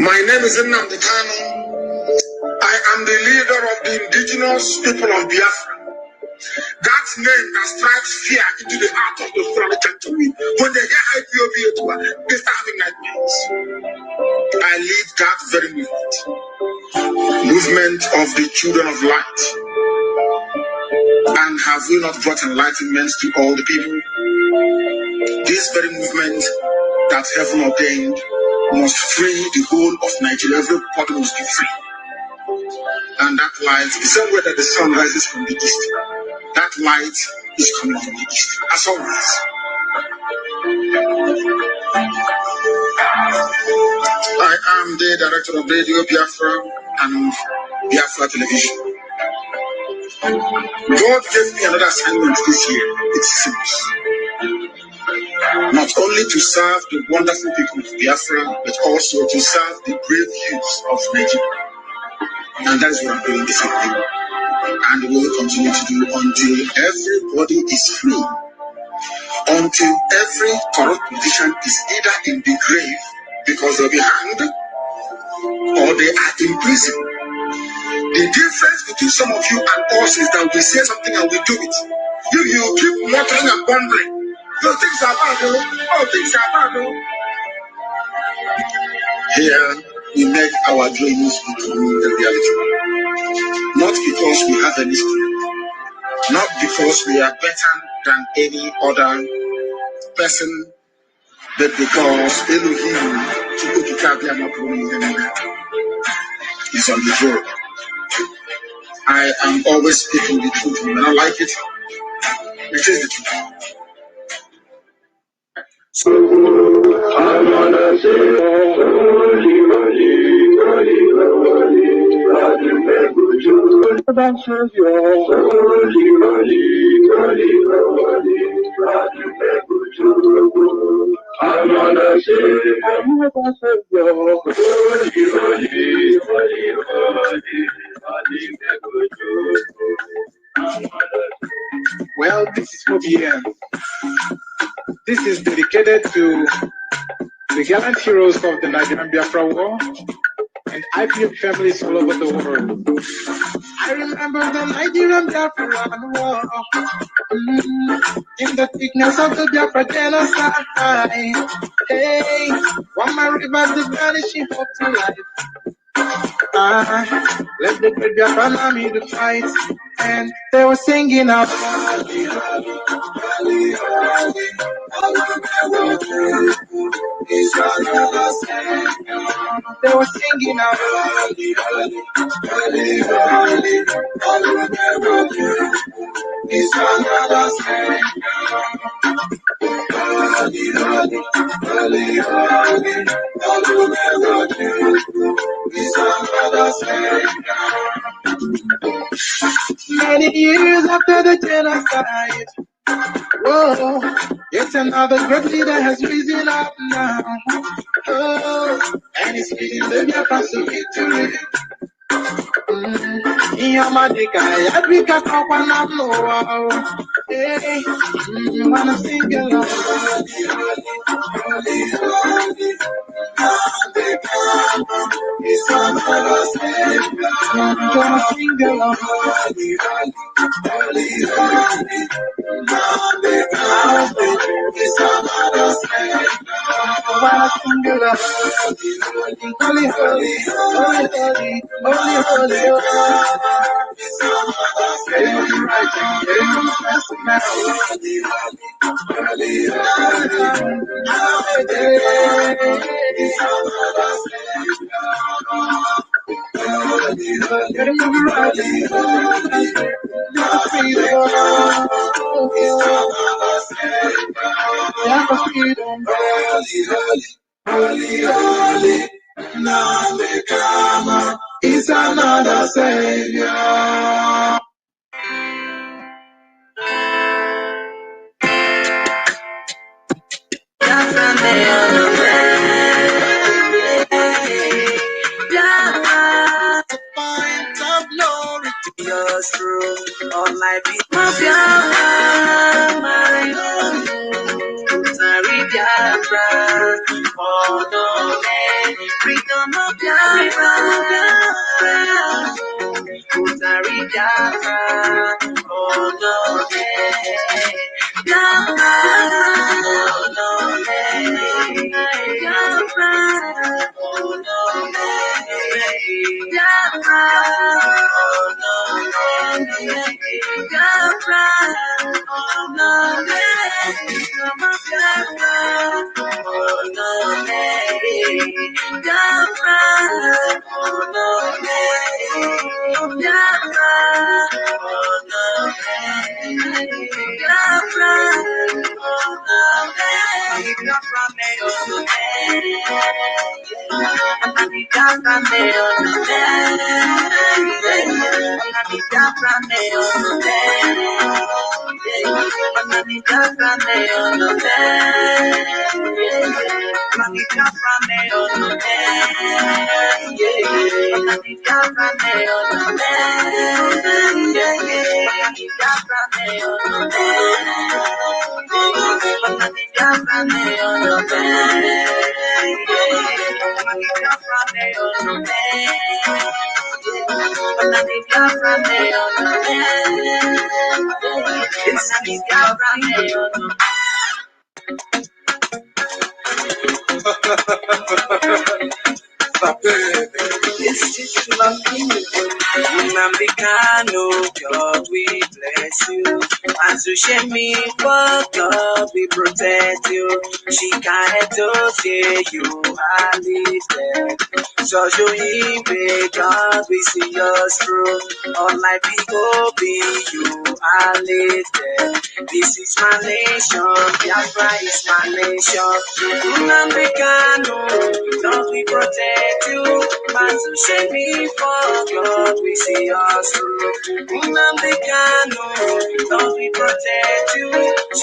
My name is Nnamdi Kanu. I am the leader of the indigenous people of Biafra. That name that strikes fear into the heart of the Fulani to me. When they hear Ipob, they start having nightmares. I lead that very movement of the children of light. And have we not brought enlightenment to all the people? This very movement that heaven ordained must free the whole of Nigeria. Everybody must be free. And that light, the same way that the sun rises from the east, that light is coming from the east, as always. I am the director of Radio Biafra and Biafra Television. God gave me another assignment this year. It's simple. Not only to serve the wonderful people of Biafra, but also to serve the brave youths of Nigeria. And that is what I'm doing this evening. And we will continue to do until everybody is free. Until every corrupt politician is either in the grave because they'll be hanged or they are in prison. The difference between some of you and us is that we say something and we do it. If you keep muttering and bumbling, things are bad, oh, things are bad, oh. Here, we make our dreams become the reality. Not because we have any strength, not because we are better than any other person, but because Elohim is on the throne. I am always speaking the truth. When I like it, it is the truth. So, I wanna say, holy, holy, holy, holy, well, this is OBM. This is dedicated to the gallant heroes of the Nigerian Biafra War and IPOB families all over the world. I remember the Nigerian Biafra War in the thickness of the Biafra genocide. Hey, one my rivers is vanishing hope to life. Let the great Biafra army to fight, and they were singing out. They were singing out. Many years after the genocide, whoa, yet another great leader has risen up now. Oh, and he's leading the Biafra to victory. Yamadika, Yadrika, Kawana, no, hey, wanna sing along. It's another Savior. Gonna sing along. It's another Savior. Wanna sing along. Holy, holy, holy, holy, holy, holy, it's another Savior. It's another Savior. Yours through all my people, my own, Biafra, oh no, freedom of Biafra. Utari Biafra, oh no, Biafra, oh no, Biafra, oh no, Biafra, oh no, Biafra, oh no, freedom of Biafra, oh no, Biafra, oh no, Biafra, oh no, Biafra, oh no, Biafra, may oh no, Biafra, may oh no, Biafra, may oh no, Biafra, may oh no, Biafra, may oh no, Biafra, may oh no, Biafra, may oh no, Biafra, may oh no, Biafra, may oh no, Biafra, may oh no, Biafra, may oh no. This is lucky. Nnamdi Kanu, God we bless you. Azushemi, for God we protect you. She can't say you are lifted. So you God we see yours through. All my people be you are lifted. This is my nation, Biafra is my nation. Nnamdi Kanu, God we protect you. Azushemi, for God we see us through. Nnamdi Kanu, God we protect you.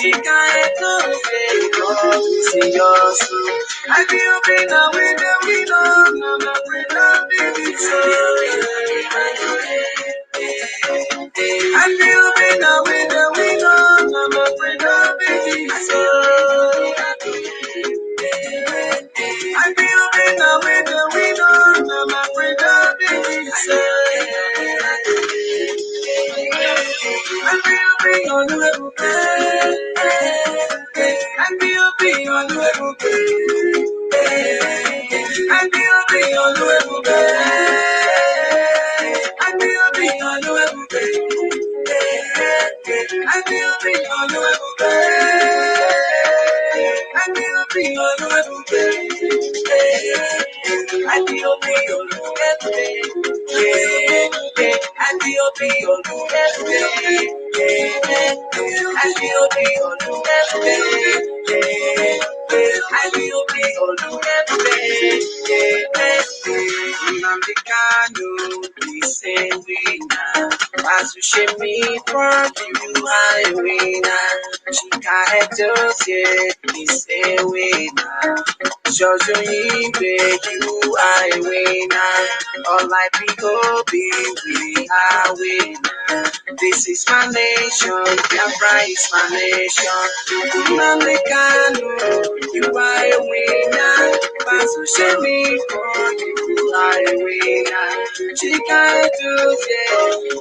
She can't say God we see us through. I feel bigger with the winner, I'm a freedom baby so. I feel bigger with the winner, I'm a freedom baby so. I feel bigger with the winner, I'm a freedom baby so. I feel big on the level, I feel big on the level, I feel big on the level, I feel big on the level, I feel big on the level, I feel big on the level, I feel big on the level, I feel big on the I feel big on the I feel big on the Nnamdi Kanu, we say we now. Azushemi, for you are a winner. Chika Etose, we say we now. Jojo Ibe, you are a winner. All my people be, we are winner. This is my nation, Biafra is my nation. Nnamdi Kanu, you are a winner. Azushemi, for you are a winner. Chika Etose,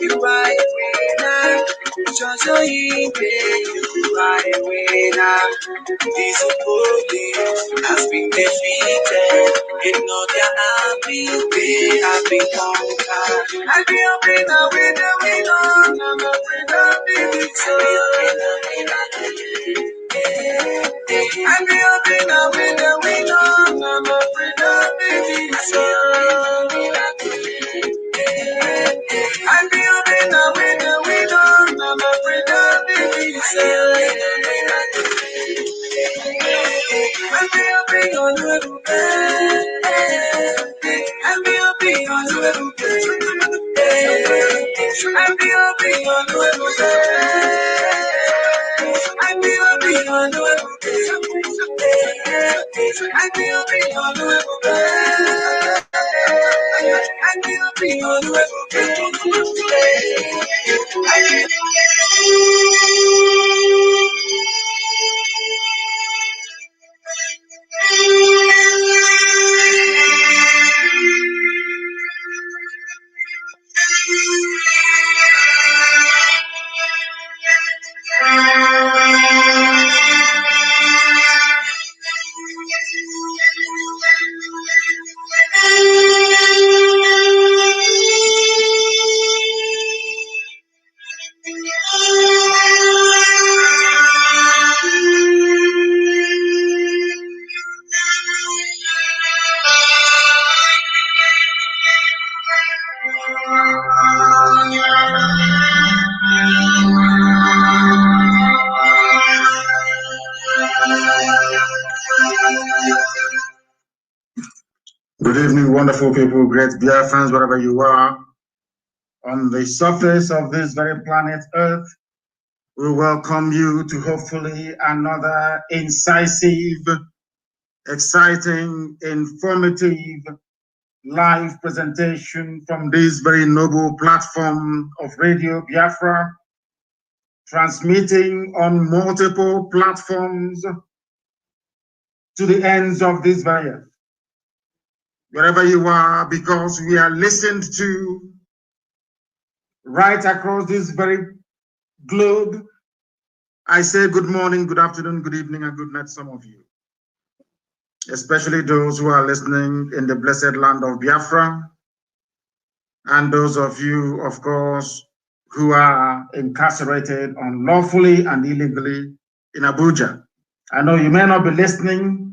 you are a winner. Jojo Ibe, you are a winner. These police has been defeated. In all their army, they have been conquered. I feel winner with the winner. I'm a freedom baby so. I feel winner with the winner. I'm a freedom baby so. I feel winner with the winner. I'm a freedom baby so. I feel big on the little I feel big on the little I feel big on the little I feel big on the little I feel big on the little I feel big on the little Good evening, wonderful people, great Biafrans, wherever you are. On the surface of this very planet Earth, we welcome you to hopefully another incisive, exciting, informative, live presentation from this very noble platform of Radio Biafra, transmitting on multiple platforms to the ends of this very earth. Wherever you are, because we are listened to right across this very globe. I say good morning, good afternoon, good evening, and good night, some of you. Especially those who are listening in the blessed land of Biafra, and those of you, of course, who are incarcerated unlawfully and illegally in Abuja. I know you may not be listening,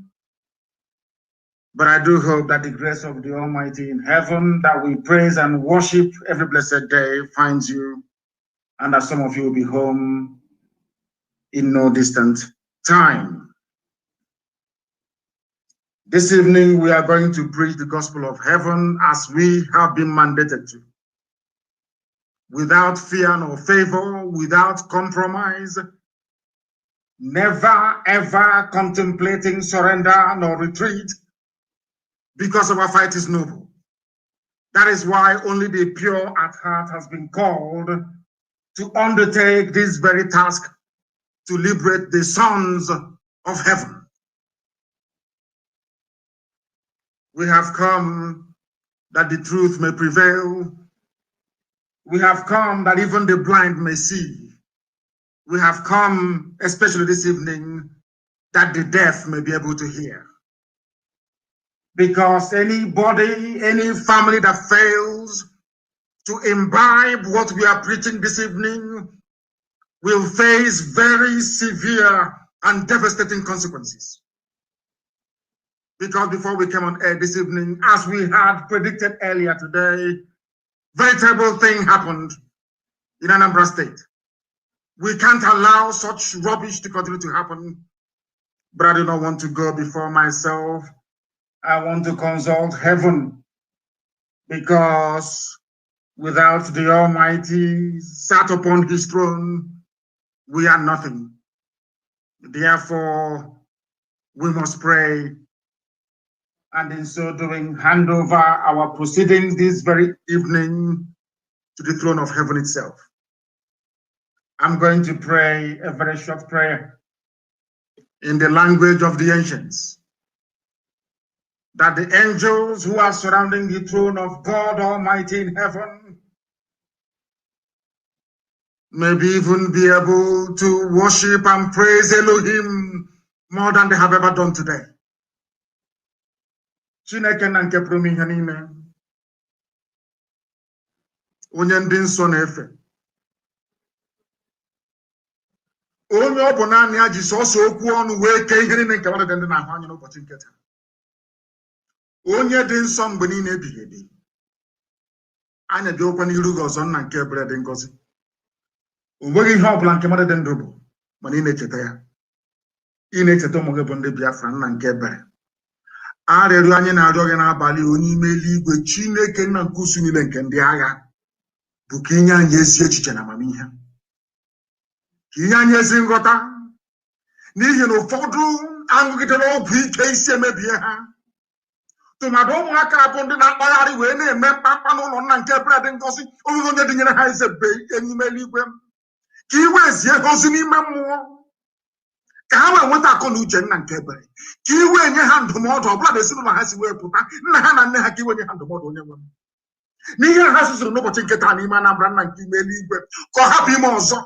but I do hope that the grace of the Almighty in heaven that we praise and worship every blessed day finds you, and that some of you will be home in no distant time. This evening, we are going to preach the gospel of heaven as we have been mandated to, without fear nor favor, without compromise, never ever contemplating surrender nor retreat, because our fight is noble. That is why only the pure at heart has been called to undertake this very task, to liberate the sons of heaven. We have come that the truth may prevail. We have come that even the blind may see. We have come, especially this evening, that the deaf may be able to hear. Because anybody, any family that fails to imbibe what we are preaching this evening will face very severe and devastating consequences. Because before we came on air this evening, as we had predicted earlier today, very terrible thing happened in Anambra State. We can't allow such rubbish to continue to happen, but I do not want to go before myself. I want to consult heaven, because without the Almighty sat upon his throne, we are nothing. Therefore, we must pray, and in so doing, hand over our proceedings this very evening to the throne of heaven itself. I'm going to pray a very short prayer in the language of the ancients, that the angels who are surrounding the throne of God Almighty in heaven maybe even be able to worship and praise Elohim more than they have ever done today. Chineke na nke pụrụ ihe niile, onye ndị nsọ na-efe, onye ọ bụ naanị ya ji sọsọ okwu ọnụ wee kee ihe niile nke mmadụ dị ndị na-ahụ anya n'ụbọchị nke taa, onye dị nsọ mgbe niile ebighị ebi. Anya dị okwu n'iru gị ọzọ, nna nke ebere dị ngọzi. O nweghị ihe ọ bụla nke mmadụ dị ndụ bụ mana ị na-echeta ya, ị na-echeta ụmụ gị bụ ndị Biafra, nna nke ebere. Arịrịọ anyị na-arịọ gị n'abalị onye ime eluigwe, Chineke nna nke usu niile nke ndị agha, bụ ka inye anyị ezi echiche na amamihe, ka inye anyị ezi nghọta, n'ihi na ụfọdụ aṅụgidere ọgwụ ike isi emebie ha, tụmadụ ụmụaka bụ ndị na-akpagharị wee na-eme mkpakpa n'ụlọ nna nke ebere dị ngọzi. Onweghị onye dịnyere ha eze be n'ime eluigwe, ka iwe ezie ha ozi n'ime mmụọ, ka ha wee nweta akọ na uche nna nke ebere, ka iwe enye ha ndụmọdụ ọbụla na ezinụlọ ha si wee pụta, nna ha na nne ha, ka iwe nye ha ndụmọdụ onye nwe m n'ihe ha sụsụrụ n'ụbọchị nke taa n'ime Anambra, nna nke ime eluigwe, ka ọ hapụ ime ọzọ.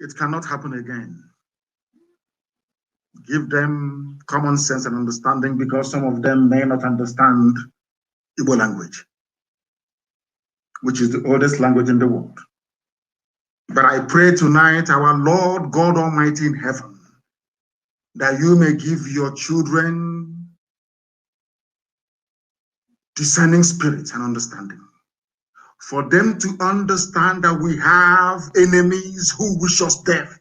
It cannot happen again. Give them common sense and understanding, because some of them may not understand Igbo language, which is the oldest language in the world. But I pray tonight, our Lord God Almighty in heaven, that you may give your children discerning spirits and understanding, for them to understand that we have enemies who wish us death,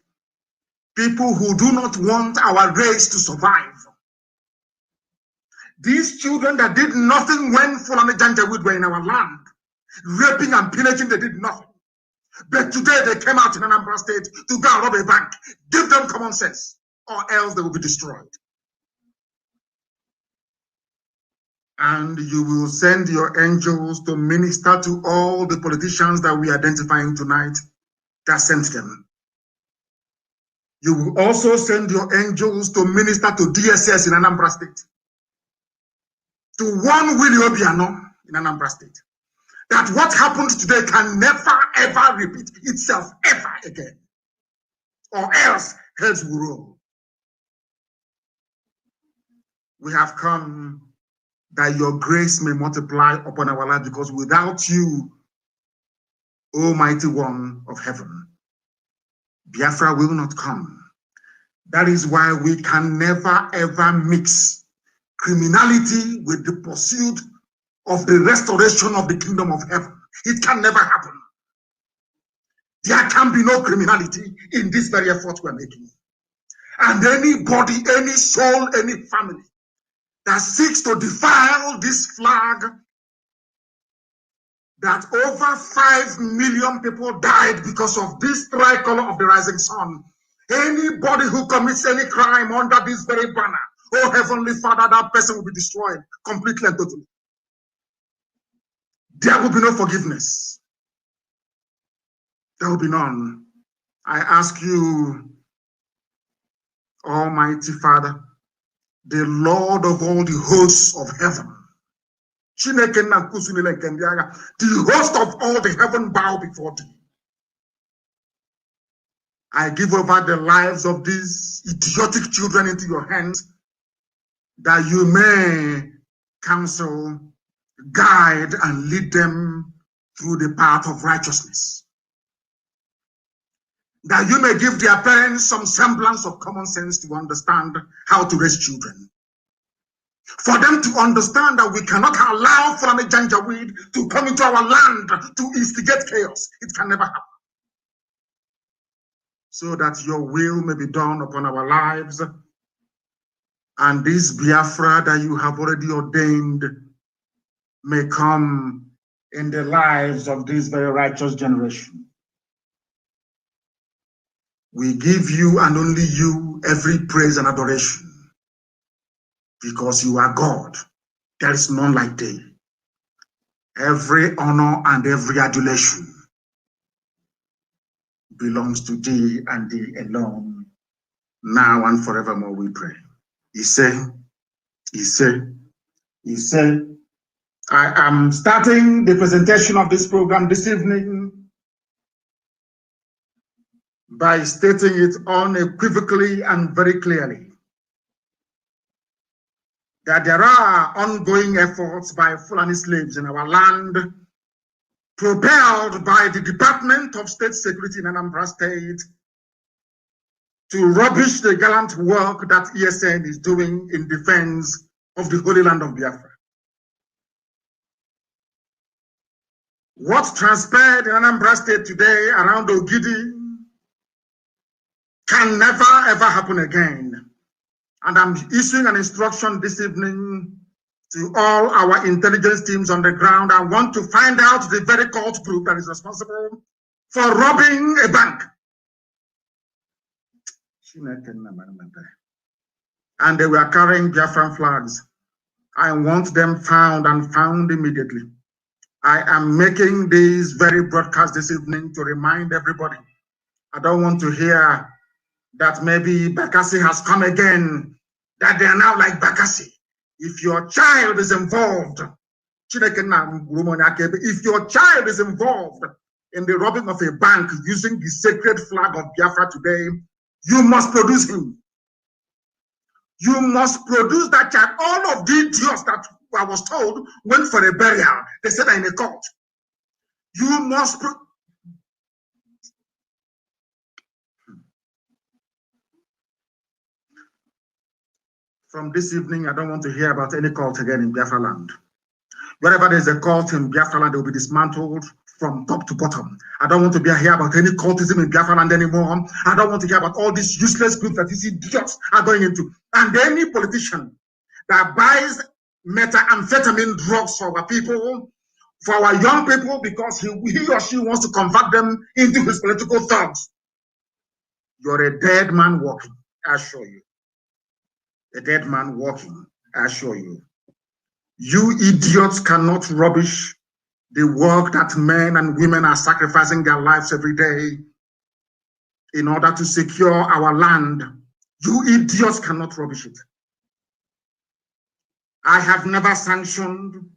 People who do not want our race to survive. These children that did nothing when Fulani Janjaweed were in our land, raping and pillaging, they did nothing. But today they came out in Anambra State to go and rob a bank. Give them common sense, or else they will be destroyed. And you will send your angels to minister to all the politicians that we are identifying tonight that sent them. You will also send your angels to minister to DSS in Anambra State, to warn Willie Obiano in Anambra State, that what happened today can never ever repeat itself ever again, or else heads will roll. We have come that your grace may multiply upon our life, because without you, Almighty One of heaven, Biafra will not come. That is why we can never ever mix criminality with the pursuit of the restoration of the kingdom of heaven. It can never happen. There can be no criminality in this very effort we're making. And anybody, any soul, any family that seeks to defile this flag, that over 5 million people died because of this tricolor of the rising sun. Anybody who commits any crime under this very banner, oh Heavenly Father, that person will be destroyed completely and totally. There will be no forgiveness. There will be none. I ask you, Almighty Father, the Lord of all the hosts of heaven, the host of all the heaven bow before thee. I give over the lives of these idiotic children into your hands, that you may counsel, guide, and lead them through the path of righteousness. That you may give their parents some semblance of common sense to understand how to raise children. For them to understand that we cannot allow Fulani Janjaweed to come into our land to instigate chaos. It can never happen. So that your will may be done upon our lives, and this Biafra that you have already ordained may come in the lives of this very righteous generation. We give you and only you every praise and adoration, because you are God. There is none like thee. Every honor and every adulation belongs to thee and thee alone, now and forevermore we pray. He said, I am starting the presentation of this program this evening by stating it unequivocally and very clearly that there are ongoing efforts by Fulani slaves in our land, propelled by the Department of State Security in Anambra State, to rubbish the gallant work that ESN is doing in defense of the Holy Land of Biafra. What transpired in Anambra State today around Ogidi can never ever happen again. And I'm issuing an instruction this evening to all our intelligence teams on the ground. I want to find out the very cult group that is responsible for robbing a bank. And they were carrying Biafran flags. I want them found and found immediately. I am making this very broadcast this evening to remind everybody. I don't want to hear that maybe Bakassi has come again, that they are now like Bakassi. If your child is involved, if your child is involved in the robbing of a bank using the sacred flag of Biafra today, you must produce him. You must produce that child. All of the idiots that I was told went for a burial. They said in a court. You must. From this evening, I don't want to hear about any cult again in Biafra land. Wherever there's a cult in Biafra land, they will be dismantled from top to bottom. I don't want to hear about any cultism in Biafra land anymore. I don't want to hear about all these useless groups that these idiots are going into. And any politician that buys methamphetamine drugs for our people, for our young people, because he or she wants to convert them into his political thugs, you're a dead man walking, I assure you. A dead man walking, I assure you. You idiots cannot rubbish the work that men and women are sacrificing their lives every day in order to secure our land. You idiots cannot rubbish it. I have never sanctioned,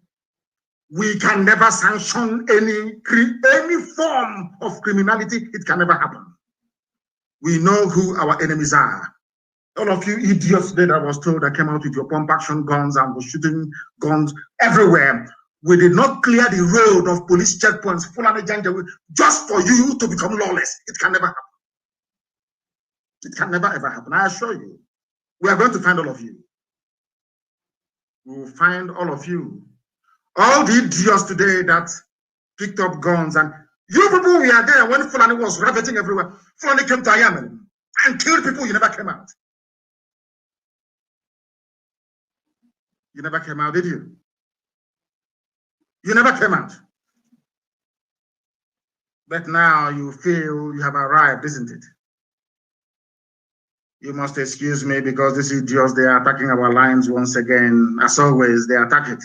we can never sanction any form of criminality. It can never happen. We know who our enemies are. All of you idiots that I was told that came out with your pump action guns and was shooting guns everywhere. We did not clear the road of police checkpoints, just for you to become lawless. It can never happen. It can never ever happen. I assure you. We are going to find all of you. We will find all of you. All the idiots today that picked up guns, and you people were there when Fulani was ravaging everywhere. Fulani came to Ayamen and killed people. You never came out. You never came out, did you? You never came out. But now you feel you have arrived, isn't it? You must excuse me because these idiots, they are attacking our lines once again. As always, they attack it.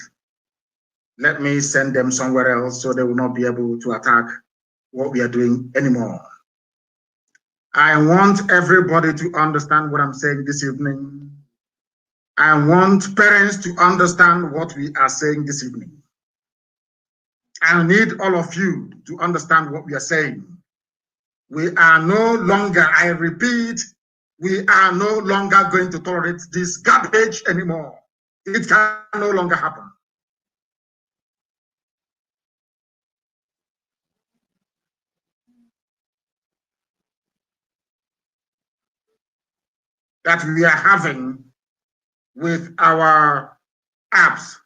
Let me send them somewhere else so they will not be able to attack what we are doing anymore. I want everybody to understand what I'm saying this evening. I want parents to understand what we are saying this evening. I need all of you to understand what we are saying. We are no longer, I repeat, we are no longer going to tolerate this garbage anymore. It can no longer happen. That we are having with our apps.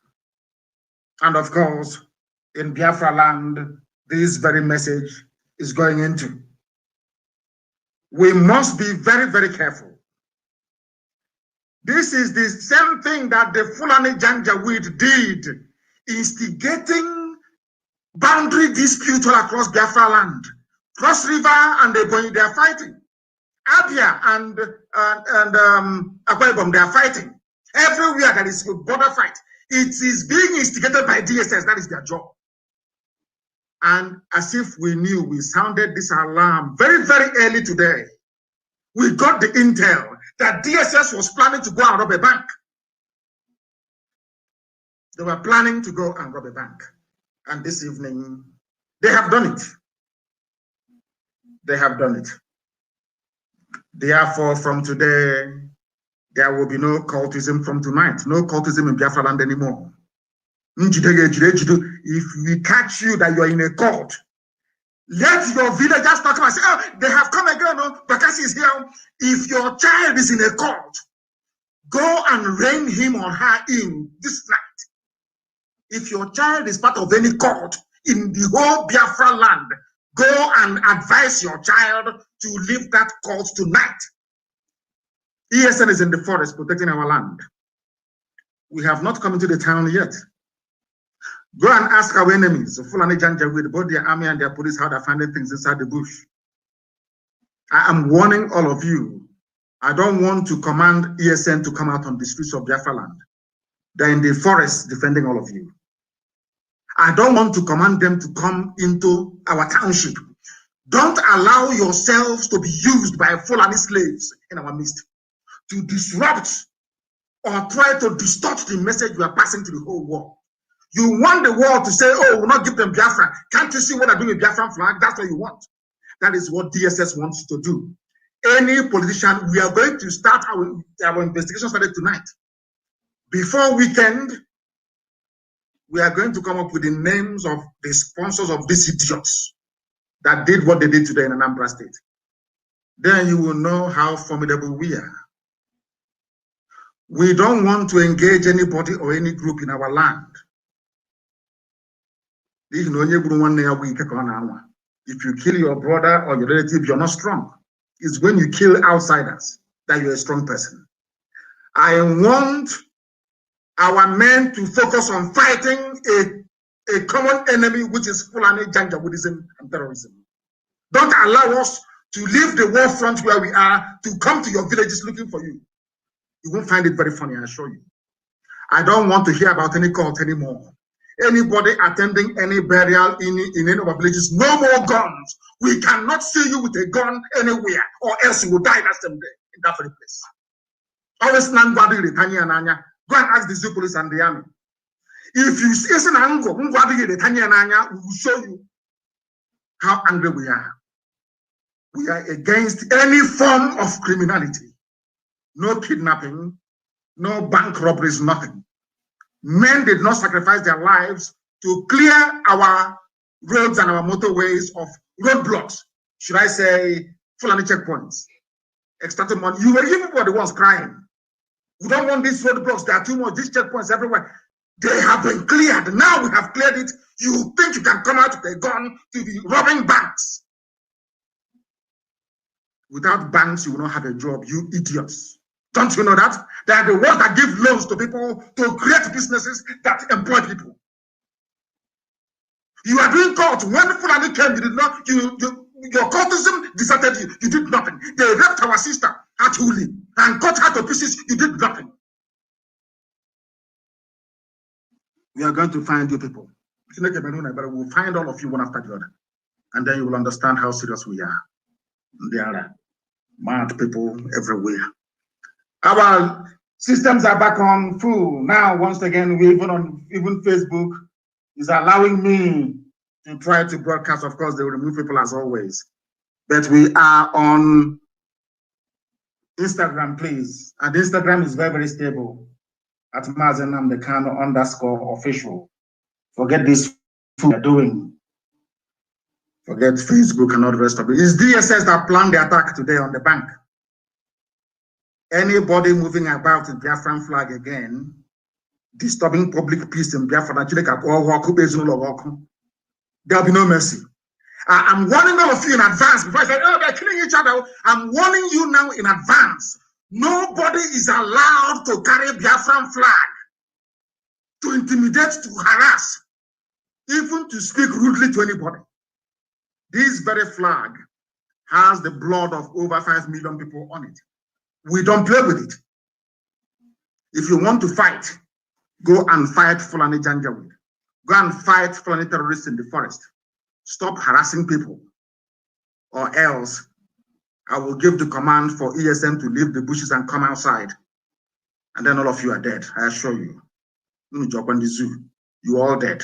And of course, in Biafra land, this very message is going into. We must be very, very careful. This is the same thing that the Fulani Janjaweed did, instigating boundary disputes all across Biafra land. Cross River and they are fighting. Abia and Akwa Ibom, they are fighting. Everywhere there is a border fight, it is being instigated by DSS. That is their job. And as if we knew, we sounded this alarm very, very early today. We got the intel that DSS was planning to go and rob a bank. They were planning to go and rob a bank. And this evening, they have done it. They have done it. Therefore, from today, there will be no cultism from tonight. No cultism in Biafra land anymore. If we catch you that you're in a cult, let your villagers talk about, say, oh, they have come again, no? Bakassi is here. If your child is in a cult, go and rein him or her in this night. If your child is part of any cult in the whole Biafra land, go and advise your child to leave that cult tonight. ESN is in the forest protecting our land. We have not come into the town yet. Go and ask our enemies, Fulani Janjaweed, both their army and their police, how they're finding things inside the bush. I am warning all of you. I don't want to command ESN to come out on the streets of Biafra land. They're in the forest defending all of you. I don't want to command them to come into our township. Don't allow yourselves to be used by Fulani slaves in our midst to disrupt or try to distort the message we are passing to the whole world. You want the world to say, oh, we'll not give them Biafra. Can't you see what they're doing with Biafran flag? That's what you want. That is what DSS wants to do. Any politician, we are going to start our investigation started tonight. Before weekend, we are going to come up with the names of the sponsors of these idiots that did what they did today in Anambra State. Then you will know how formidable we are. We don't want to engage anybody or any group in our land. If you kill your brother or your relative, you're not strong. It's when you kill outsiders that you're a strong person. I want our men to focus on fighting a common enemy, which is Fulani Janjaweedism and terrorism. Don't allow us to leave the war front where we are to come to your villages looking for you. You won't find it very funny, I assure you. I don't want to hear about any cult anymore. Anybody attending any burial in any of our villages, no more guns. We cannot see you with a gun anywhere, or else you will die that same day in that very place. Always go and ask the zoo police and the army. If you see an angle, we will show you how angry we are. We are against any form of criminality. No kidnapping, no bank robberies, nothing. Men did not sacrifice their lives to clear our roads and our motorways of roadblocks. Should I say Fulani checkpoints? Extracting money. You were the ones crying. We don't want these roadblocks. There are too much. These checkpoints everywhere. They have been cleared. Now we have cleared it. You think you can come out with a gun to be robbing banks? Without banks, you will not have a job, you idiots. Don't you know that? They are the ones that give loans to people to create businesses that employ people. You are doing cult. When Fulani came, you did not, your cultism deserted you. You did nothing. They raped our sister at Uli and cut her to pieces. You did nothing. We are going to find you people. We'll find all of you one after the other. And then you will understand how serious we are. There are mad people everywhere. Our systems are back on full. Now, once again, we even Facebook is allowing me to try to broadcast. Of course, they will remove people as always. But we are on Instagram, please. And Instagram is very, very stable at Mazi Nnamdi Kanu _official. Forget this food they're doing. Forget Facebook and all the rest of it. It's DSS that planned the attack today on the bank. Anybody moving about the Biafran flag again, disturbing public peace in Biafra, there'll be no mercy. I'm warning all of you in advance. Before I say, oh, they're killing each other. I'm warning you now in advance. Nobody is allowed to carry Biafran flag, to intimidate, to harass, even to speak rudely to anybody. This very flag has the blood of over 5 million people on it. We don't play with it. If you want to fight, go and fight Fulani Janjaweed. Go and fight Fulani terrorists in the forest. Stop harassing people, or else I will give the command for ESM to leave the bushes and come outside. And then all of you are dead, I assure you. You're all dead.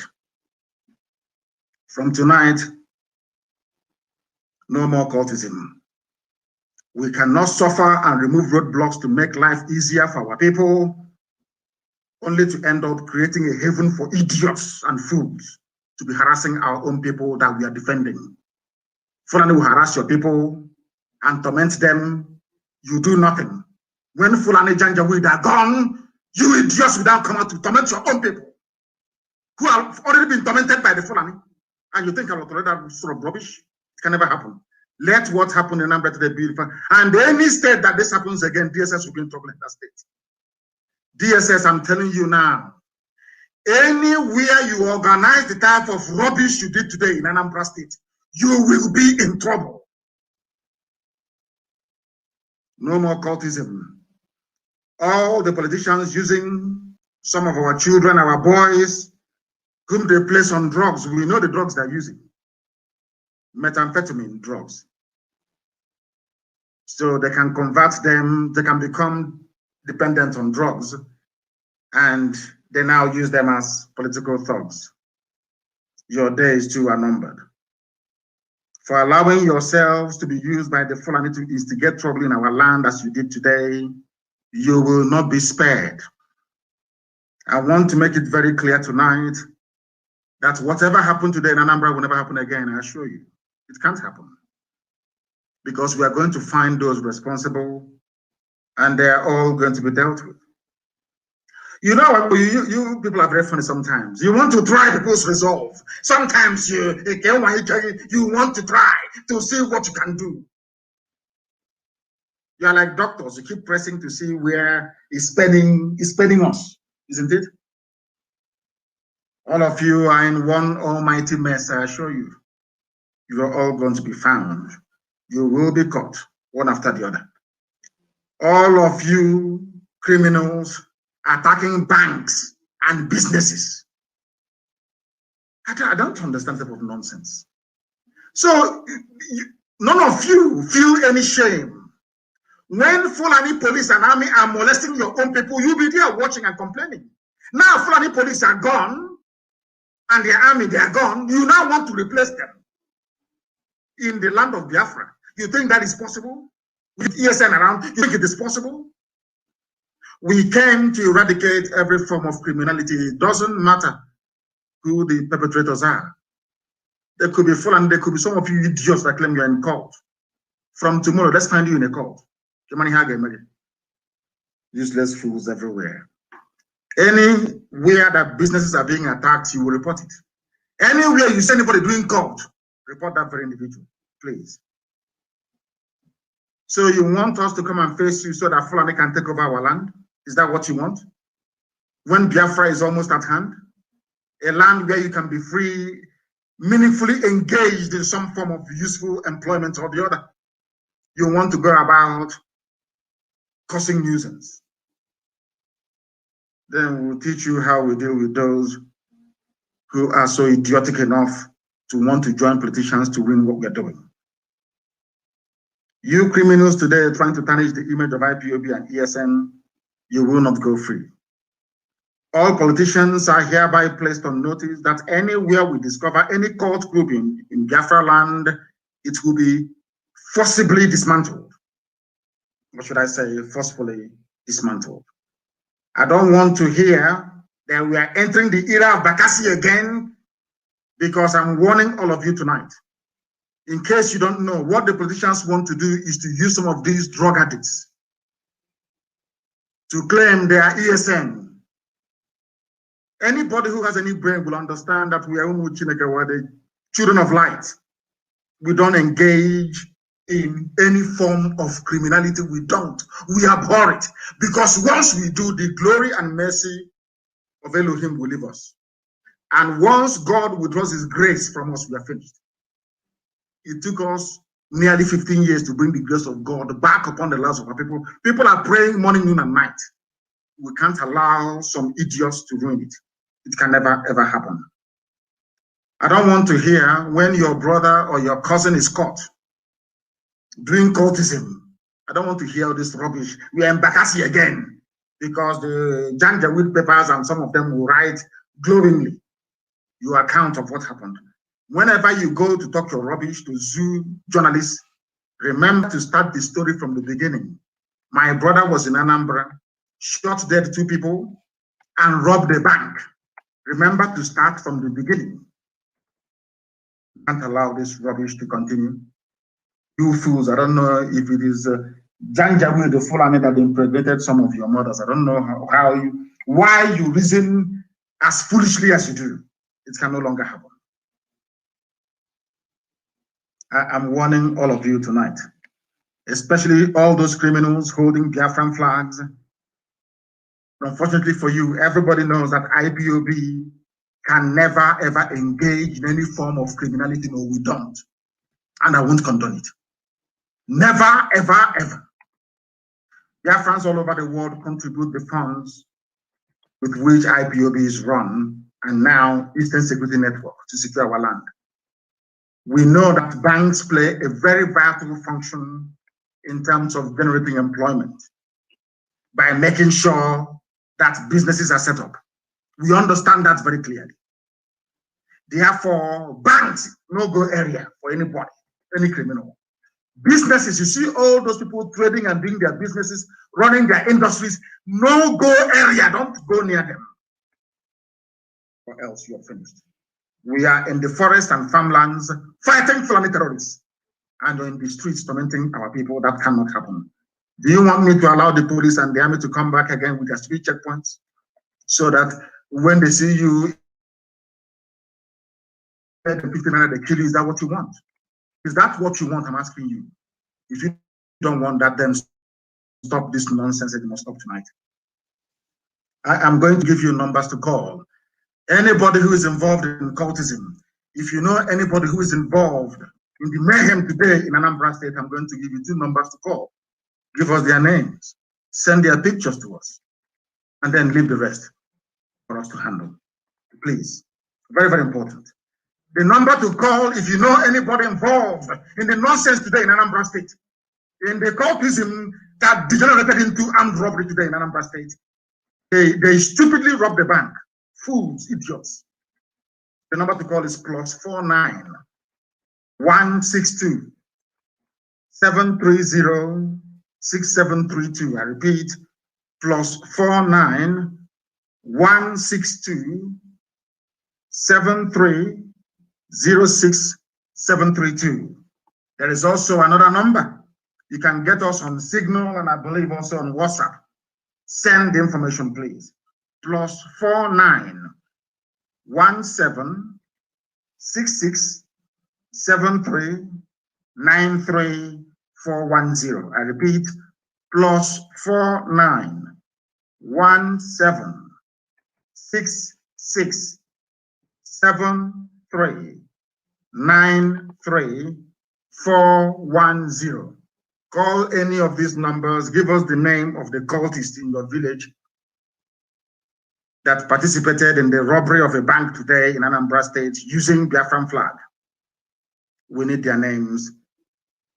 From tonight, no more cultism. We cannot suffer and remove roadblocks to make life easier for our people, only to end up creating a haven for idiots and fools to be harassing our own people that we are defending. Fulani will harass your people and torment them. You do nothing. When Fulani Janjaweed are gone, you idiots will now come out to torment your own people who have already been tormented by the Fulani. And you think I will tolerate that sort of rubbish? It can never happen. Let what happened in Anambra today be defined. And any state that this happens again, DSS will be in trouble in that state. DSS, I'm telling you now, anywhere you organize the type of rubbish you did today in Anambra State, you will be in trouble. No more cultism. All the politicians using some of our children, our boys, whom they place on drugs, we know the drugs they're using. Methamphetamine drugs. So they can convert them, they can become dependent on drugs, and they now use them as political thugs. Your days too are numbered. For allowing yourselves to be used by the Fulani to instigate trouble in our land as you did today, you will not be spared. I want to make it very clear tonight that whatever happened today in Anambra will never happen again, I assure you. It can't happen. Because we are going to find those responsible, and they are all going to be dealt with. You know, you people are very funny sometimes. You want to try people's resolve. Sometimes you want to try to see what you can do. You are like doctors. You keep pressing to see where is spending us, isn't it? All of you are in one almighty mess, I assure you. You are all going to be found. You will be caught, one after the other. All of you criminals attacking banks and businesses. I don't understand that type of nonsense. So none of you feel any shame. When Fulani police and army are molesting your own people, you'll be there watching and complaining. Now Fulani police are gone and their army, they are gone. You now want to replace them in the land of Biafra. You think that is possible? With ESN around, you think it is possible? We came to eradicate every form of criminality. It doesn't matter who the perpetrators are. There could be Fulani, there could be some of you idiots that claim you're in court. From tomorrow, let's find you in a court. Useless fools everywhere. Anywhere that businesses are being attacked, you will report it. Anywhere you see anybody doing court, report that very individual, please. So you want us to come and face you so that Fulani can take over our land? Is that what you want? When Biafra is almost at hand? A land where you can be free, meaningfully engaged in some form of useful employment or the other. You want to go about causing nuisance. Then we'll teach you how we deal with those who are so idiotic enough to want to join politicians to win what we're doing. You criminals today trying to tarnish the image of IPOB and ESN, you will not go free. All politicians are hereby placed on notice that anywhere we discover any cult group in Biafra land, it will be forcibly dismantled. What should I say? Forcefully dismantled. I don't want to hear that we are entering the era of Bakassi again, because I'm warning all of you tonight. In case you don't know, what the politicians want to do is to use some of these drug addicts to claim they are ESN. Anybody who has any brain will understand that we are the children of light. We don't engage in any form of criminality. We don't. We abhor it. Because once we do, the glory and mercy of Elohim will leave us. And once God withdraws his grace from us, we are finished. It took us nearly 15 years to bring the grace of God back upon the lives of our people. People are praying morning, noon, and night. We can't allow some idiots to ruin it. It can never, ever happen. I don't want to hear when your brother or your cousin is caught doing cultism. I don't want to hear all this rubbish. We are in Bakassi again, because the Janjaweed papers and some of them will write glowingly your account of what happened. Whenever you go to talk your rubbish to zoo journalists, remember to start the story from the beginning. My brother was in Anambra, shot dead 2 people, and robbed a bank. Remember to start from the beginning. Can't allow this rubbish to continue. You fools, I don't know if it is Janjaweed, the Fulani that impregnated some of your mothers. I don't know why you reason as foolishly as you do. It can no longer happen. I'm warning all of you tonight, especially all those criminals holding Biafran flags. Unfortunately for you, everybody knows that IPOB can never ever engage in any form of criminality. No, we don't. And I won't condone it. Never, ever, ever. Biafrans all over the world contribute the funds with which IPOB is run, and now Eastern Security Network, to secure our land. We know that banks play a very vital function in terms of generating employment by making sure that businesses are set up. We understand that very clearly. Therefore, banks, no-go area for anybody, any criminal. Businesses, you see all those people trading and doing their businesses, running their industries, no-go area, don't go near them, or else you're finished. We are in the forest and farmlands fighting Fulani terrorists, and in the streets tormenting our people. That cannot happen. Do you want me to allow the police and the army to come back again with their speed checkpoints? so that when they see you, they kill you. Is that what you want? Is that what you want? I'm asking you. If you don't want that, then stop this nonsense. It must stop tonight. I am going to give you numbers to call. Anybody who is involved in cultism, if you know anybody who is involved in the mayhem today in Anambra State, I'm going to give you 2 numbers to call. Give us their names, send their pictures to us, and then leave the rest for us to handle. Please. Very, very important. The number to call if you know anybody involved in the nonsense today in Anambra State, in the cultism that degenerated into armed robbery today in Anambra State. They stupidly robbed the bank. Fools, idiots. The number to call is +49 162 730 6732. I repeat, +49 162 7306 732. There is also another number. You can get us on Signal and I believe also on WhatsApp. Send the information, please. +49 17 66 73 93 410. I repeat, +49 17 66 73 93 410. Call any of these numbers. Give us the name of the cultist in your village that participated in the robbery of a bank today in Anambra State using Biafran flag. We need their names,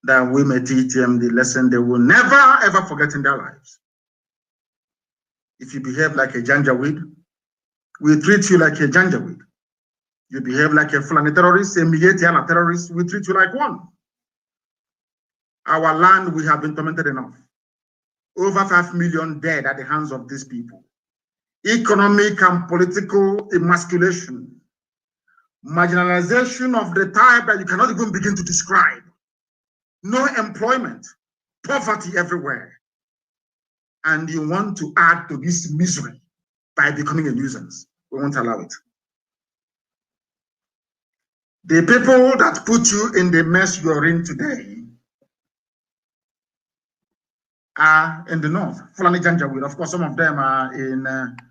that we may teach them the lesson they will never ever forget in their lives. If you behave like a Janjaweed, we treat you like a Janjaweed. You behave like a Fulani terrorist, a Mietiana terrorist, we treat you like one. Our land, we have been tormented enough. Over 5 million dead at the hands of these people. Economic and political emasculation. Marginalization of the type that you cannot even begin to describe. No employment. Poverty everywhere. And you want to add to this misery by becoming a nuisance. We won't allow it. The people that put you in the mess you're in today are in the north, Fulani Janjaweed. Of course, some of them are in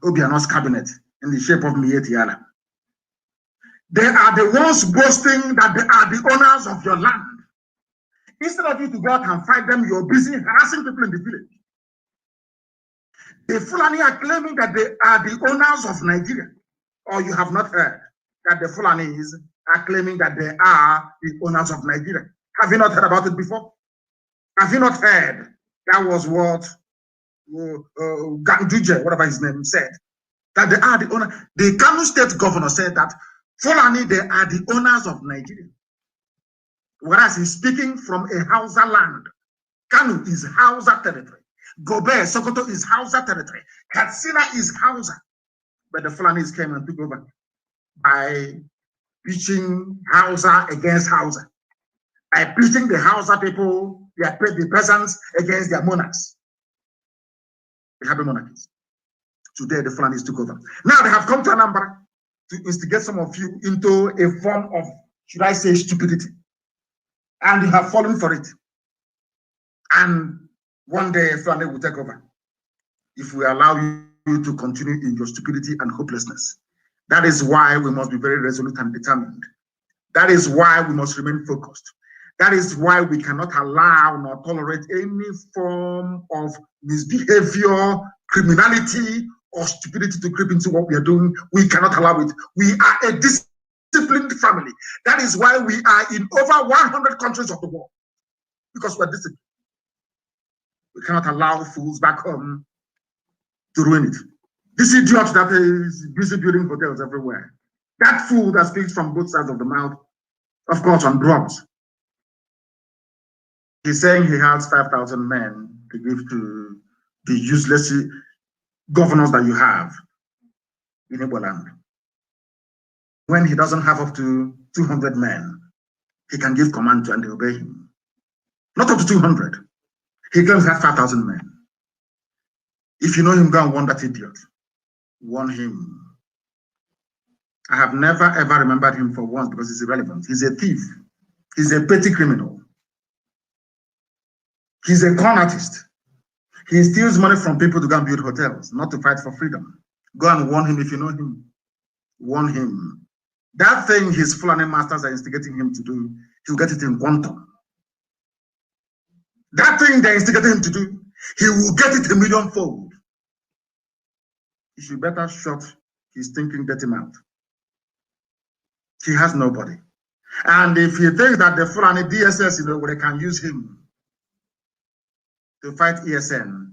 Obiano's cabinet in the shape of Mietiala. They are the ones boasting that they are the owners of your land. Instead of you to go out and fight them, you're busy harassing people in the village. The Fulani are claiming that they are the owners of Nigeria. Or you have not heard that the Fulanis are claiming that they are the owners of Nigeria. Have you not heard about it before? Have you not heard? That was what Ganduje, whatever his name, said. That they are the owner. The Kanu state governor said that Fulani, they are the owners of Nigeria. Whereas he's speaking from a Hausa land. Kanu is Hausa territory. Gobe, Sokoto is Hausa territory. Katsina is Hausa. But the Fulanis came and took over by preaching Hausa against Hausa. By preaching the Hausa people, the peasants against their monarchs. The happy monarchies. Today, the Fulanis took over. Now they have come to Anambra to instigate some of you into a form of, should I say, stupidity. And you have fallen for it. And one day, Fulani will take over. If we allow you to continue in your stupidity and hopelessness. That is why we must be very resolute and determined. That is why we must remain focused. That is why we cannot allow nor tolerate any form of misbehavior, criminality, or stupidity to creep into what we are doing. We cannot allow it. We are a disciplined family. That is why we are in over 100 countries of the world. Because we're disciplined. We cannot allow fools back home to ruin it. This idiot that is busy building hotels everywhere. That fool that speaks from both sides of the mouth, of course, on drugs. He's saying he has 5,000 men to give to the useless governors that you have in Igbo land. When he doesn't have up to 200 men, he can give command to and they obey him. Not up to 200. He claims he has 5,000 men. If you know him, go and warn that idiot. warn him. I have never ever remembered him for once because he's irrelevant. He's a thief. He's a petty criminal. He's a con artist. He steals money from people to go and build hotels, not to fight for freedom. Go and warn him if you know him. Warn him. That thing his Fulani masters are instigating him to do, he'll get it in quantum. That thing they're instigating him to do, he will get it a millionfold. He should better shut his thinking dirty mouth. He has nobody. And if he thinks that the Fulani DSS, you know, they can use him to fight ESN,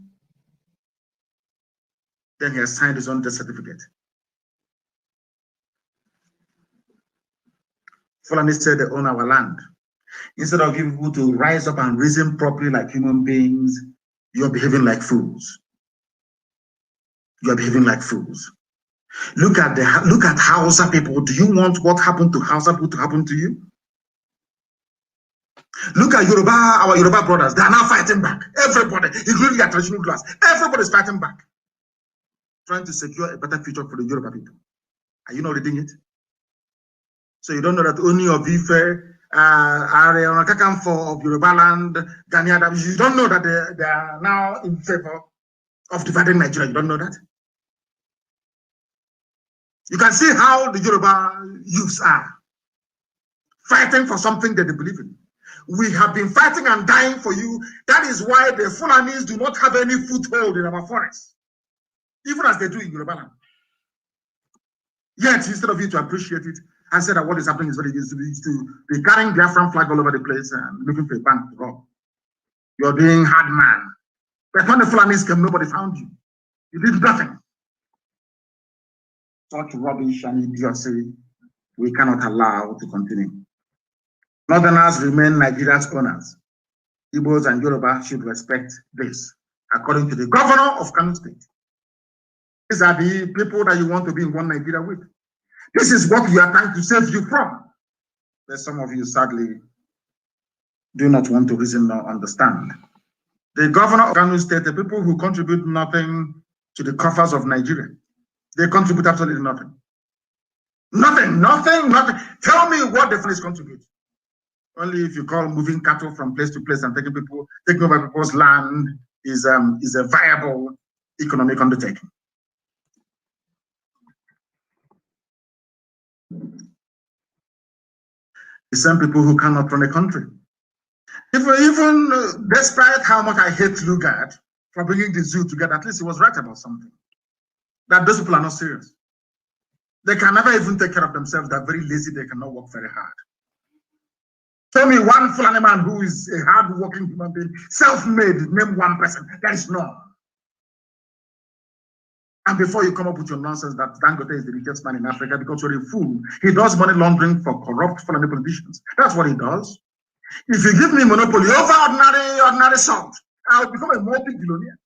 then he has signed his own death certificate. Fulani said they own our land. Instead of giving people to rise up and reason properly like human beings, you're behaving like fools. You're behaving like fools. Look at Hausa people. Do you want what happened to Hausa people to happen to you? Look at Yoruba, our Yoruba brothers. They are now fighting back. Everybody, including their traditional class, everybody is fighting back, trying to secure a better future for the Yoruba people. Are you not reading it? So you don't know that only of Ife, of Yoruba land, Ghanaian, you don't know that they are now in favor of dividing Nigeria. You don't know that? You can see how the Yoruba youths are fighting for something that they believe in. We have been fighting and dying for you. That is why the Fulanis do not have any foothold in our forests, even as they do in Yoruba land. Yet, instead of you to appreciate it and say that what is happening is what it is to be carrying Biafran flag all over the place and looking for a bank to rob, you're being hard man. But when the Fulanis came, nobody found you. You did nothing. Such rubbish and idiocy we cannot allow to continue. Northerners remain Nigeria's owners. Igbos and Yoruba should respect this, according to the governor of Kanu State. These are the people that you want to be in one Nigeria with. This is what we are trying to save you from. But some of you, sadly, do not want to reason or understand. The governor of Kanu State, the people who contribute nothing to the coffers of Nigeria, they contribute absolutely nothing. Nothing. Tell me what the Fulanis contribute. Only if you call moving cattle from place to place and taking over people's land is a viable economic undertaking. The same people who cannot run a country. Even despite how much I hate Lugard for bringing the zoo together, at least he was right about something. That those people are not serious. They can never even take care of themselves. They're very lazy. They cannot work very hard. Tell me one Fulani man who is a hard-working human being, self-made, name one person. There is none. And before you come up with your nonsense that Dangote is the richest man in Africa because you're a fool, he does money laundering for corrupt Fulani politicians. That's what he does. If you give me monopoly over ordinary salt, I'll become a multi-billionaire.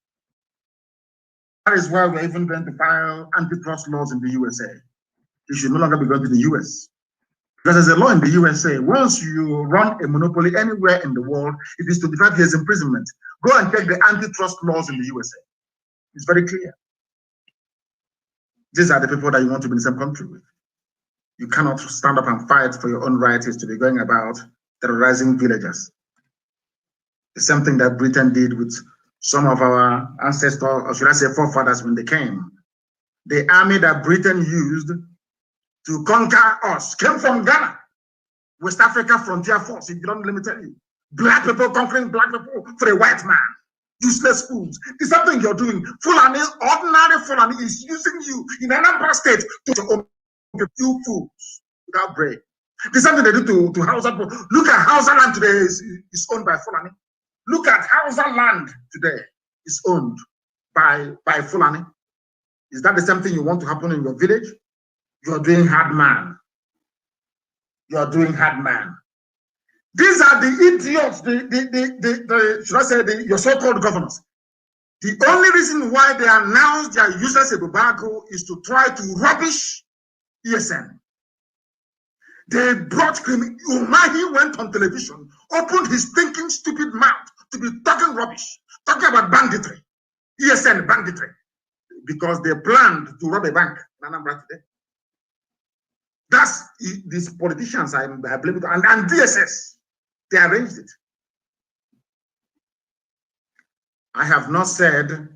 That is why we're even going to file antitrust laws in the USA. You should no longer be going to the US. Because there's a law in the USA, once you run a monopoly anywhere in the world, it is 25 years imprisonment. Go and check the antitrust laws in the USA. It's very clear. These are the people that you want to be in the same country with. You cannot stand up and fight for your own rights to be going about terrorizing villagers. The same thing that Britain did with some of our ancestors, or should I say forefathers, when they came. The army that Britain used to conquer us came from Ghana, West Africa Frontier Force. If you don't, let me tell you, black people conquering black people for a white man. Useless fools. It's something you're doing. Fulani, ordinary Fulani is using you in another state to own you fools without brain. There's something they do to Hausa people. Look at Hausa land today is owned by Fulani. Look at Hausa land today is owned by Fulani. Is that the same thing you want to happen in your village? You're doing hard man. You're doing hard man. These are the idiots, should I say, your so-called governors. The only reason why they announced their useless embargo is to try to rubbish ESN. They brought Umahi went on television, opened his thinking stupid mouth to be talking rubbish, talking about banditry, ESN banditry. because they planned to rob a bank in Anambra today. That's these politicians I blame it, and DSS, they arranged it. I have not said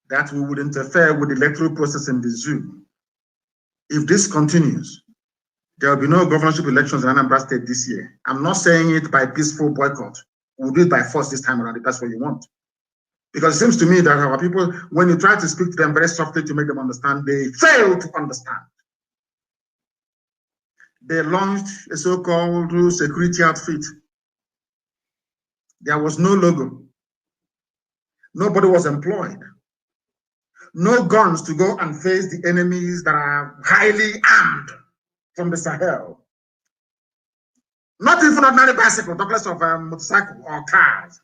that we would interfere with the electoral process in the zoo. If this continues, there will be no governorship elections in Anambra State this year. I'm not saying it by peaceful boycott. We'll do it by force this time around if that's what you want. Because it seems to me that our people, when you try to speak to them very softly to make them understand, they fail to understand. They launched a so-called security outfit. There was no logo. Nobody was employed. No guns to go and face the enemies that are highly armed from the Sahel. Not even ordinary bicycle, talk less of motorcycle or cars.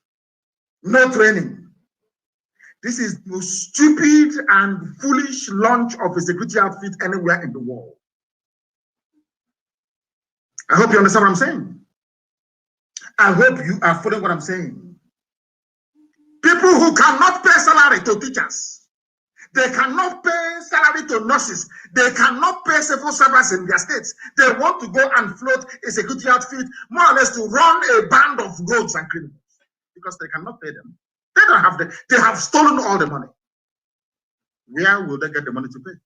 No training. This is the most stupid and foolish launch of a security outfit anywhere in the world. I hope you understand what I'm saying. I hope you are following what I'm saying. People who cannot pay salary to teachers, they cannot pay salary to nurses, they cannot pay civil servants in their states. They want to go and float a security outfit, more or less to run a band of rogues and criminals because they cannot pay them. They don't have they have stolen all the money. Where will they get the money to pay?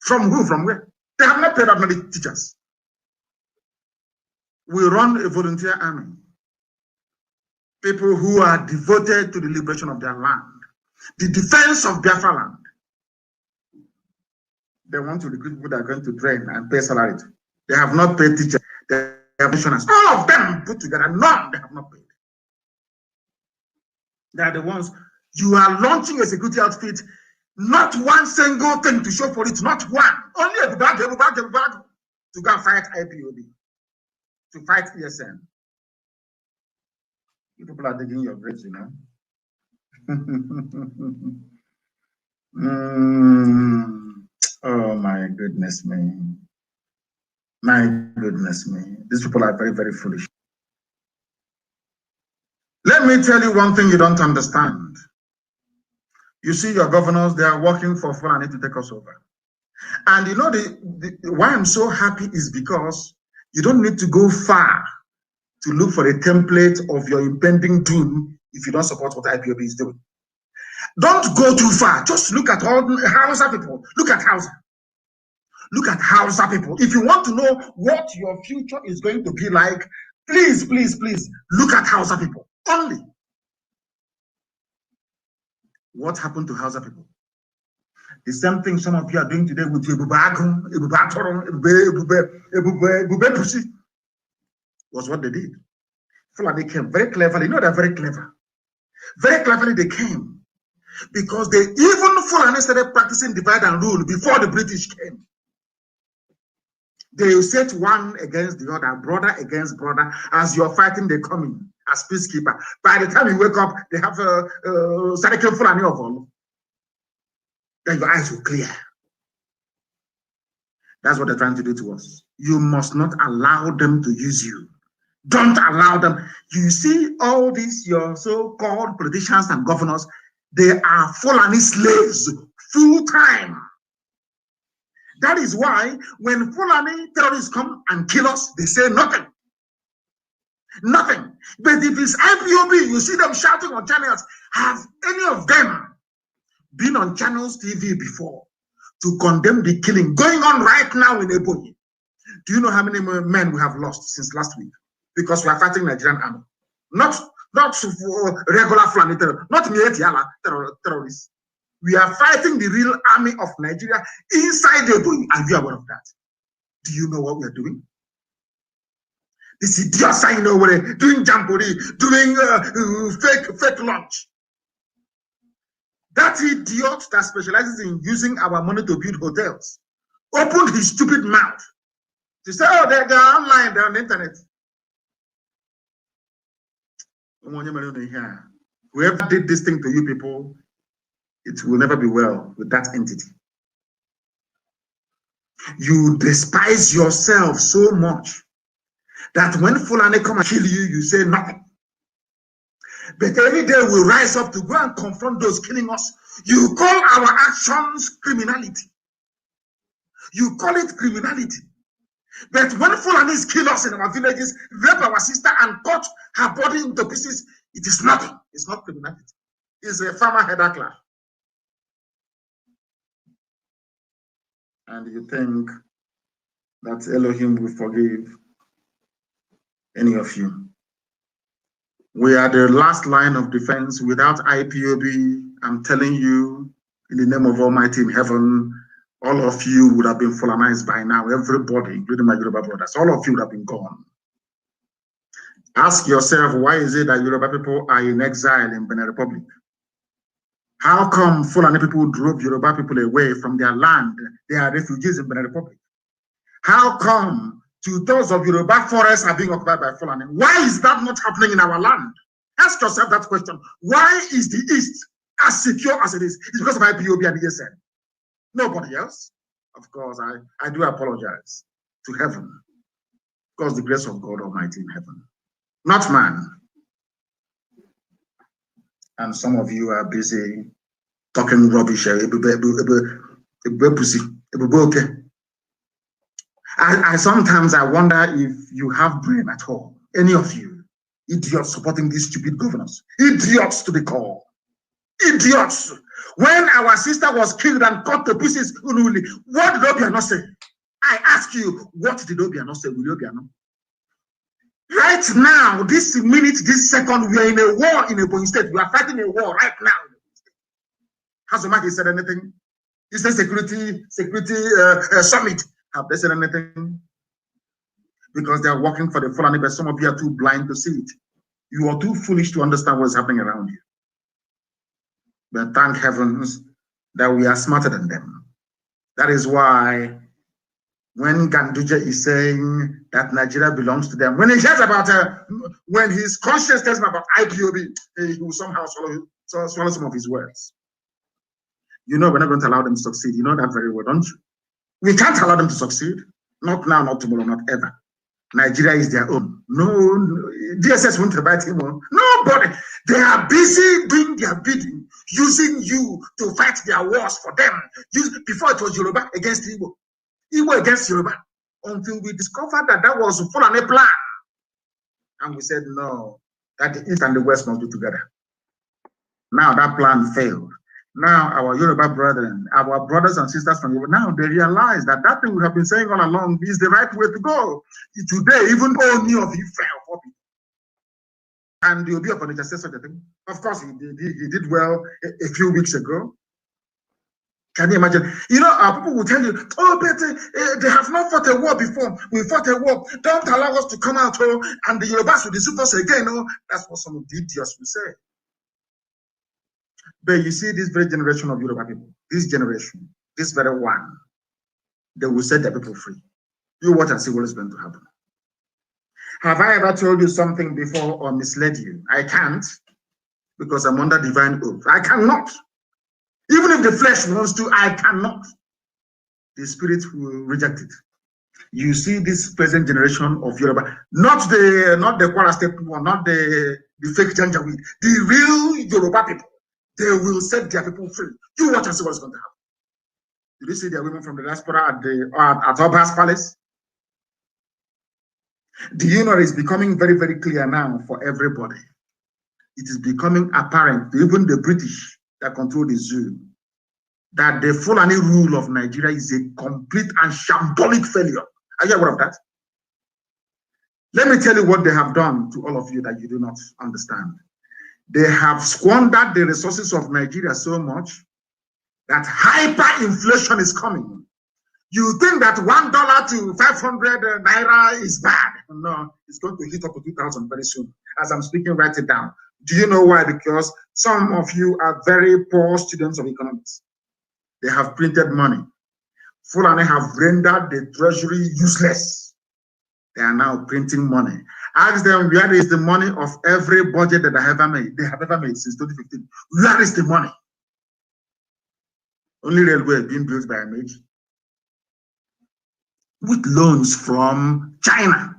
From who? From where? They have not paid that many teachers. We run a volunteer army. People who are devoted to the liberation of their land, the defense of Biafra land. They want to recruit people that are going to train and pay salary. They have not paid teachers. They have missionaries. All of them put together, none they have not paid. They are the ones. You are launching a security outfit, not one single thing to show for it, not one. Only a bag to go and fight IPOB, to fight ESN. You people are digging your graves, you know. Oh my goodness me. My goodness me. These people are very, very foolish. Let me tell you one thing you don't understand. You see your governors, they are working for Fulani to take us over. And you know why I'm so happy is because you don't need to go far to look for a template of your impending doom if you don't support what IPOB is doing. Don't go too far. Just look at all Hausa people. Look at Hausa. Look at Hausa people. If you want to know what your future is going to be like, please, please, please, look at Hausa people. Only. What happened to Hausa people? The same thing some of you are doing today with Pussy was what they did. Fulani came very cleverly. You know, they're very clever. Very cleverly they came. Because they even Fulani started practicing divide and rule before the British came. They set one against the other, brother against brother. As you're fighting, they come in as peacekeeper. By the time you wake up, they have Sadeke Fulani of all. Then your eyes will clear. That's what they're trying to do to us. You must not allow them to use you. Don't allow them. You see all these, your so-called politicians and governors, they are Fulani slaves full time. That is why when Fulani terrorists come and kill us, they say nothing. Nothing. But if it's IPOB, you see them shouting on channels. Have any of them been on channels TV before to condemn the killing going on right now in Ebonyi? Do you know how many men we have lost since last week? Because we are fighting Nigerian army. Not regular Fulani terrorists, not Mietiala terrorists. We are fighting the real army of Nigeria inside Ebonyi. Are you aware of that? Do you know what we are doing? This idiots I know we're doing jamboree, doing fake lunch. That idiot that specializes in using our money to build hotels opened his stupid mouth to say, oh, they're online, they're on the internet. Whoever did this thing to you people, it will never be well with that entity. You despise yourself so much that when Fulani come and kill you, you say nothing. But every day we rise up to go and confront those killing us. You call our actions criminality. You call it criminality. But when Fulanis kill us in our villages, rape our sister and cut her body into pieces, it is nothing. It's not criminality. It's a farmer header clap. And you think that Elohim will forgive any of you. We are the last line of defense. Without IPOB, I'm telling you, in the name of Almighty in heaven, all of you would have been Fulanized by now. Everybody, including my Yoruba brothers, all of you would have been gone. Ask yourself, why is it that Yoruba people are in exile in Benin Republic? How come Fulani people drove Yoruba people away from their land? They are refugees in Benin Republic. How come 2/3 of Yoruba forests are being occupied by Fulani? Why is that not happening in our land? Ask yourself that question. Why is the East as secure as it is? It's because of IPOB and ESN. Nobody else. Of course, I do apologize to heaven. Because the grace of God Almighty in heaven. Not man. And some of you are busy talking rubbish. I sometimes wonder if you have brain at all. Any of you, idiots supporting these stupid governors. Idiots to the core. Idiots. When our sister was killed and cut to pieces, what did Obiano say? I ask you, what did Obiano say? Will Obiano? Right now, this minute, this second, we are in a war in Ebonyi State. We are fighting a war right now. Has Omagi said anything? Is there security summit? Have they said anything? Because they are working for the Fulani, but some of you are too blind to see it. You are too foolish to understand what's happening around you. But thank heavens that we are smarter than them. That is why when Ganduje is saying that Nigeria belongs to them, when he hears about when his conscience tells him about IPOB, he will somehow swallow some of his words. You know we're not going to allow them to succeed. You know that very well, don't you? We can't allow them to succeed. Not now, not tomorrow, not ever. Nigeria is their own. No, DSS won't invite him on. Nobody. They are busy doing their bidding, using you to fight their wars for them. Before it was Yoruba against Igbo. Igbo against Yoruba. Until we discovered that that was full on a plan. And we said, no, that the East and the West must be together. Now that plan failed. Now our Yoruba brethren, our brothers and sisters from Yoruba, now they realize that that thing we have been saying all along is the right way to go. Today, even all new of you fell. And the Obi of Onitsha said such a thing. Of course, he did well a few weeks ago. Can you imagine? You know, people will tell you, oh, but they have not fought a war before. We fought a war. Don't allow us to come out, and the Yorubas will deceive us again. That's what some of the idiots will say. But you see, this very generation of Yoruba people, this generation, this very one, they will set their people free. You watch and see what is going to happen. Have I ever told you something before or misled you? I can't, because I'm under divine oath. I cannot. Even if the flesh wants to, I cannot. The spirit will reject it. You see this present generation of Yoruba, not the Kwara State people, not the fake Janjaweed, the real Yoruba people. They will set their people free. You watch and see what's going to happen. Did you see their women from the diaspora at Oba's palace? Do you know it's becoming very, very clear now for everybody? It is becoming apparent to even the British that control the zoo that the Fulani rule of Nigeria is a complete and shambolic failure. Are you aware of that? Let me tell you what they have done to all of you that you do not understand. They have squandered the resources of Nigeria so much that hyperinflation is coming. You think that $1 to 500 naira is bad? No, it's going to hit up to 2,000 very soon. As I'm speaking, write it down. Do you know why? Because some of you are very poor students of economics. They have printed money. Fulani have rendered the treasury useless. They are now printing money. Ask them, where is the money of every budget that they have ever made since 2015? Where is the money? Only railway being built by MH with loans from China.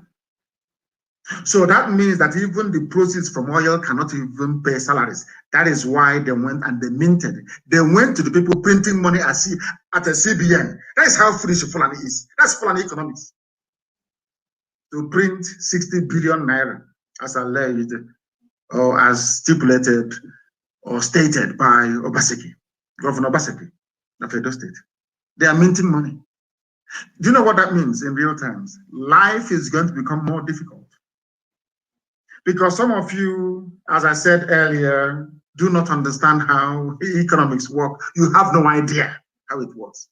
So that means that even the proceeds from oil cannot even pay salaries. That is why they went and they minted. They went to the people printing money at a CBN. That is how foolish Fulani is. That's Fulani economics. To print 60 billion naira as alleged or as stipulated or stated by Obaseki, Governor Obaseki of Edo State. They are minting money. Do you know what that means in real terms? Life is going to become more difficult. Because some of you, as I said earlier, do not understand how economics work. You have no idea how it works.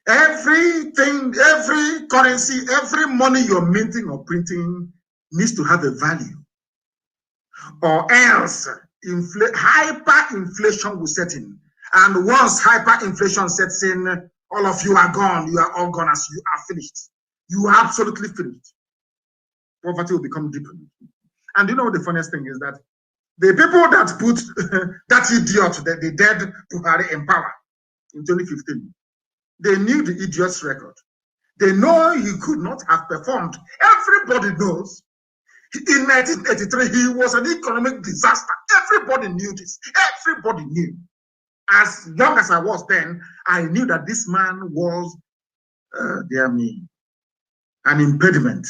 Everything, every currency, every money you're minting or printing needs to have a value. Or else hyperinflation will set in. And once hyperinflation sets in, all of you are gone. You are all gone as you are finished. You are absolutely finished. Poverty will become deeper. And you know what the funniest thing is that the people that put that idiot, the dead Buhari in power in 2015, they knew the idiot's record. They know he could not have performed. Everybody knows. In 1983, he was an economic disaster. Everybody knew this. Everybody knew. As young as I was then, I knew that this man was, dear me, an impediment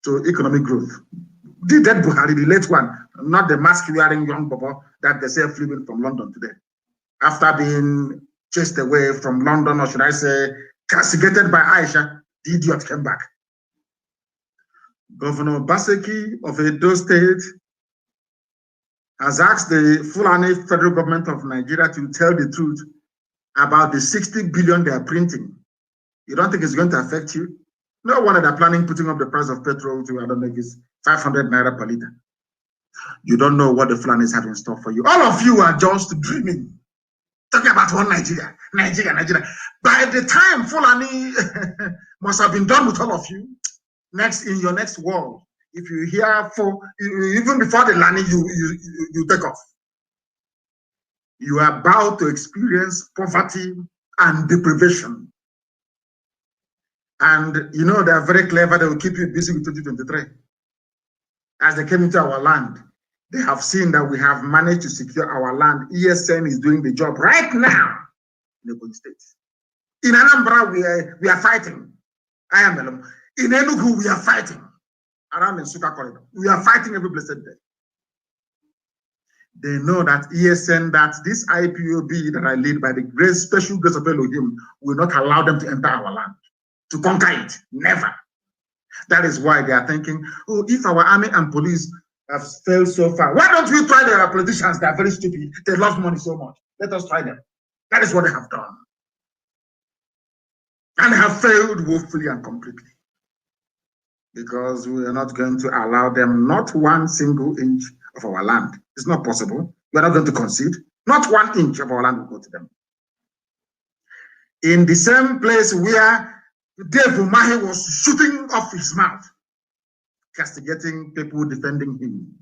to economic growth. The dead Buhari, the late one, not the mask-wearing young bobo that they say flew in from London today. After being chased away from London, or should I say, castigated by Aisha, the idiot came back. Governor Obaseki of Edo State has asked the Fulani federal government of Nigeria to tell the truth about the 60 billion they are printing. You don't think it's going to affect you? No wonder they're planning putting up the price of petrol to, I don't know, it's 500 naira per liter. You don't know what the Fulanis have in store for you. All of you are just dreaming, talking about one Nigeria. By the time Fulani must have been done with all of you, in your next world, if you hear even before the landing, you take off. You are about to experience poverty and deprivation. And you know, they are very clever. They will keep you busy with 2023. As they came into our land, they have seen that we have managed to secure our land. ESN is doing the job right now in the State. In Anambra, we are fighting. I am alone. In Enugu, we are fighting. Around the Suka corridor, we are fighting every blessed day. They know that ESN, that this IPOB that I lead by the great special grace of Elohim, will not allow them to enter our land, to conquer it. Never. That is why they are thinking, oh, if our army and police have failed so far, why don't we try their politicians? They are very stupid. They love money so much. Let us try them. That is what they have done. And have failed woefully and completely. Because we are not going to allow them not 1 single inch of our land. It's not possible. We are not going to concede. Not 1 inch of our land will go to them. In the same place where Dave Umahi was shooting off his mouth, castigating people defending him,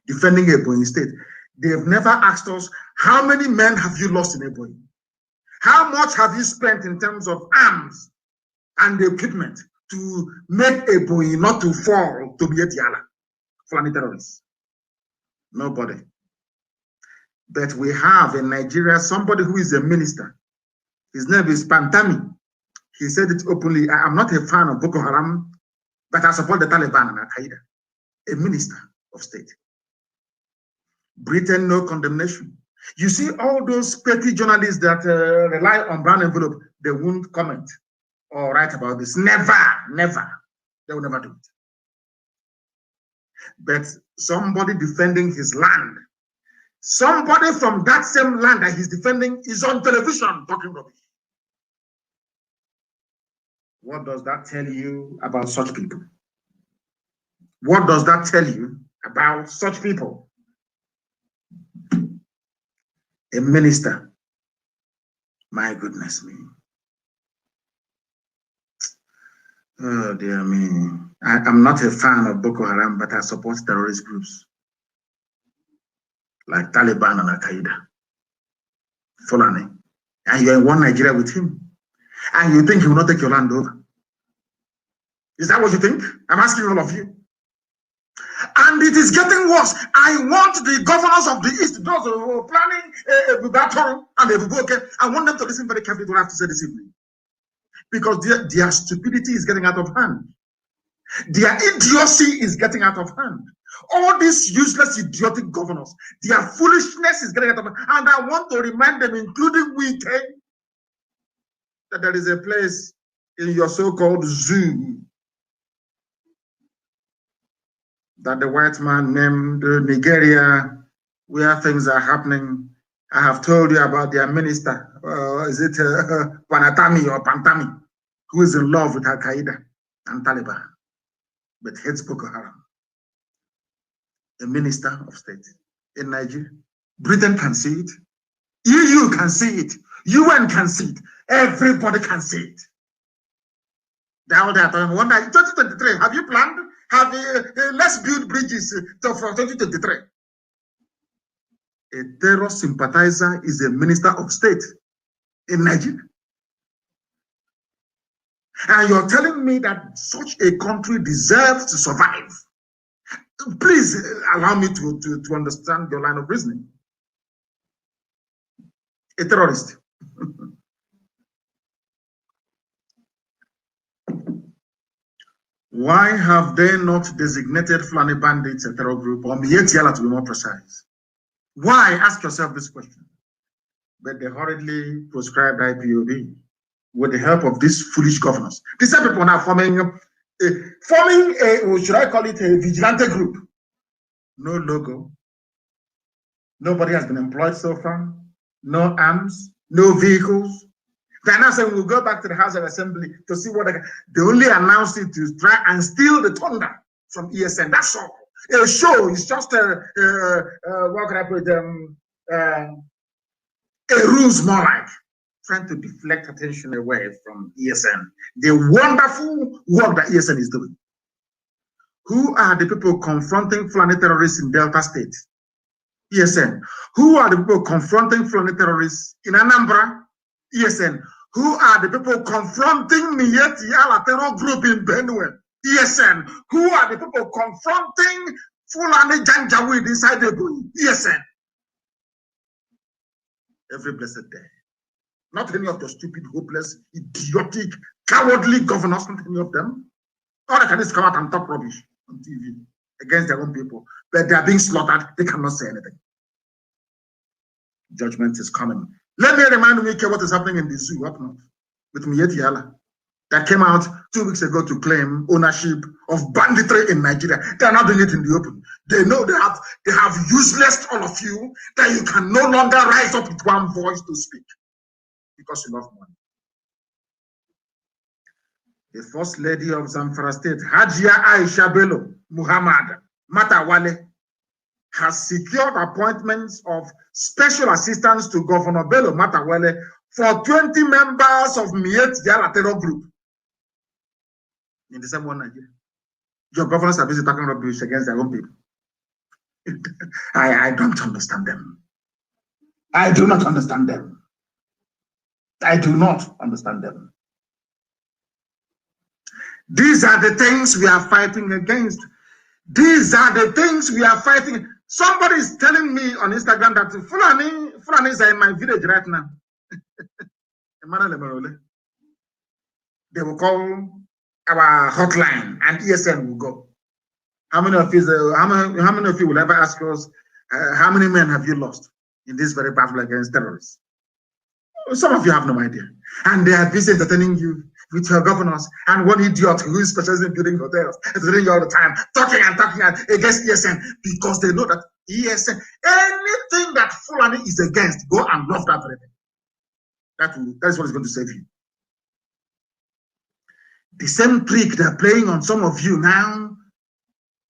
defending Ebonyi State. They've never asked us, how many men have you lost in Ebonyi? How much have you spent in terms of arms and the equipment to make Ebonyi not to fall to be a Diala, Fulani terrorists? Nobody. But we have in Nigeria somebody who is a minister. His name is Pantami. He said it openly. I am not a fan of Boko Haram, but I support the Taliban and Al-Qaeda. A minister of state. Britain, no condemnation. You see all those petty journalists that rely on brown envelope, they won't comment or write about this. Never, never. They will never do it. But somebody defending his land, somebody from that same land that he's defending is on television talking rubbish. What does that tell you about such people? What does that tell you about such people? A minister. My goodness me. Oh dear me. I'm not a fan of Boko Haram, but I support terrorist groups like Taliban and Al-Qaeda. Fulani. And you're in one Nigeria with him. And you think he will not take your land over. Is that what you think? I'm asking all of you. And it is getting worse. I want the governors of the East, those who are planning a battle and a book, I want them to listen very carefully to what I have to say this evening. Because their stupidity is getting out of hand. Their idiocy is getting out of hand. All these useless, idiotic governors, their foolishness is getting out of hand. And I want to remind them, including we, that there is a place in your so-called zoo that the white man named Nigeria, where things are happening. I have told you about their minister, is it Panatami or Pantami, who is in love with Al-Qaeda and Taliban, but hates Boko Haram. A minister of state in Nigeria. Britain can see it. EU can see it. UN can see it. Everybody can see it. They're all there. One night, 2023, have you planned? Let's build bridges for 2023. A terror sympathizer is a minister of state in Nigeria. And you're telling me that such a country deserves to survive. Please allow me to understand your line of reasoning. A terrorist. Why have they not designated Fulani bandits a terror group, or Mietiala to be more precise? Why? Ask yourself this question. But they hurriedly proscribed IPOB with the help of these foolish governors. These are people now forming a, should I call it a vigilante group? No logo. Nobody has been employed so far. No arms, no vehicles. They're now saying we'll go back to the House of Assembly to see what they only announced it to try and steal the thunder from ESN. That's all. A show is just what can I put a ruse more like, trying to deflect attention away from ESN. The wonderful work that ESN is doing. Who are the people confronting Fulani terrorists in Delta State? ESN. Who are the people confronting Fulani terrorists in Anambra? ESN. Who are the people confronting Mieti Ala terror group in Benue? ESN. Who are the people confronting Fulani Janjaweed inside the Bui? ESN. Every blessed day. Not any of the stupid, hopeless, idiotic, cowardly governors, not any of them. All they can do is come out and talk rubbish on TV against their own people. But they are being slaughtered, they cannot say anything. Judgment is coming. Let me remind you what is happening in the zoo up north with Mieti Ala that came out 2 weeks ago to claim ownership of banditry in Nigeria. They are not doing it in the open. They know they have useless all of you, that you can no longer rise up with one voice to speak because you love money. The First Lady of Zamfara State, Hajia Aisha Bello Muhammad Matawale, has secured appointments of special assistants to Governor Bello Matawale for 20 members of Miet Yala Terror Group in the same one Nigeria. Your governors are busy talking rubbish against their own people. I don't understand them. I do not understand them. I do not understand them. These are the things we are fighting against. These are the things we are fighting. Somebody is telling me on Instagram that Fulanis are in my village right now. They will call our hotline and ESN will go. How many of you will ever ask us, how many men have you lost in this very battle against terrorists? Some of you have no idea. And they are busy entertaining you with your governors and one idiot who is specialized in building hotels, entertaining you all the time, talking against ESN, because they know that ESN, anything that Fulani is against, go and love that very thing. That is what is going to save you. The same trick they're playing on some of you now.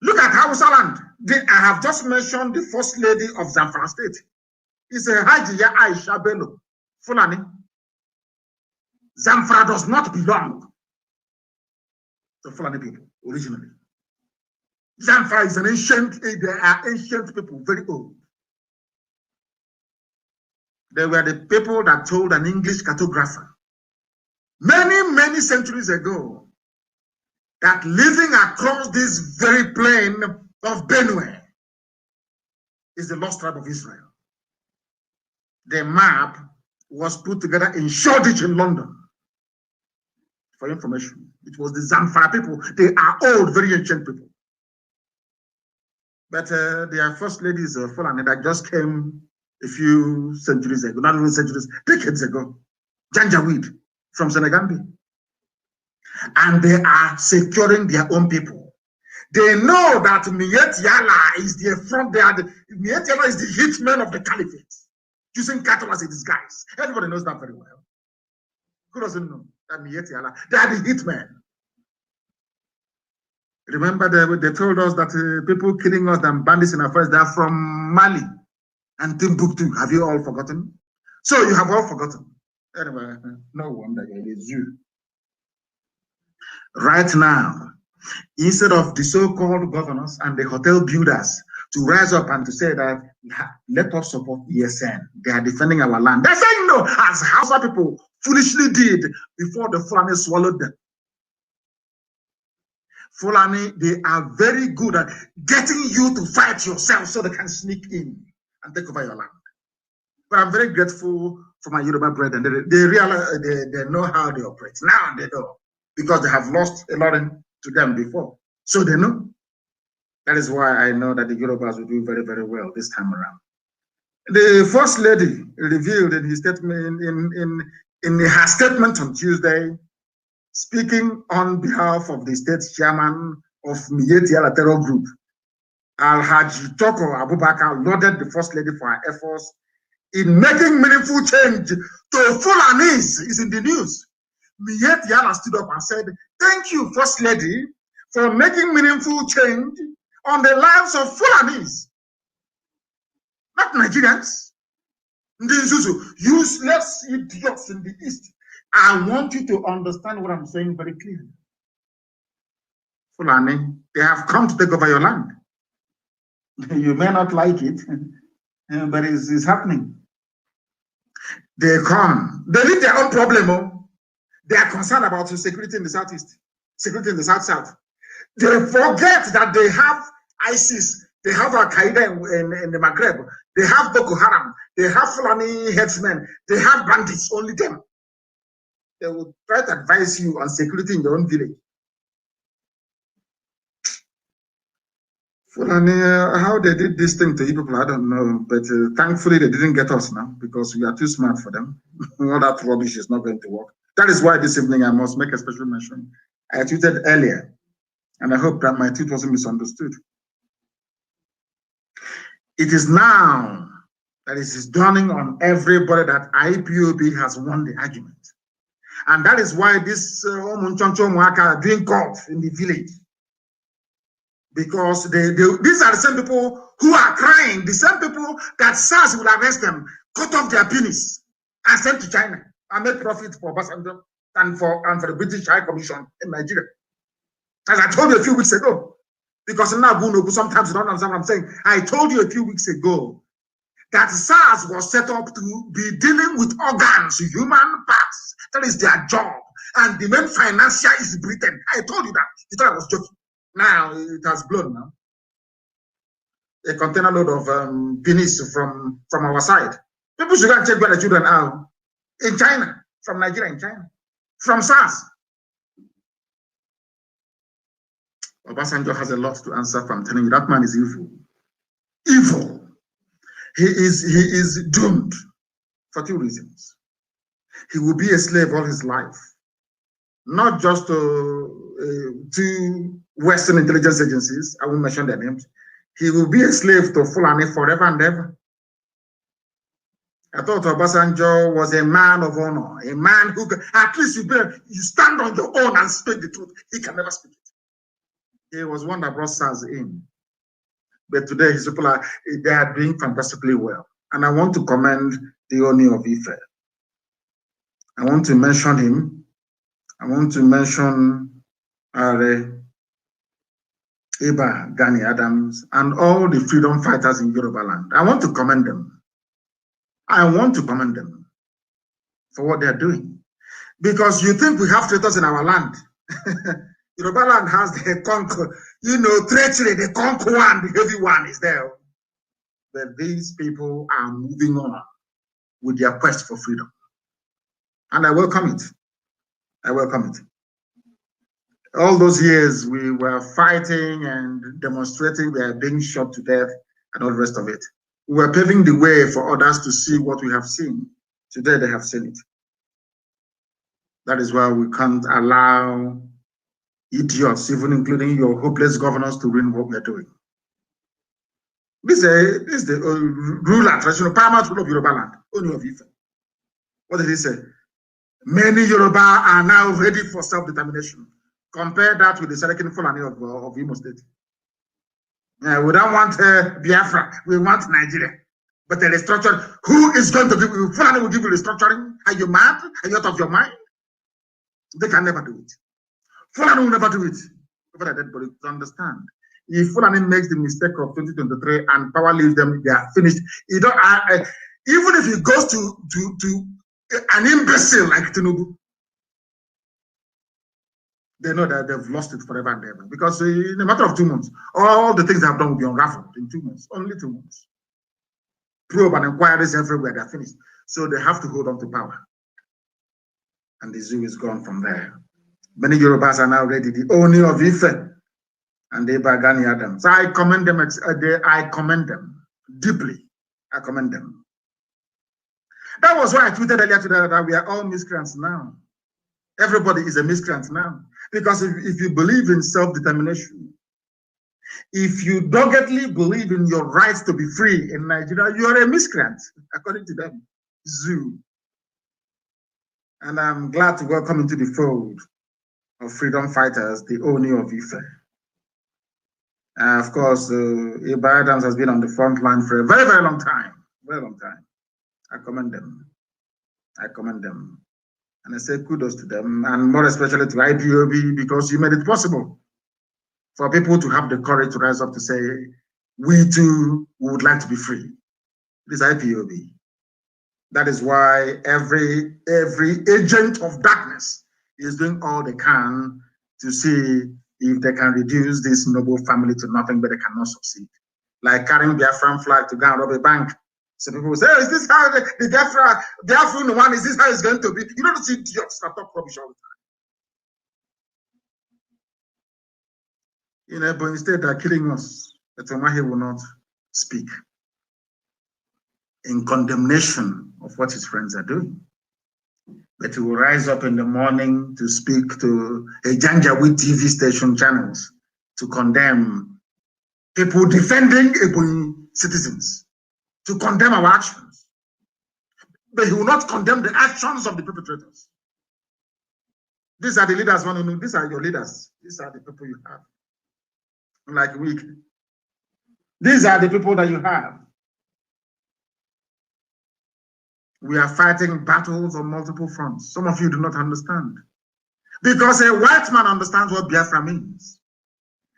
Look at Hausa land. I have just mentioned the First Lady of Zamfara State. It's a Hajiya Aisha Bello Fulani. Zamfara does not belong to Fulani people originally. Zamfara is an ancient, they are ancient people, very old. They were the people that told an English cartographer many, many centuries ago that living across this very plain of Benue is the lost tribe of Israel. The map was put together in Shoreditch in London. For information, it was the Zamfara people. They are old, very ancient people. But their first lady is Fulani that just came a few centuries ago, not even centuries, decades ago. Janjaweed from Senegal. And they are securing their own people. They know that Miet Yala is the front there. Miet Yala is the hitman of the caliphate, using cattle as a disguise. Everybody knows that very well. Who doesn't know that Miet Yala? They are the hitmen. Remember, they told us that people killing us and bandits in our forest, they are from Mali and Timbuktu. Have you all forgotten? So you have all forgotten. Anyway, no wonder it is you. Right now, instead of the so-called governors and the hotel builders to rise up and to say that let us support ESN, they are defending our land. They're saying no, as Hausa people foolishly did before the Fulani swallowed them. Fulani, they are very good at getting you to fight yourself so they can sneak in and take over your land. But I'm very grateful for my Yoruba brethren. They realize they know how they operate. Now they know, because they have lost a lot to them before. So they know. That is why I know that the Yorubas will do very, very well this time around. The First Lady revealed in his statement, in her statement on Tuesday, speaking on behalf of the state chairman of Mieti Yala Terror Group, Alhaji Toko Abubakar lauded the First Lady for her efforts in making meaningful change to Fulanis. Is in the news. Mieti Yala stood up and said, "Thank you, First Lady, for making meaningful change on the lives of Fulanis, not Nigerians. Useless idiots in the East. I want you to understand what I'm saying very clearly. Fulani, they have come to take over your land. You may not like it, but it's happening. They come. They leave their own problem. Oh. They are concerned about security in the Southeast, security in the South-South. They forget that they have ISIS, they have Al-Qaeda in the Maghreb, they have Boko Haram, they have Fulani headsmen, they have bandits, only them. They will try to advise you on security in your own village. Fulani, how they did this thing to you people, I don't know, but thankfully they didn't get us now because we are too smart for them. All that rubbish is not going to work. That is why this evening I must make a special mention. I tweeted earlier, and I hope that my tweet wasn't misunderstood. It is now that it is dawning on everybody that IPOB has won the argument. And that is why this are doing court in the village. Because these are the same people who are crying, the same people that SARS will arrest them, cut off their penis, and send to China and make profit for Obasanjo and for the British High Commission in Nigeria. As I told you a few weeks ago, because now sometimes you don't understand what I'm saying. I told you a few weeks ago that SARS was set up to be dealing with organs, human parts. That is their job. And the main financier is Britain. I told you that. You thought I was joking. Now it has blown now. A container load of penis from our side. People should go and check where the children are. In China, from Nigeria in China. From SARS. Obasanjo has a lot to answer for. I'm telling you, that man is evil. Evil. He is doomed for two reasons. He will be a slave all his life, not just to Western intelligence agencies. I won't mention their names. He will be a slave to Fulani forever and ever. I thought Obasanjo was a man of honor, a man who at least you stand on your own and speak the truth. He can never speak it. He was one that brought SARS in. But today his people they are doing fantastically well. And I want to commend the Oni of Ife. I want to mention him. I want to mention Iba Gani Adams and all the freedom fighters in Yoruba land. I want to commend them. I want to commend them for what they're doing. Because you think we have traitors in our land. Yoruba land has the conquer, treachery, the conquer one, the heavy one is there. But these people are moving on with their quest for freedom. And I welcome it. I welcome it. All those years we were fighting and demonstrating, we are being shot to death and all the rest of it. We were paving the way for others to see what we have seen. Today they have seen it. That is why we can't allow idiots, even including your hopeless governors, to ruin what we are doing. This is the ruler, traditional paramount rule of Yoruba land, only of Ife. What did he say? Many Yoruba are now ready for self-determination. Compare that with the Sarakin Fulani of Imo State. We don't want Biafra, we want Nigeria. But the restructuring, who is going to give you, Fulani will give you restructuring? Are you mad? Are you out of your mind? They can never do it. Fulani will never do it. But to understand, if Fulani makes the mistake of 2023 and power leaves them, they are finished. You don't, even if he goes to an imbecile like Tinubu, they know that they've lost it forever and ever. Because in a matter of 2 months, all the things they have done will be unraveled in 2 months, only 2 months. Probe and inquiries everywhere, they're finished. So they have to hold on to power. And the zoo is gone from there. Many Yorubas are now ready, the owner of Ife and the Bagani Adam. So I commend them, deeply. I commend them. That was why I tweeted earlier today that we are all miscreants now. Everybody is a miscreant now. Because if you believe in self-determination, if you doggedly believe in your rights to be free in Nigeria, you are a miscreant, according to them. Zoo. And I'm glad to welcome into the fold of freedom fighters, the Oni of Ife. Of course, Iba Adams has been on the front line for a very, very long time. Very long time. I commend them. I commend them. And I say kudos to them, and more especially to IPOB, because you made it possible for people to have the courage to rise up to say, we too would like to be free. This IPOB. That is why every agent of darkness is doing all they can to see if they can reduce this noble family to nothing, but they cannot succeed. Like carrying Biafran flag to go and rob a bank. So people will say, oh, is this how the Biafran one, is this how it's going to be? You don't see idiots that talk rubbish all the time. But instead they're killing us. The Tomahi will not speak in condemnation of what his friends are doing. But he will rise up in the morning to speak to a Janjaweed TV station channels to condemn people defending Ebonyi citizens, to condemn our actions. But he will not condemn the actions of the perpetrators. These are the leaders, these are your leaders. These are the people you have. Like we. These are the people that you have. We are fighting battles on multiple fronts. Some of you do not understand. Because a white man understands what Biafra means.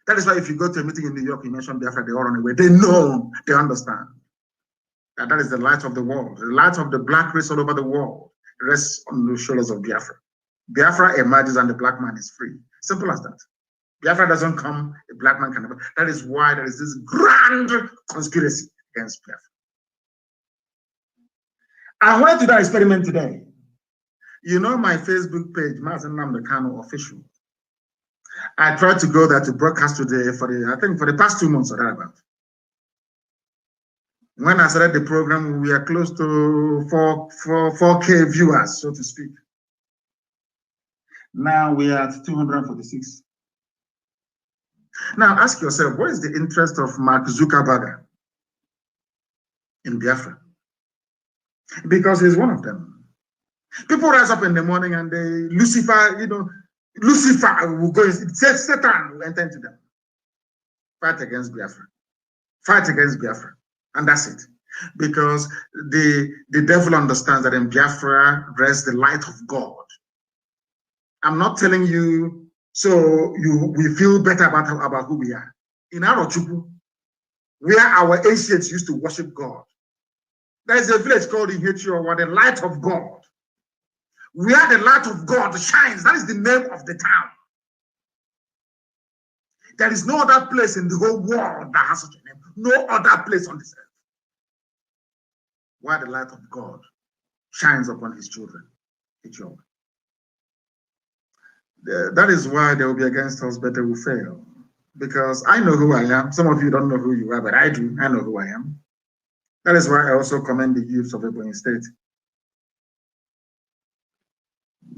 That is why if you go to a meeting in New York, you mention Biafra, they all run away. They know, they understand. That is the light of the world. The light of the black race all over the world rests on the shoulders of Biafra. Biafra emerges and the black man is free. Simple as that. Biafra doesn't come, a black man can never. That is why there is this grand conspiracy against Biafra. I went to that experiment today. You know my Facebook page, Mazi Nnamdi Kanu official. I tried to go there to broadcast today I think for the past 2 months or thereabout. When I started the program, we are close to 4K viewers, so to speak. Now we are at 246. Now ask yourself, what is the interest of Mark Zuckerberg in Biafra? Because he's one of them. People rise up in the morning and Lucifer will go, Satan will enter into them. Fight against Biafra. Fight against Biafra. And that's it. Because the devil understands that in Biafra rests the light of God. I'm not telling you so we feel better about who we are. In Arochukwu, where our ancients used to worship God, there is a village called Ihetio, where the light of God, where the light of God shines. That is the name of the town. There is no other place in the whole world that has such a name. No other place on this earth. Why the light of God shines upon his children. Ipob. That is why they will be against us, but they will fail. Because I know who I am. Some of you don't know who you are, but I do. I know who I am. That is why I also commend the youths of Ebonyi State.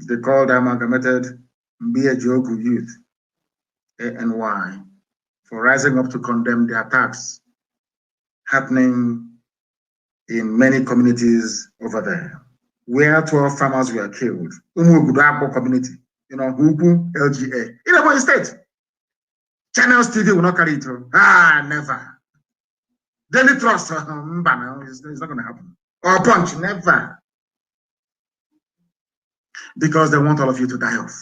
They called the amalgamated Mbiejogu youth, ANY, for rising up to condemn the attacks happening in many communities over there, where 12 farmers were killed. Umugudu community, you know, Hubu, LGA, in Ebonyi State. Channels TV will not carry it. Never. Daily Trust, it's not going to happen. Or Punch, never. Because they want all of you to die off.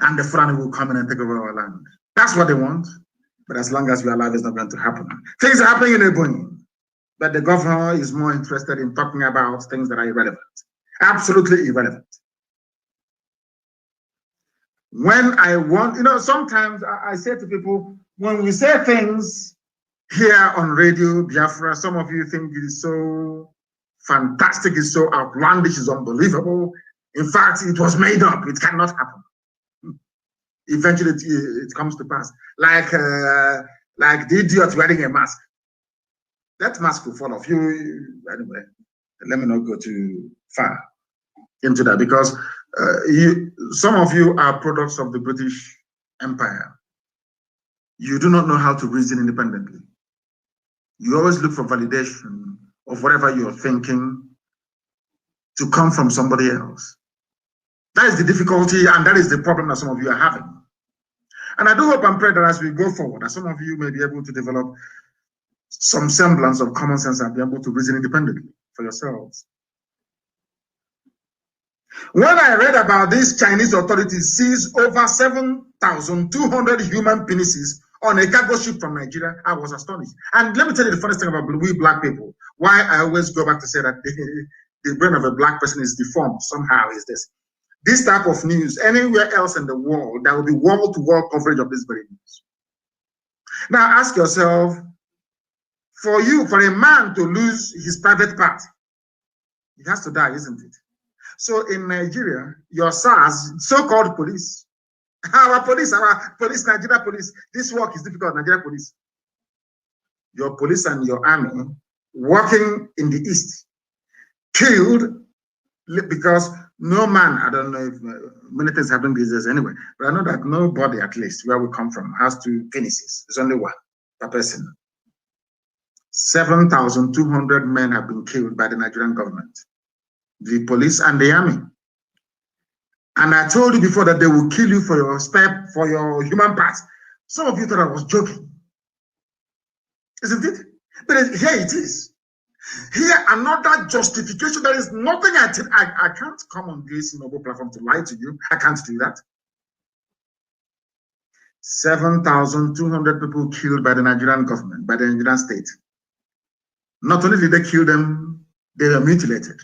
And the Fulani will come in and take over our land. That's what they want. But as long as we are alive, it's not going to happen. Things are happening in Ebonyi. But the governor is more interested in talking about things that are irrelevant. Absolutely irrelevant. When I want, you know, sometimes I say to people, when we say things here on radio, Biafra, some of you think it is so fantastic, it's so outlandish, it's unbelievable. In fact, it was made up. It cannot happen. Eventually, it comes to pass. Like the idiot wearing a mask. That mask will fall off. Anyway, let me not go too far into that, because some of you are products of the British Empire. You do not know how to reason independently. You always look for validation of whatever you're thinking to come from somebody else. That is the difficulty, and that is the problem that some of you are having. And I do hope and pray that as we go forward, that some of you may be able to develop some semblance of common sense and be able to reason independently for yourselves. When I read about these Chinese authorities seized over 7,200 human penises on a cargo ship from Nigeria, I was astonished. And let me tell you the funniest thing about we black people. Why I always go back to say that the brain of a black person is deformed somehow is this. This type of news, anywhere else in the world, there will be wall-to-wall coverage of this very news. Now ask yourself, for a man to lose his private part, he has to die, isn't it? So in Nigeria, your SARS, so-called police, our police, Nigeria police, this work is difficult, Nigeria police. Your police and your army working in the East, killed because no man, I don't know if many things happen these days anyway, but I know that nobody, at least where we come from, has two penises. There's only one per person. 7,200 men have been killed by the Nigerian government, the police and the army. And I told you before that they will kill you for your human parts. Some of you thought I was joking. Isn't it? But here it is. Here, another justification. There is nothing I can't come on this noble platform to lie to you. I can't do that. 7,200 people killed by the Nigerian government, by the Nigerian state. Not only did they kill them, they were mutilated.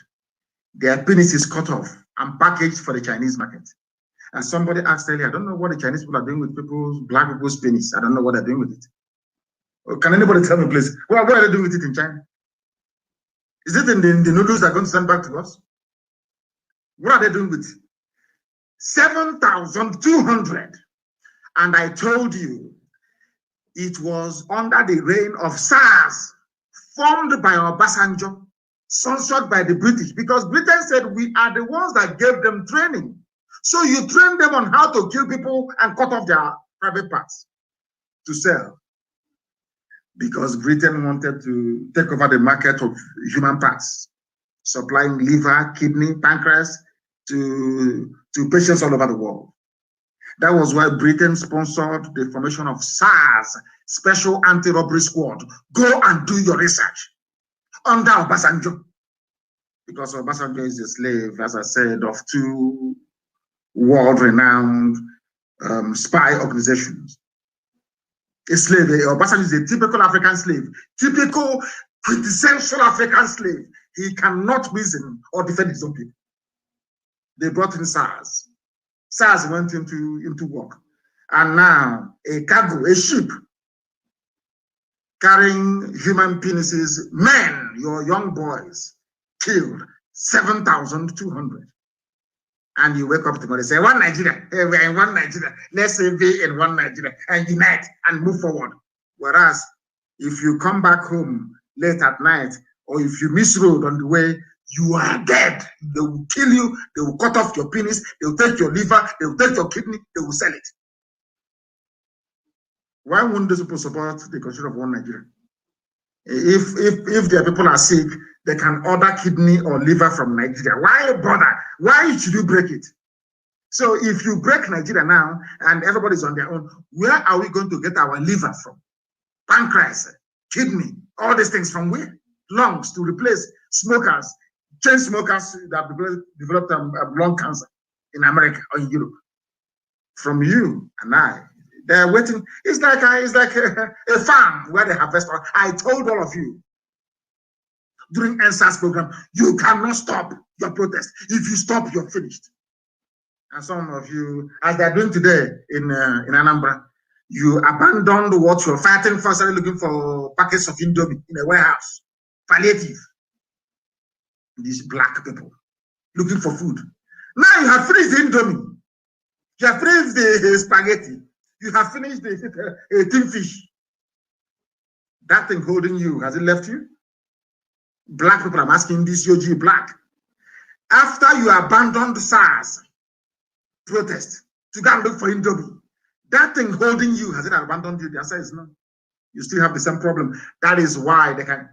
Their penis is cut off and packaged for the Chinese market. And somebody asked earlier, I don't know what the Chinese people are doing with black people's penis. I don't know what they're doing with it. Can anybody tell me, please? What are they doing with it in China? Is it in the noodles they're going to send back to us? What are they doing with it? 7,200. And I told you, it was under the reign of SARS, formed by Obasanjo, censored by the British, because Britain said we are the ones that gave them training. So you train them on how to kill people and cut off their private parts to sell. Because Britain wanted to take over the market of human parts, supplying liver, kidney, pancreas to patients all over the world. That was why Britain sponsored the formation of SARS, Special Anti-Robbery Squad. Go and do your research under Obasanjo. Because Obasanjo is a slave, as I said, of two world-renowned spy organizations. A slave, Obasanjo is a typical African slave, typical quintessential African slave. He cannot reason or defend his own people. They brought in SARS. SARS went into work. And now a cargo, a ship carrying human penises, men, your young boys, killed 7,200. And you wake up tomorrow and say, one Nigeria, hey, we're in one Nigeria. Let's say be in one Nigeria and unite and move forward. Whereas if you come back home late at night, or if you miss road on the way, you are dead. They will kill you. They will cut off your penis. They will take your liver. They will take your kidney. They will sell it. Why wouldn't those people support the constitution of one Nigeria? If their people are sick, they can order kidney or liver from Nigeria. Why bother? Why should you break it? So if you break Nigeria now and everybody's on their own, where are we going to get our liver from? Pancreas, kidney, all these things from where? Lungs to replace smokers, chain smokers that developed lung cancer in America or in Europe. From you and I, they're waiting. It's like a farm where they harvest. I told all of you during NSAS program, you cannot stop your protest. If you stop, you're finished. And some of you, as they're doing today in Anambra, you abandoned what you're fighting for, started looking for packets of Indomie in a warehouse. Palliative. These black people looking for food. Now you have finished the Indomie. You have finished the spaghetti. You have finished the tin fish. That thing holding you, has it left you? Black people, I'm asking this, UG black. After you abandoned the SARS protest to go and look for Indomie, that thing holding you, has it abandoned you? The answer is no. You still have the same problem. That is why they can.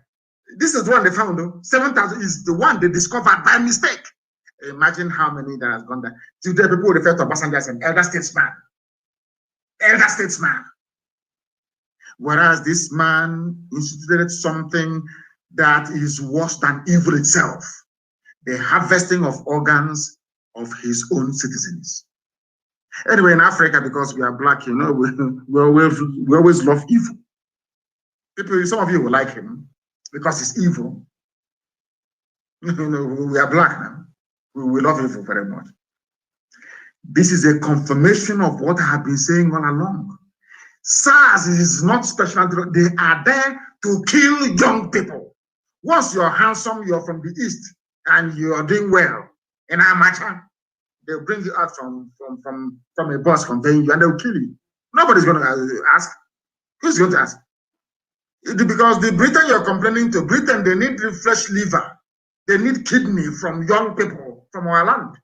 This is the one they found, though. 7,000 is the one they discovered by mistake. Imagine how many that has gone there. Today, people refer to Obasanjo as an elder statesman. Elder statesman. Whereas this man instituted something that is worse than evil itself. The harvesting of organs of his own citizens. Anyway, in Africa, because we are black, you know, we always love evil. People, some of you will like him because he's evil. You know, we are black now. We love evil very much. This is a confirmation of what I have been saying all along. SARS is not special. They are there to kill young people. Once you're handsome, you're from the East, and you're doing well in Amacha, they'll bring you out from a bus conveying you, and they'll kill you. Nobody's going to ask. Who's going to ask? Because the Britain you're complaining to, Britain, they need the fresh liver. They need kidney from young people from our land.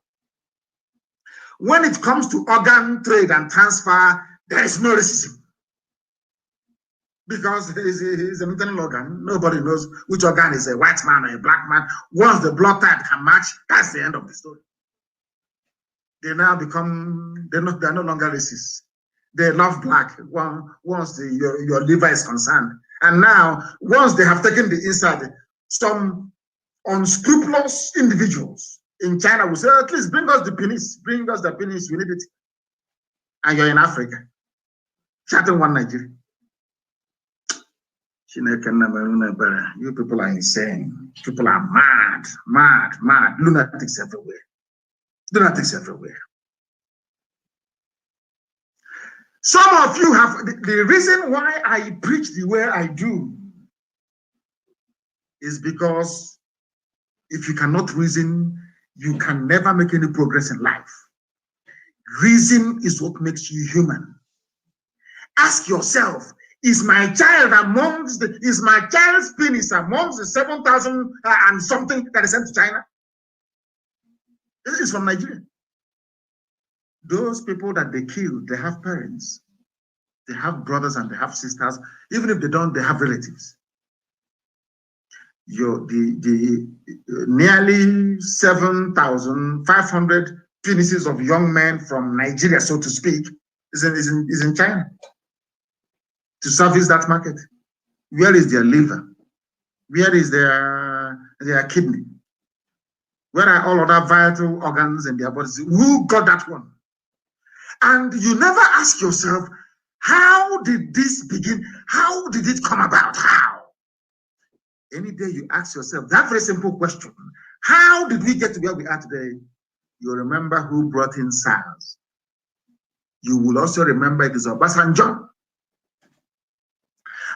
When it comes to organ trade and transfer, there is no racism. Because he's an internal organ. Nobody knows which organ is a white man or a black man. Once the blood type can match, that's the end of the story. They now become, they're no longer racist. They love black once your liver is concerned. And now, once they have taken the inside, some unscrupulous individuals in China will say, at least bring us the penis. Bring us the penis, we need it. And you're in Africa. Chatting one Nigeria. You people are insane. People are mad. Lunatics everywhere. Lunatics everywhere. Some of you have the reason why I preach the way I do is because if you cannot reason, you can never make any progress in life. Reason is what makes you human. Ask yourself, is my child amongst is my child's penis amongst the 7,000 and something that is sent to China? This is from Nigeria. Those people that they killed, they have parents, they have brothers and they have sisters. Even if they don't, they have relatives. The nearly 7,500 penises of young men from Nigeria, so to speak, is in China to service that market. Where is their liver? Where is their kidney? Where are all other vital organs in their bodies? Who got that one? And you never ask yourself, how did this begin? How did it come about? How? Any day you ask yourself that very simple question, how did we get to where we are today? You remember who brought in SARS. you will also remember it is Obasanjo.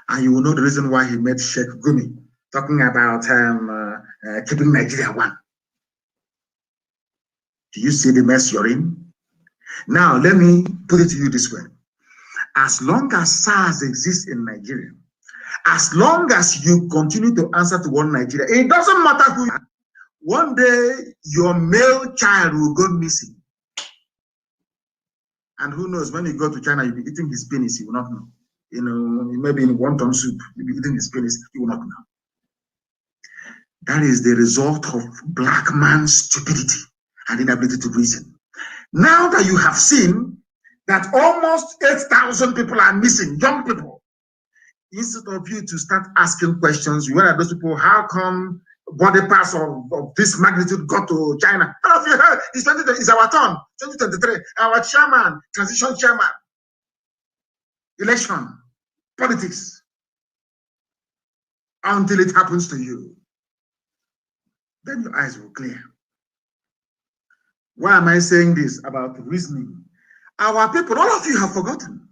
And you will know the reason why he met Sheikh Gumi, talking about keeping Nigeria one. Do you see the mess you're in? Now, let me put it to you this way. As long as SARS exists in Nigeria, as long as you continue to answer to one Nigeria, it doesn't matter who you are. One day, your male child will go missing. And who knows, when you go to China, you'll be eating his penis, you will not know. You know, maybe in wonton soup, you'll be eating his penis, you will not know. That is the result of black man's stupidity and inability to reason. Now that you have seen that almost 8,000 people are missing, young people, instead of you to start asking questions, where are those people? How come body parts of this magnitude got to China? All of you heard, it's our turn, 2023, our chairman, transition chairman, election, politics, until it happens to you. Then your eyes will clear. Why am I saying this about reasoning? Our people, all of you have forgotten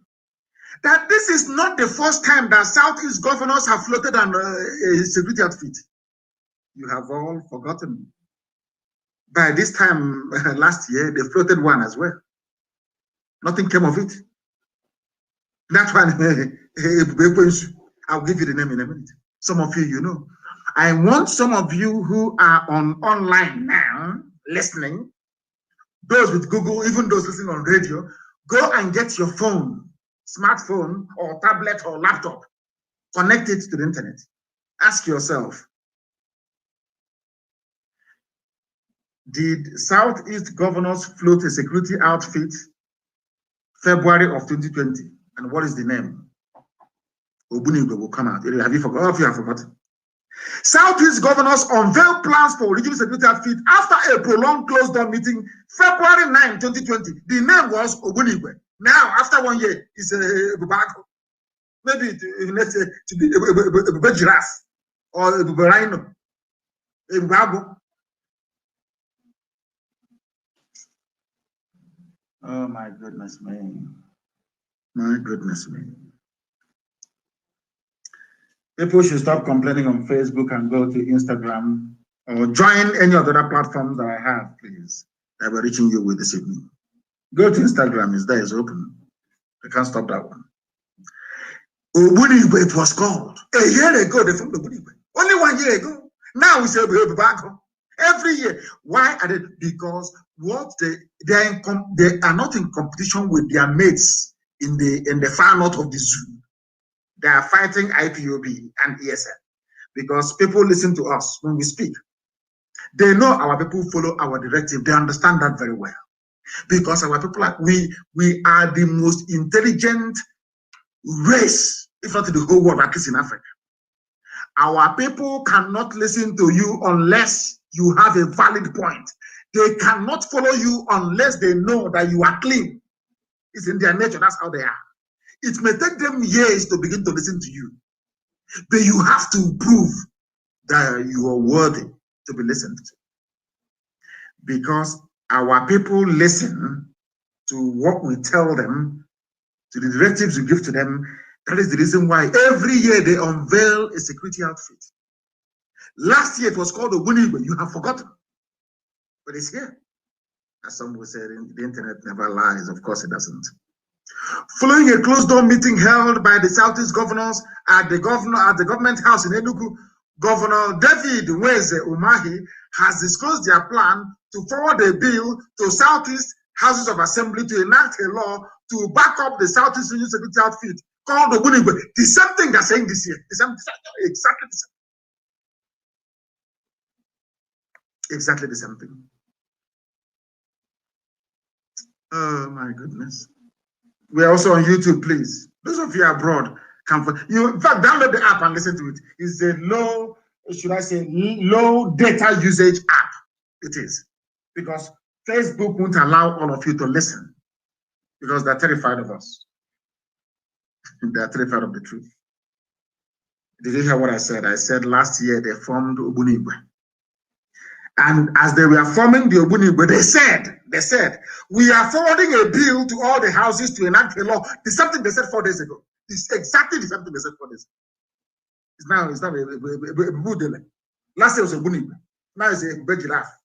that this is not the first time that Southeast governors have floated on a security outfit. You have all forgotten. By this time last year, they floated one as well. Nothing came of it. That one, I'll give you the name in a minute. Some of you, you know. I want some of you who are online now, listening, those with Google, even those listening on radio, go and get your phone, smartphone or tablet or laptop, connect it to the internet. Ask yourself, did Southeast governors float a security outfit February of 2020? And what is the name? Obunigo will come out. Have you forgotten? All of you have forgotten. Southeast governors unveil plans for regional security outfit after a prolonged closed-door meeting February 9, 2020. The name was Obunigwe. Now, after 1 year, it's a Bubago. Maybe to be a giraffe or a rhino. A Bubago. Oh my goodness me. My goodness me. People should stop complaining on Facebook and go to Instagram or join any of the other platforms that I have, please. That we're reaching you with this evening. Go to Instagram, it's there, it's open. You can't stop that one. Obunigwe, it was called. A year ago, they formed Obunigwe. Only 1 year ago. Now we say we'll be back home. Every year. Why are they? Because what they are not in competition with their mates in the far north of the zoo. They are fighting IPOB and ESN because people listen to us when we speak. They know our people follow our directive. They understand that very well because our people we are the most intelligent race, if not in the whole world, at least in Africa. Our people cannot listen to you unless you have a valid point. They cannot follow you unless they know that you are clean. It's in their nature. That's how they are. It may take them years to begin to listen to you, but you have to prove that you are worthy to be listened to. Because our people listen to what we tell them, to the directives we give to them. That is the reason why every year they unveil a security outfit. Last year it was called Obunigwe. You have forgotten, but it's here. As some will say, the internet never lies. Of course it doesn't. Following a closed-door meeting held by the Southeast governors at the government house in Enugu, Governor David Nweze Umahi has disclosed their plan to forward a bill to Southeast Houses of Assembly to enact a law to back up the Southeast Regional Security Outfit called Obunigwe. The same thing they're saying this year. Exactly the same. Exactly the same thing. Oh my goodness. We are also on YouTube, please. Those of you abroad, in fact, download the app and listen to it. It's a low, should I say, low data usage app. It is. Because Facebook won't allow all of you to listen. Because they're terrified of us. They're terrified of the truth. Did you hear what I said? I said last year they formed Obunigwe. And as they were forming the Ogbunigwe, they said, we are forwarding a bill to all the houses to enact a law. It's something they said 4 days ago. It's exactly the same thing they said 4 days ago. It's now a last year was a Ogbunigwe. Now it's a giraffe.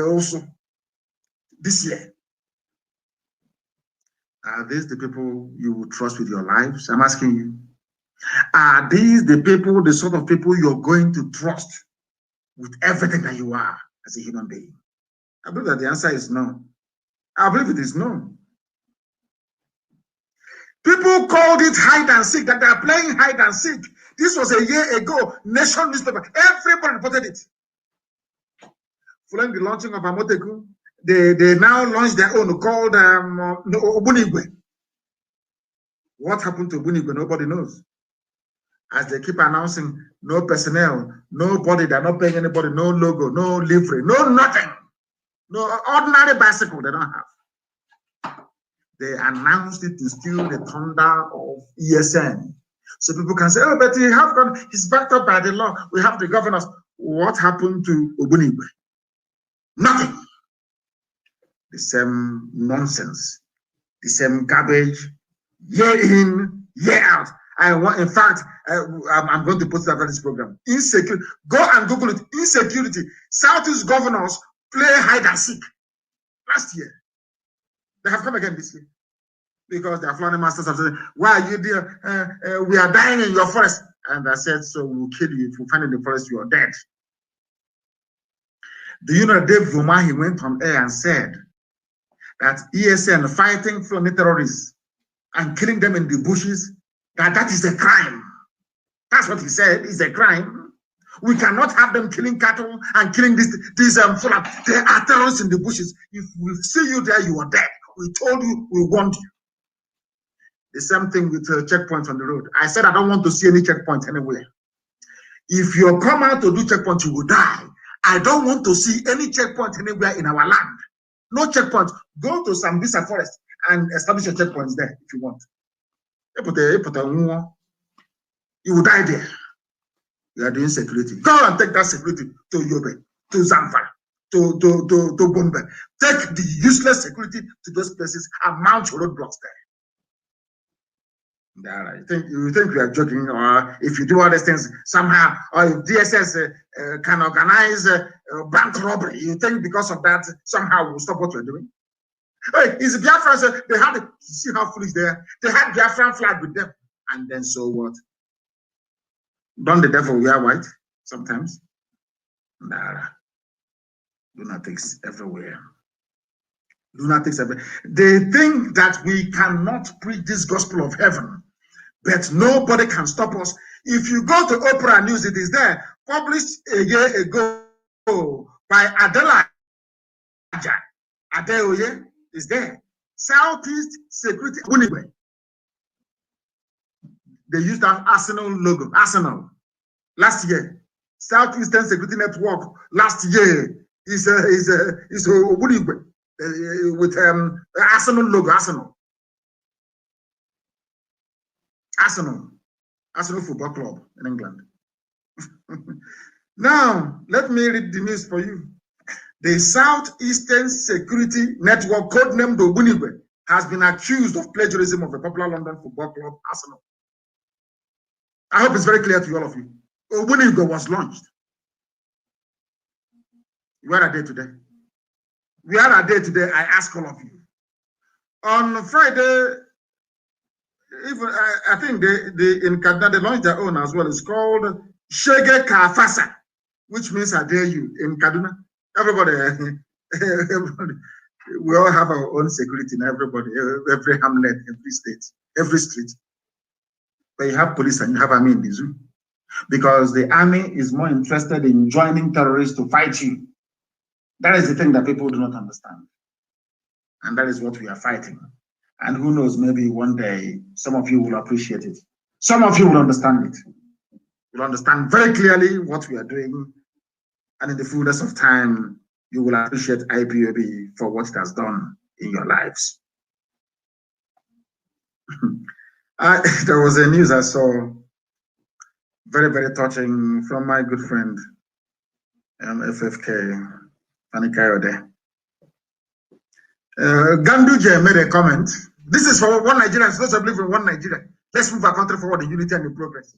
Also, this year. Are these the people you will trust with your lives? I'm asking you. Are these the people, the sort of people you're going to trust with everything that you are as a human being? I believe that the answer is no. I believe it is no. People called it hide and seek, that they are playing hide and seek. This was a year ago, Nation newspaper. Everybody reported it. Following the launching of Amoteku, they now launched their own called Ogbunigwe. What happened to Ogbunigwe? Nobody knows. As they keep announcing, no personnel, nobody, they're not paying anybody, no logo, no livery, no nothing. No ordinary bicycle they don't have. They announced it to steal the thunder of ESN. So people can say, oh, but he's backed up by the law. We have the governors. What happened to Ogbunigwe? Nothing. The same nonsense, the same garbage, year in, year out. In fact, I'm going to post it after this program. Insecurity. Go and Google it. Insecurity. Southeast governors play hide and seek. Last year. They have come again this year. Because their flying masters have said, why are you there? We are dying in your forest. And I said, so we'll kill you. If we find in the forest, you are dead. Do you know that Dave Vumahi went on air and said that ESN fighting Fulani terrorists and killing them in the bushes, that is a crime. That's what he said, is a crime. We cannot have them killing cattle and killing these Fulani. They are terrorists in the bushes. If we see you there, you are dead. We told you, we warned you. The same thing with checkpoints on the road. I said I don't want to see any checkpoint anywhere. If you come out to do checkpoint, you will die. I don't want to see any checkpoint anywhere in our land. No checkpoint. Go to Sambisa Forest and establish your checkpoints there if you want. You will die there. You are doing security. Go and take that security to Yobe, to Zamfara, to Bombe. Take the useless security to those places and mount your roadblocks there. You think we are joking, or if you do all these things somehow, or if DSS can organize bank robbery, you think because of that somehow we'll stop what we're doing? Hey, is Biafra? They had, see how foolish they are. They had Biafran flag with them, and then so what? Don't the devil wear white sometimes? Nah, lunatics everywhere. Lunatics everywhere. They think that we cannot preach this gospel of heaven, but nobody can stop us. If you go to Opera News, it is there, published a year ago by Adela Adeoye, is there. Southeast Security Unibwe. They used that Arsenal logo, Arsenal, last year. Southeastern Security Network last year is Unibwe with Arsenal logo, Arsenal Football Club in England. Now, let me read the news for you. The Southeastern Security Network, codenamed Ogbunigwe, has been accused of plagiarism of the popular London football club, Arsenal. I hope it's very clear to all of you. Ogbunigwe was launched. Where are they today? Where are they today? I ask all of you. On Friday, even I think they in Kaduna they launched their own as well. It's called Shege Kafasa, which means I dare you in Kaduna. Everybody, we all have our own security in everybody, every hamlet, every state, every street. But you have police and you have army in the zoo. Because the army is more interested in joining terrorists to fight you. That is the thing that people do not understand. And that is what we are fighting. And who knows, maybe one day, some of you will appreciate it. Some of you will understand it. You'll understand very clearly what we are doing. And in the fullness of time, you will appreciate IPOB for what it has done in your lives. There was a news I saw, very, very touching, from my good friend, FFK, Panikayode. Ganduje made a comment. This is for one Nigeria. It's not believe in one Nigeria. Let's move our country forward in unity and in progress.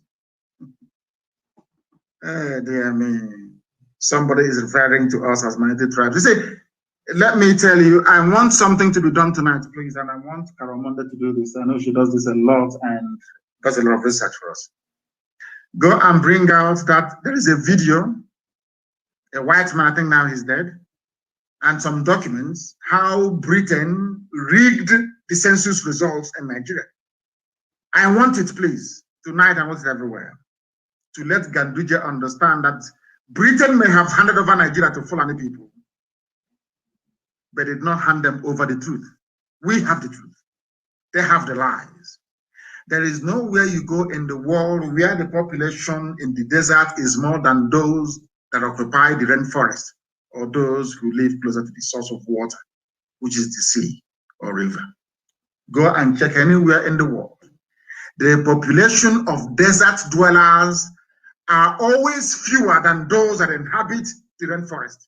Dear me. Somebody is referring to us as minority tribes. He said, let me tell you, I want something to be done tonight, please. And I want Karamonda to do this. I know she does this a lot and does a lot of research for us. Go and bring out that there is a video, a white man, I think now he's dead, and some documents, how Britain rigged the census results in Nigeria. I want it, please. Tonight, I want it everywhere. To let Ganduje understand that Britain may have handed over Nigeria to Fulani people, but did not hand them over the truth. We have the truth. They have the lies. There is nowhere you go in the world where the population in the desert is more than those that occupy the rainforest or those who live closer to the source of water, which is the sea or river. Go and check anywhere in the world. The population of desert dwellers are always fewer than those that inhabit the rainforest.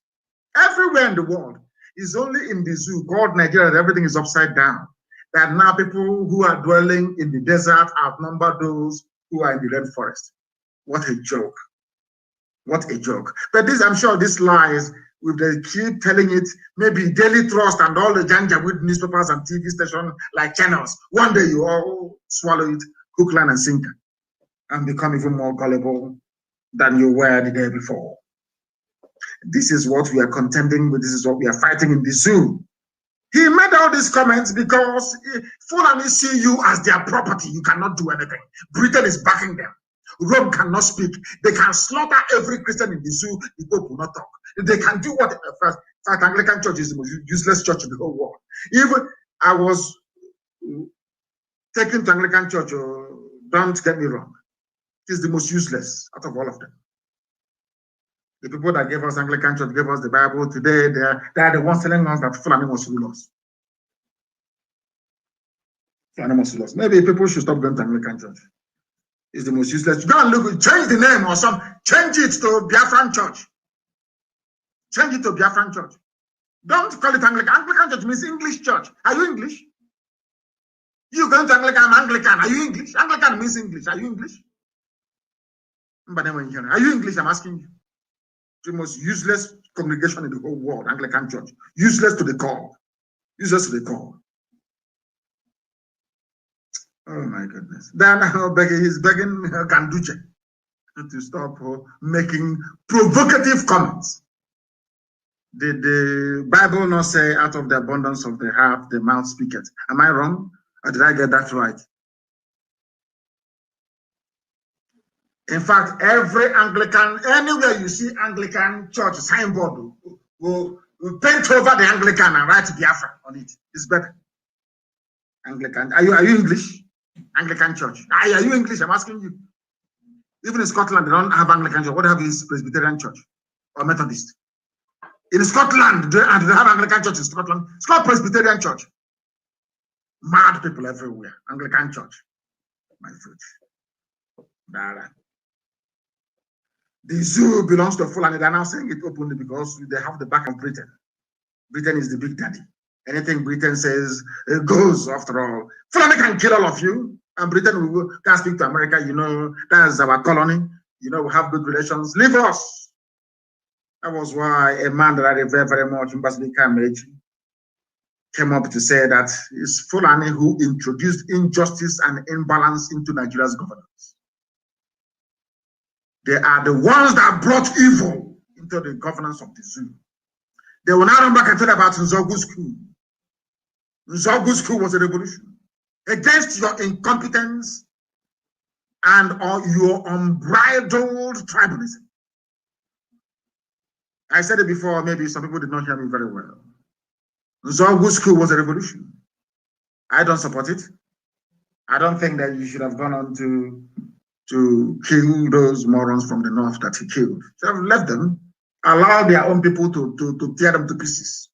Everywhere in the world is only in the zoo called Nigeria that everything is upside down. That now people who are dwelling in the desert outnumber those who are in the rainforest. What a joke. What a joke. But this, I'm sure this lies, if they keep telling it, maybe Daily Trust and all the Janjaweed newspapers and TV stations like channels, one day you all swallow it, hook, line, and sinker, and become even more gullible than you were the day before. This is what we are contending with. This is what we are fighting in the zoo. He made all these comments because Fulani see you as their property. You cannot do anything. Britain is backing them. Rome cannot speak. They can slaughter every Christian in the zoo. The Pope will not talk. They can do what first. Fact, Anglican Church is the most useless church in the whole world. Even I was taken to Anglican Church. Don't get me wrong. It is the most useless out of all of them. The people that gave us Anglican Church, gave us the Bible, today they are the ones telling us that Fulani must rule us. Fulani must rule us. Maybe people should stop going to Anglican Church. It's the most useless. Go and look, change the name or something. Change it to Biafran Church. Change it to Biafran Church. Don't call it Anglican. Anglican Church means English church. Are you English? You going to Anglican, I'm Anglican. Are you English? Anglican means English. Are you English? Are you English? I'm asking you. The most useless congregation in the whole world, Anglican Church. Useless to the core. Useless to the core. Oh my goodness. Then he's begging Ganduje to stop making provocative comments. Did the Bible not say, out of the abundance of the heart, the mouth speaketh? Am I wrong? Or did I get that right? In fact, every Anglican, anywhere you see Anglican church signboard, will paint over the Anglican and write Biafra on it. It's better. Anglican. Are you English? Anglican church. Are you English? I'm asking you. Even in Scotland, they don't have Anglican church. What they have is Presbyterian church or Methodist. In Scotland, they have Anglican church in Scotland. It's called Presbyterian church. Mad people everywhere. Anglican church. My foot. The zoo belongs to Fulani. They're now saying it openly because they have the back of Britain. Britain is the big daddy. Anything Britain says, it goes after all. Fulani can kill all of you, and Britain will can speak to America. You know, that's our colony. You know, we have good relations. Leave us. That was why a man that I revere very much, Mbasli Kamej, came up to say that it's Fulani who introduced injustice and imbalance into Nigeria's governance. They are the ones that brought evil into the governance of the zoo. They will now run back and tell about Nzogu's coup. Nzogu's coup was a revolution against your incompetence and your unbridled tribalism. I said it before, maybe some people did not hear me very well. Nzogu's coup was a revolution. I don't support it. I don't think that you should have gone on to kill those morons from the north that he killed. So I've left them, allow their own people to tear them to pieces.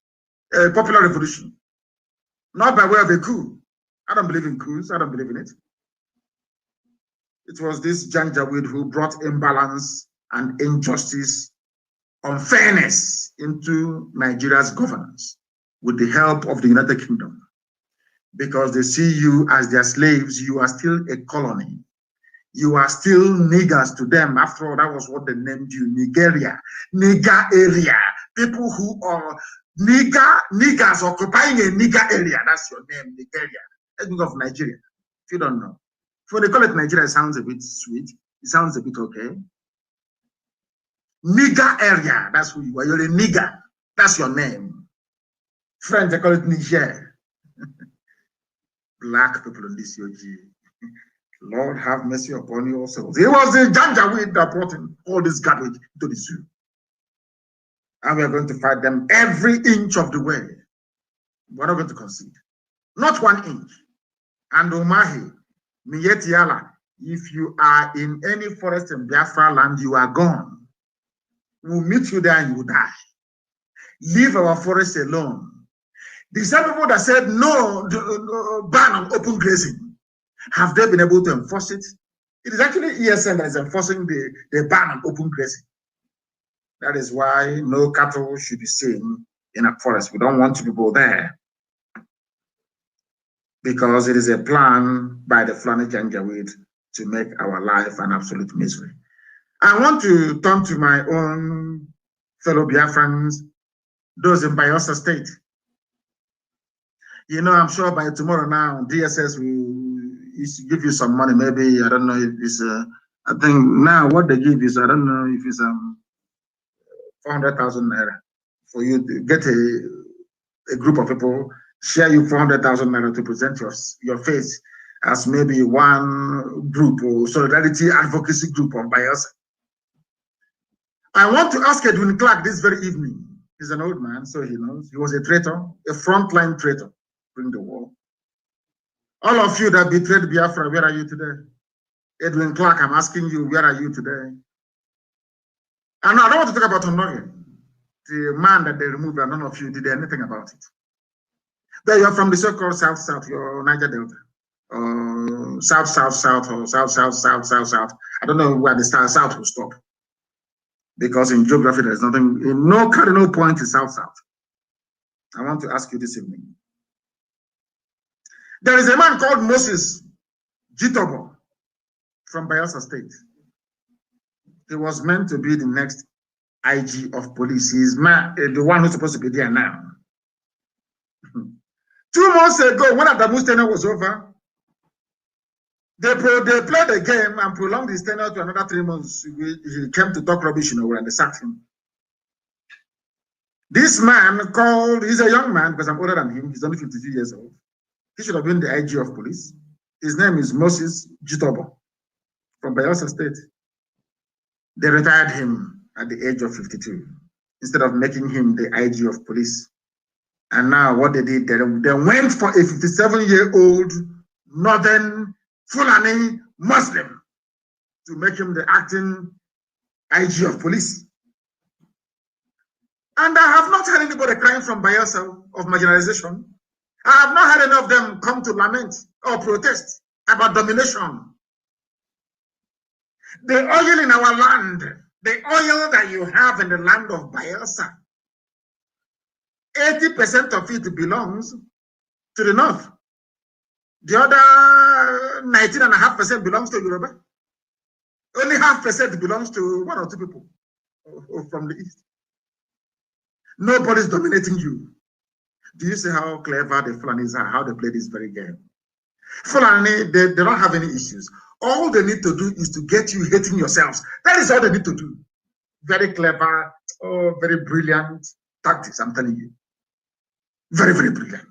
A popular revolution. Not by way of a coup. I don't believe in coups. I don't believe in it. It was this Janjaweed who brought imbalance and injustice unfairness into Nigeria's governance with the help of the United Kingdom, because they see you as their slaves. You are still a colony. You are still niggers to them. After all, that was what they named you, Nigeria, nigger area. People who are niggers occupying a nigger area. That's your name, Nigeria. Ethnic of Nigeria. If you don't know. So they call it Nigeria, it sounds a bit sweet. It sounds a bit okay. Nigger area, that's who you are. You're a nigger. That's your name. French, they call it Niger. Black people in this UG. Lord have mercy upon your souls. It was the Janjaweed that brought in all this garbage into the zoo. And we are going to fight them every inch of the way. We're not going to concede. Not 1 inch. And Omahi, Mietiala, if you are in any forest in Biafra land, you are gone. We'll meet you there and you will die. Leave our forest alone. The same people that said no, ban on open grazing, have they been able to enforce it? It is actually ESN that is enforcing the ban on open grazing. That is why no cattle should be seen in a forest. We don't want people there, because it is a plan by the Fulani Janjaweed to make our life an absolute misery. I want to turn to my own fellow Biafrans, those in Bayelsa State. You know, I'm sure by tomorrow now, DSS will give you some money. Maybe, I don't know if it's, I think now what they give is, I don't know if it's 400,000 naira for you to get a group of people, share you 400,000 naira to present your face as maybe one group or solidarity advocacy group on Bayelsa. I want to ask Edwin Clark this very evening. He's an old man, so he knows. He was a traitor, a frontline traitor during the war. All of you that betrayed Biafra, where are you today? Edwin Clark, I'm asking you, where are you today? And I don't want to talk about Honoria, the man that they removed, and none of you did anything about it. But you're from the so-called South-South, you're Niger Delta, or South-South-South, or South-South-South-South-South. I don't know where the South will stop. Because in geography, there's nothing, no cardinal point is South-South. I want to ask you this evening. There is a man called Moses Jitobo from Bayelsa State. He was meant to be the next IG of police. He's the one who's supposed to be there now. 2 months ago, when Adamu's tenure was over, they played the game and prolonged his tenure to another 3 months. He came to talk rubbish, you know, and they sacked him. This man he's a young man because I'm older than him. He's only 52 years old. He should have been the IG of police. His name is Moses Jitobo from Bayelsa State. They retired him at the age of 52 instead of making him the IG of police. And now what they did, they went for a 57-year-old northern Fulani Muslim to make him the acting IG of police. And I have not heard anybody crying from Bayelsa of marginalization. I have not heard any of them come to lament or protest about domination. The oil in our land, the oil that you have in the land of Bayelsa, 80% of it belongs to the north. The other 19.5% belongs to Yoruba. Only 0.5% belongs to 1 or 2 people from the east. Nobody's dominating you. Do you see how clever the Fulanis are, how they play this very game? Fulani, they don't have any issues. All they need to do is to get you hating yourselves. That is all they need to do. Very clever, very brilliant tactics, I'm telling you. Very, very brilliant.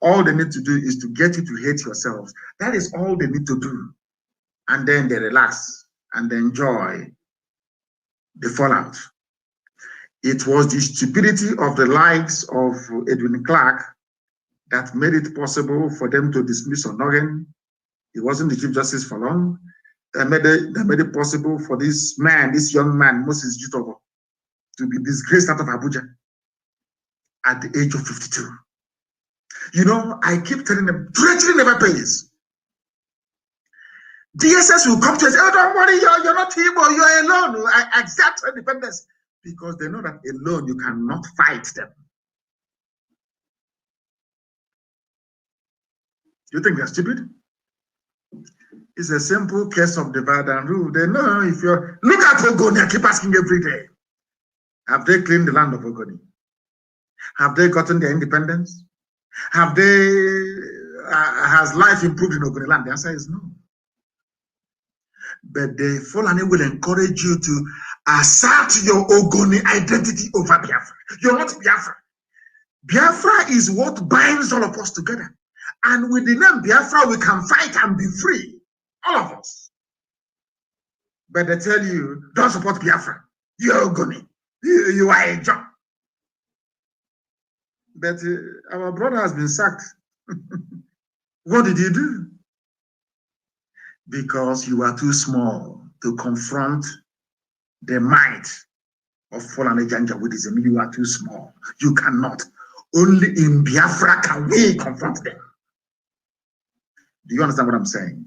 All they need to do is to get you to hate yourselves. That is all they need to do. And then they relax and they enjoy the fallout. It was the stupidity of the likes of Edwin Clark that made it possible for them to dismiss Onogen. He wasn't the Chief Justice for long. That made it possible for this man, this young man, Moses Jitobo, to be disgraced out of Abuja at the age of 52. You know, I keep telling them, treachery never pays. DSS will come to us, oh, don't worry, you're not Igbo, you're alone. I accept independence. because they know that alone you cannot fight them. You think they're stupid? It's a simple case of divide and rule. They know if you're... Look at Ogoni, I keep asking every day. Have they cleaned the land of Ogoni? Have they gotten their independence? Have they... has life improved in Ogoni land? The answer is no. But the Fulani will encourage you to assert your Ogoni identity over Biafra. You're not Biafra. Biafra is what binds all of us together. And with the name Biafra, we can fight and be free. All of us. But they tell you, don't support Biafra. You're Ogoni. You are a job. But our brother has been sacked. What did you do? Because you are too small to confront the might of Fulani Janjaweedism. You are too small. You cannot. Only in Biafra can we confront them. Do you understand what I'm saying?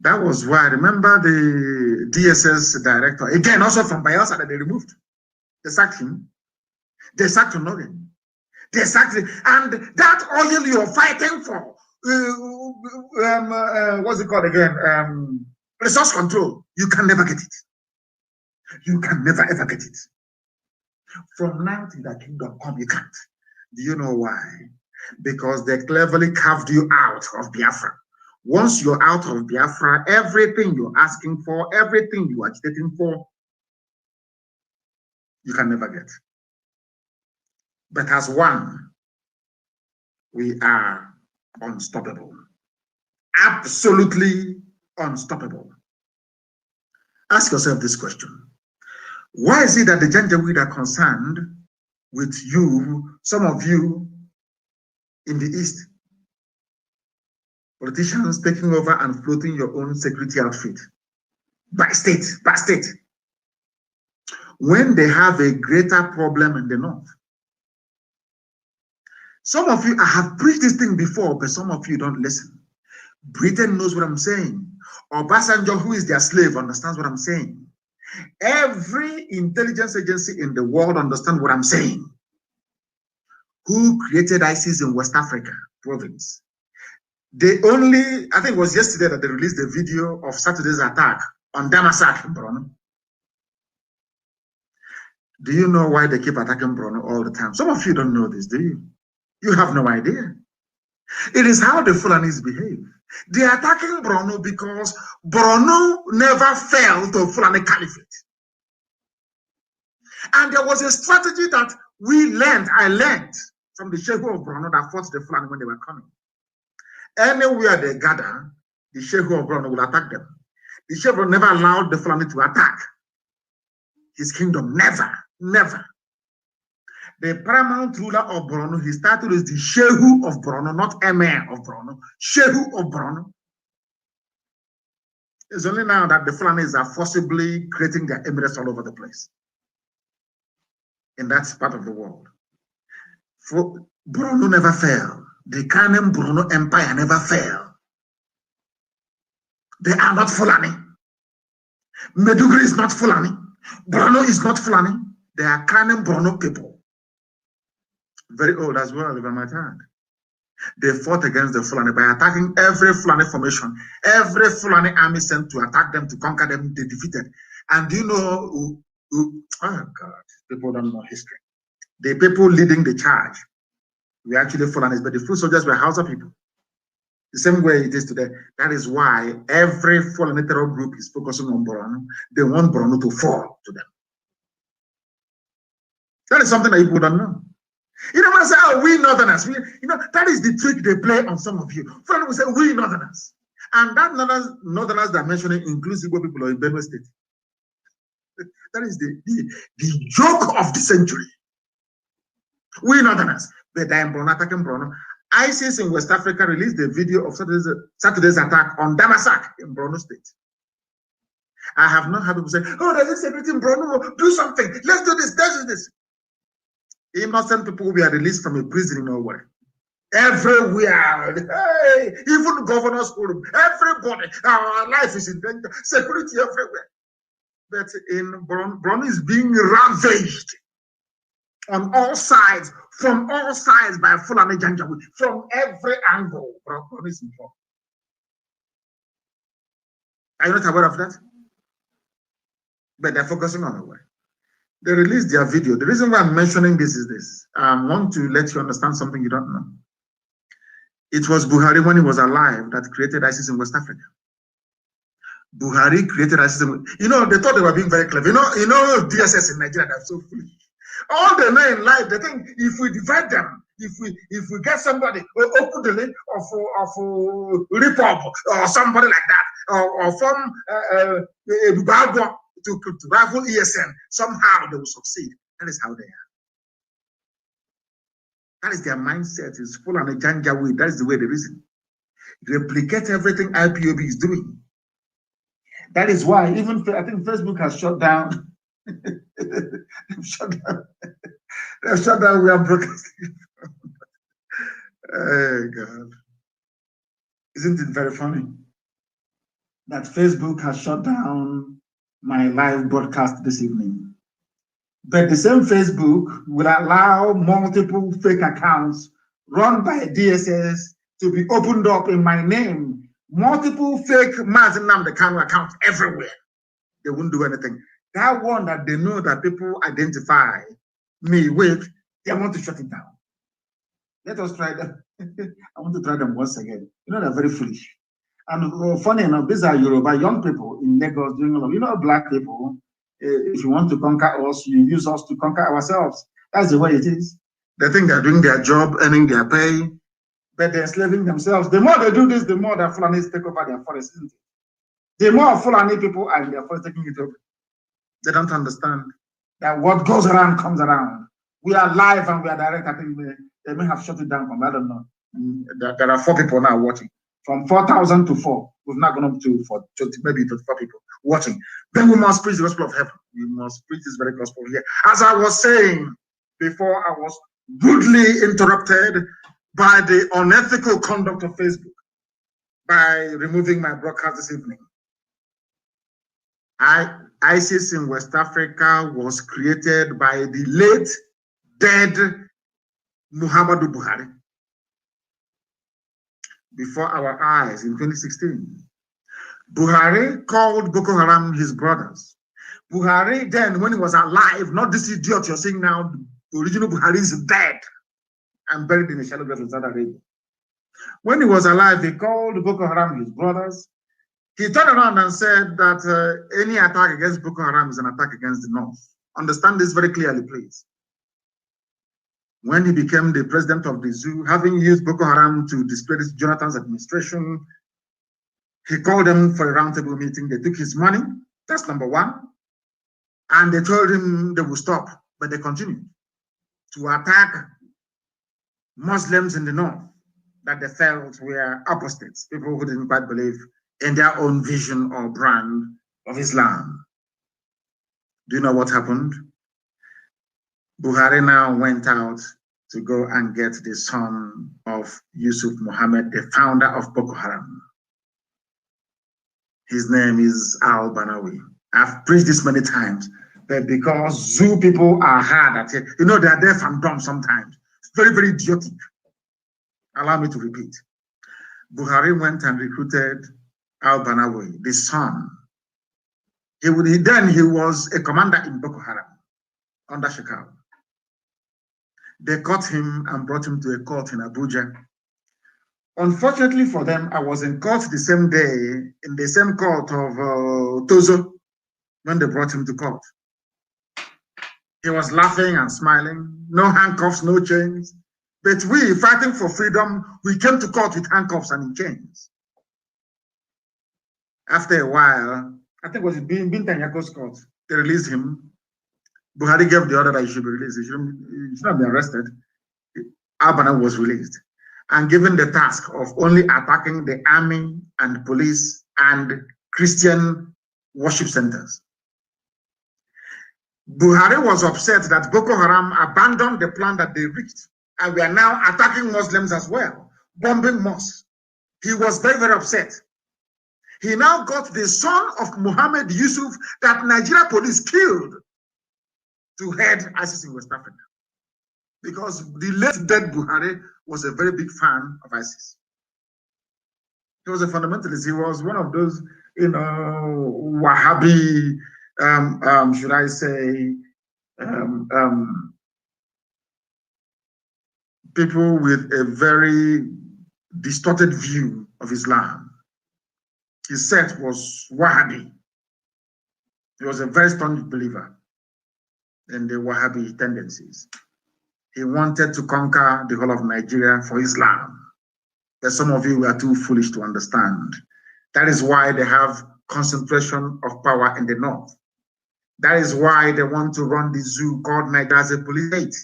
That was why, remember the DSS director, again, also from Bayelsa, that they removed. They sacked him. They sacked Onogen. They sacked him. And that oil you're fighting for, what's it called again? Resource control. You can never get it. You can never ever get it. From now till the kingdom come, you can't. Do you know why? Because they cleverly carved you out of Biafra. Once you're out of Biafra, everything you're asking for, everything you're agitating for, you can never get. But as one, we are unstoppable. Absolutely unstoppable. Ask yourself this question. Why is it that the Janjaweed are concerned with you, some of you in the East, politicians taking over and floating your own security outfit by state, when they have a greater problem in the North? Some of you, I have preached this thing before, but some of you don't listen. Britain knows what I'm saying. Obasanjo, who is their slave, understands what I'm saying. Every intelligence agency in the world understands what I'm saying. Who created ISIS in West Africa province? They only, I think it was yesterday that they released the video of Saturday's attack on Damasak in Borno. Do you know why they keep attacking Borno all the time? Some of you don't know this, do you? You have no idea. It is how the Fulanis behave. They are attacking Borno because Borno never fell to Fulani Caliphate. And there was a strategy that I learned from the Shehu of Borno that fought the Fulani when they were coming. Anywhere they gather, the Shehu of Borno will attack them. The Shehu never allowed the Fulani to attack his kingdom. Never, never. The paramount ruler of Borno, his title is the Shehu of Borno, not Emir of Borno. Shehu of Borno. It's only now that the Fulanis are forcibly creating their emirates all over the place. In that part of the world. For Borno never fell. The Kanem Borno Empire never fell. They are not Fulani. Meduguri is not Fulani. Borno is not Fulani. They are Kanem Borno people. Very old as well, if I might add. They fought against the Fulani by attacking every Fulani formation. Every Fulani army sent to attack them, to conquer them, they defeated. And do you know oh God, people don't know history. The people leading the charge were actually Fulanis, but the foot soldiers were Hausa people. The same way it is today. That is why every Fulani terror group is focusing on Borno. They want Borno to fall to them. That is something that people don't know. You know, when I say, oh, we Northerners, that is the trick they play on some of you. Fulani will say, we Northerners. And that Northerners that I'm mentioning includes Igbo people in Benue State. That is the joke of the century. We Northerners, but I am Borno, attacking Borno. ISIS in West Africa released the video of Saturday's attack on Damasak in Borno State. I have not had people say, oh, there's insecurity in Borno, do something, let's do this, let's do this. Innocent people were released from a prison in nowhere. Everywhere, hey, even governor's room, everybody, our life is in danger, security everywhere. But in Borno is being ravaged on all sides, from all sides by Fulani Janjaweed, from every angle. Borno is involved. Are you not aware of that? But they're focusing on the way. They released their video. The reason why I'm mentioning this is this. I want to let you understand something you don't know. It was Buhari when he was alive that created ISIS in West Africa. Buhari created ISIS. You know, they thought they were being very clever. You know, DSS in Nigeria, they're so foolish. All they know in life, they think if we divide them, if we get somebody, open the link of Ipob or somebody like that, or form a to rival ESN, somehow they will succeed. That is how they are. That is their mindset. Is full on a Janjaweed. That is the way they reason. Replicate everything IPOB is doing. That is why even I think Facebook has shut down. They've shut down. They've shut down. We are broadcasting. Oh God! Isn't it very funny that Facebook has shut down my live broadcast this evening? But the same Facebook will allow multiple fake accounts run by DSS to be opened up in my name. Multiple fake Mazi Nnamdi Kanu accounts everywhere. They won't do anything. That one that they know that people identify me with, they want to shut it down. Let us try that. I want to try them once again. You know, they're very foolish. And funny enough, these are Yoruba young people in Lagos doing a lot. You know, black people, if you want to conquer us, you use us to conquer ourselves. That's the way it is. They think they're doing their job, earning their pay, but they're enslaving themselves. The more they do this, the more the Fulanis take over their forest, isn't it? The more Fulani people are in their forest taking it over. They don't understand that what goes around comes around. We are live and we are direct. I think they may have shut it down from, I don't know. There are 4 people now watching. From 4,000 to 4. We've not gone up to 20, maybe 24 people watching. Then we must preach the gospel of heaven. We must preach this very gospel here. As I was saying before, I was rudely interrupted by the unethical conduct of Facebook by removing my broadcast this evening. ISIS in West Africa was created by the late dead Muhammadu Buhari before our eyes in 2016. Buhari called Boko Haram his brothers. Buhari then, when he was alive, not this idiot you're seeing now, the original Buhari is dead and buried in the shallow grave of Saudi Arabia. When he was alive, he called Boko Haram his brothers. He turned around and said that any attack against Boko Haram is an attack against the North. Understand this very clearly, please. When he became the president of the zoo, having used Boko Haram to discredit Jonathan's administration, he called them for a roundtable meeting. They took his money. That's number one. And they told him they would stop, but they continued to attack Muslims in the North that they felt were apostates, people who didn't quite believe in their own vision or brand of Islam. Do you know what happened? Buhari now went out to go and get the son of Yusuf Mohammed, the founder of Boko Haram. His name is Al-Banawi. I've preached this many times, but because zoo people are hard at it, you know, they're deaf and dumb sometimes. It's very, very idiotic. Allow me to repeat. Buhari went and recruited Al-Banawi, the son. He was a commander in Boko Haram under Shekau. They caught him and brought him to a court in Abuja. Unfortunately for them, I was in court the same day, in the same court of Tozo, when they brought him to court. He was laughing and smiling, no handcuffs, no chains. But we, fighting for freedom, we came to court with handcuffs and in chains. After a while, I think it was Binta Yako's court, they released him. Buhari gave the order that he should be released. He should not be arrested. Al-Banawi was released and given the task of only attacking the army and police and Christian worship centers. Buhari was upset that Boko Haram abandoned the plan that they reached, and we are now attacking Muslims as well, bombing mosques. He was very, very upset. He now got the son of Mohammed Yusuf that Nigeria police killed to head ISIS in West Africa. Because the late dead Buhari was a very big fan of ISIS. He was a fundamentalist. He was one of those, Wahhabi, should I say, people with a very distorted view of Islam. His sect was Wahhabi. He was a very strong believer in the Wahhabi tendencies. He wanted to conquer the whole of Nigeria for Islam. But some of you were too foolish to understand. That is why they have concentration of power in the north. That is why they want to run the zoo called Nigeria as a police state.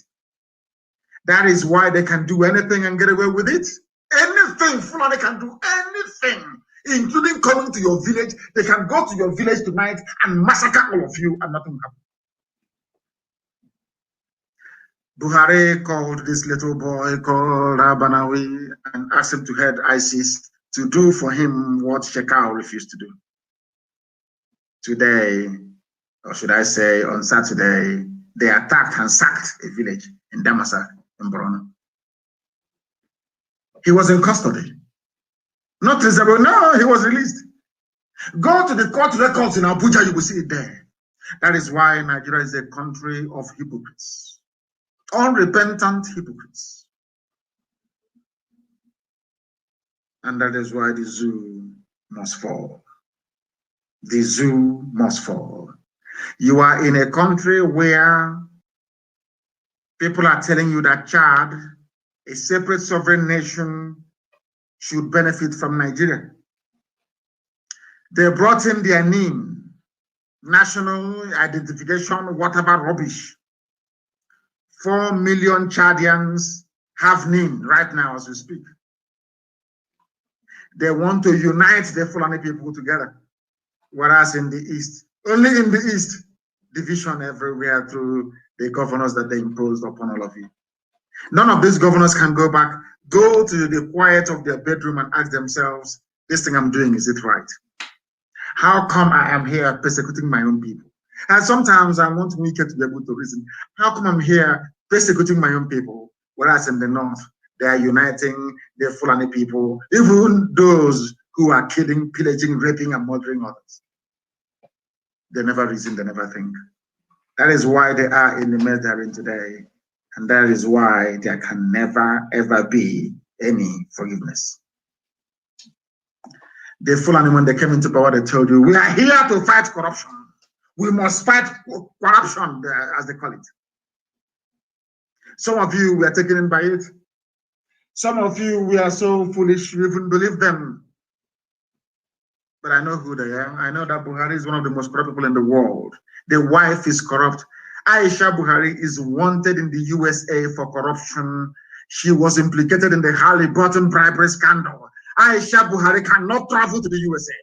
That is why they can do anything and get away with it. Anything, Fulani can do anything, including coming to your village. They can go to your village tonight and massacre all of you and nothing happens. Buhari called this little boy called Rabanawi and asked him to head ISIS to do for him what Shekau refused to do. Today, or should I say on Saturday, they attacked and sacked a village in Damasak in Borno. He was in custody. Not reserved, no, he was released. Go to the court records in Abuja, you will see it there. That is why Nigeria is a country of hypocrites. Unrepentant hypocrites. And that is why the zoo must fall. The zoo must fall. You are in a country where people are telling you that Chad, a separate sovereign nation, should benefit from Nigeria. They brought in their name, national identification, whatever rubbish. 4 million Chadians have NIN right now as we speak. They want to unite the Fulani people together, whereas in the East, only in the East, division everywhere through the governors that they imposed upon all of you. None of these governors can go back, go to the quiet of their bedroom and ask themselves, this thing I'm doing, is it right? How come I am here persecuting my own people? And sometimes I want Wike to be able to reason, how come I'm here persecuting my own people, whereas in the north, they are uniting the Fulani people, even those who are killing, pillaging, raping, and murdering others. They never reason, they never think. That is why they are in the mess they're in today. And that is why there can never, ever be any forgiveness. The Fulani, when they came into power, they told you, we are here to fight corruption. We must fight corruption, as they call it. Some of you were taken in by it. Some of you were so foolish you even believe them. But I know who they are. I know that Buhari is one of the most corrupt people in the world. The wife is corrupt. Aisha Buhari is wanted in the USA for corruption. She was implicated in the Halliburton bribery scandal. Aisha Buhari cannot travel to the USA.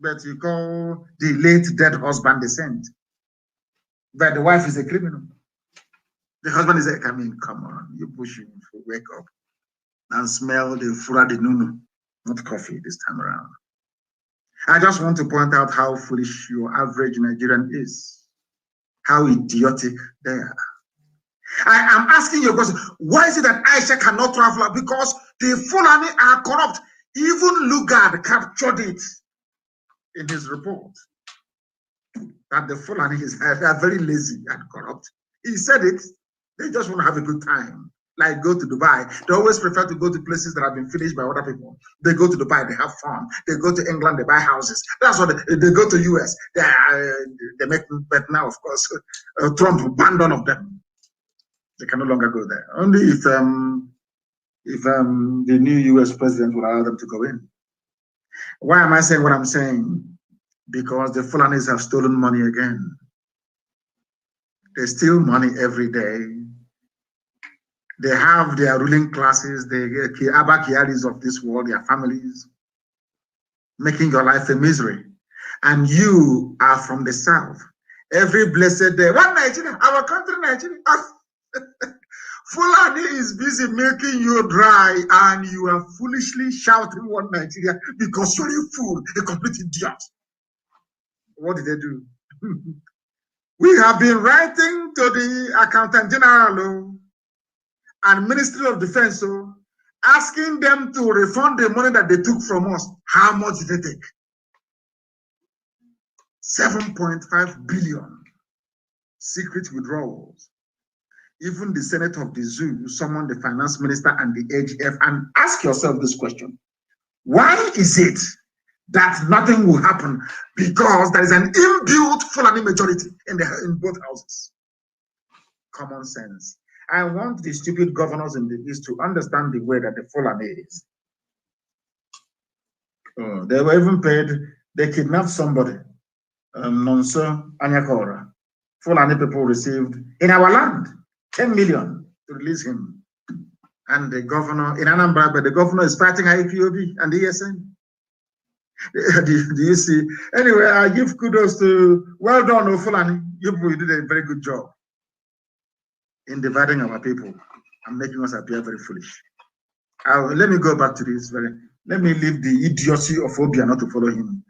But you call the late dead husband the saint. But the wife is a criminal. The husband is like, I mean, come on, you push him to wake up and smell the fura de nunu, not coffee this time around. I just want to point out how foolish your average Nigerian is, how idiotic they are. I am asking you a question. Why is it that Aisha cannot travel? Because the Fulani are corrupt. Even Lugard captured it in his report that the Fulani are very lazy and corrupt. He said it. They just want to have a good time, like go to Dubai. They always prefer to go to places that have been finished by other people. They go to Dubai, they have fun. They go to England, they buy houses. That's what they go to US. They make, but now, of course, Trump banned all of them. They can no longer go there. Only if the new US president will allow them to go in. Why am I saying what I'm saying? Because the Fulanis have stolen money again. They steal money every day. They have their ruling classes, the Abba Kiaris of this world, their families, making your life a misery. And you are from the south. Every blessed day, one Nigeria, our country, Nigeria. Fulani is busy making you dry, and you are foolishly shouting one Nigeria because you're a fool, a complete idiot. What did they do? We have been writing to the Accountant General and Ministry of Defense, asking them to refund the money that they took from us. How much did they take? 7.5 billion secret withdrawals. Even the Senate of the Zoo summoned the finance minister and the AGF, and ask yourself this question. Why is it that nothing will happen? Because there is an inbuilt Fulani majority in both houses. Common sense. I want the stupid governors in the East to understand the way that the Fulani is. They were even paid, they kidnapped somebody, Nonso Anyakora. Fulani people received, in our land, 10 million to release him. And the governor, in Anambra, but the governor is fighting IPOB and the ESN. Do you see? Anyway, I give kudos to, well done, Fulani. You did a very good job in dividing our people and making us appear very foolish. Let me go back to this. Let me leave the idiocy of Obia not to follow him.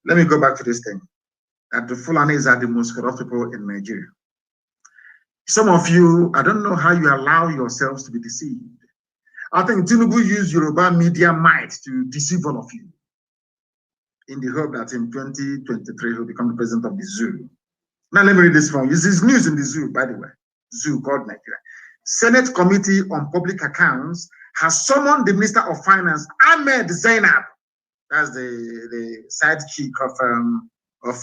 Let me go back to this thing, that the Fulanis are the most corrupt people in Nigeria. Some of you, I don't know how you allow yourselves to be deceived. I think Tinubu used Yoruba media might to deceive all of you in the hope that in 2023 he'll become the president of the zoo. Now let me read this from you. This is news in the zoo, by the way. Zoo called Nigeria. Senate Committee on Public Accounts has summoned the Minister of Finance, Ahmed Zainab. That's the side chick of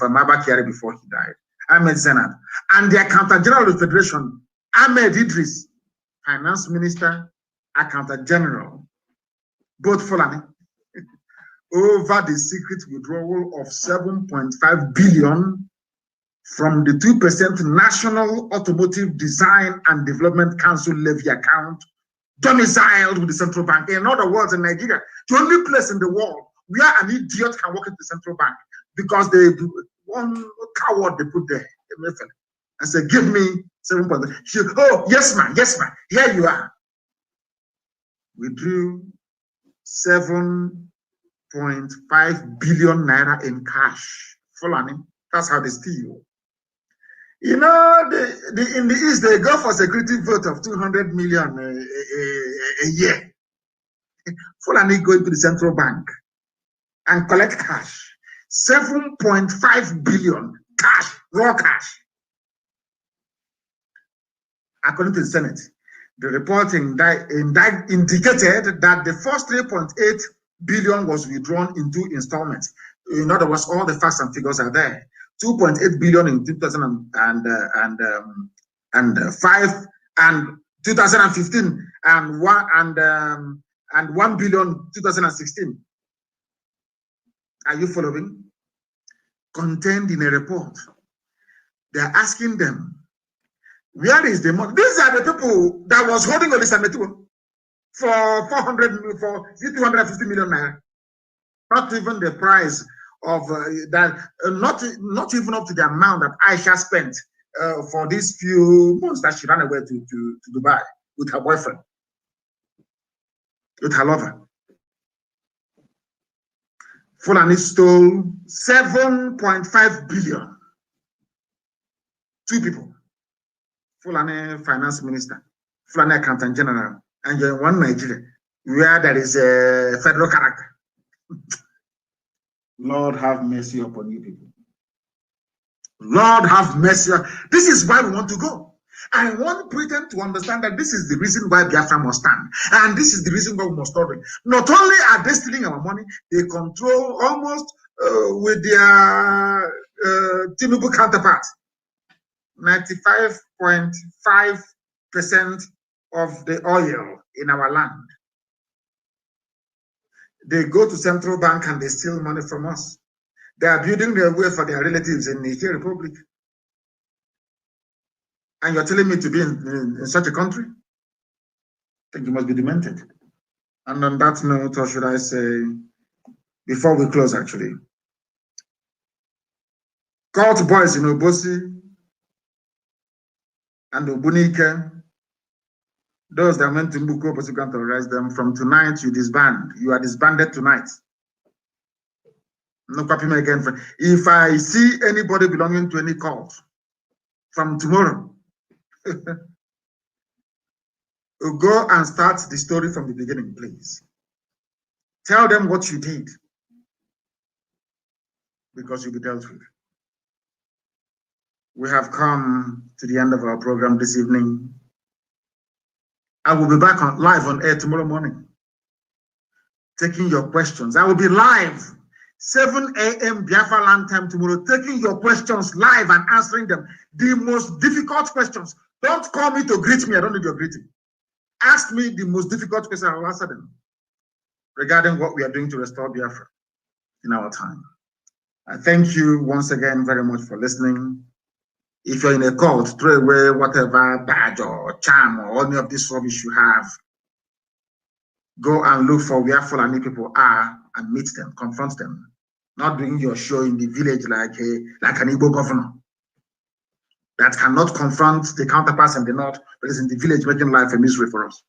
Maba Kyari before he died. Ahmed Zainab. And the Accountant General of the Federation, Ahmed Idris, Finance Minister, Accountant General, both Fulani, over the secret withdrawal of 7.5 billion from the 2% National Automotive Design and Development Council levy account domiciled with the central bank. In other words, in Nigeria, the only place in the world where an idiot can work at the central bank, because they one coward they put there and say, give me 7.5. Oh, yes, ma'am, here you are. We drew 7.5 billion naira in cash. Fulani, that's how they steal. You know, in the East, they go for security vote of 200 million a year. Fulani go into the central bank and collect cash. 7.5 billion cash, raw cash. According to the Senate, the report indicated that the first 3.8 billion was withdrawn in 2 installments. In other words, all the facts and figures are there. 2.8 billion in 2005 and 2015, and 1 billion 2016. Are you following? Contained in a report. They're asking them, where is the money? These are the people that was holding Olisametu for 250 million naira. Not even the price of that, not even up to the amount that Aisha spent for these few months that she ran away to Dubai with her boyfriend, with her lover. Fulani stole 7.5 billion. 2 people. Fulani Finance Minister, Fulani Accountant General, and you're in one Nigeria where there is a federal character. Lord have mercy upon you people. Lord have mercy. This is why we want to go. I want Britain to understand that this is the reason why Biafra must stand. And this is the reason why we must stop it. Not only are they stealing our money, they control almost with their Tinubu counterpart 95.5% of the oil in our land. They go to central bank and they steal money from us. They are building their way for their relatives in Niger Republic. And you're telling me to be in such a country? I think you must be demented. And on that note, or should I say, before we close actually, cult boys in Obosi and Obunike Those that went to Mbuko, but you can't terrorize them. From tonight, you disband. You are disbanded tonight. No copy me again. If I see anybody belonging to any cult from tomorrow, go and start the story from the beginning, please. Tell them what you did, because you'll be dealt with. We have come to the end of our program this evening. I will be back live on air tomorrow morning, taking your questions. I will be live 7 a.m. Biafra land time tomorrow, taking your questions live and answering them. The most difficult questions. Don't call me to greet me. I don't need your greeting. Ask me the most difficult question. I will answer them regarding what we are doing to restore Biafra in our time. I thank you once again very much for listening. If you're in a cult, throw away whatever badge or charm or any of this rubbish you have. Go and look for where Fulani people are and meet them, confront them. Not doing your show in the village like an Igbo governor that cannot confront the counterparts in the north, but is in the village making life a misery for us.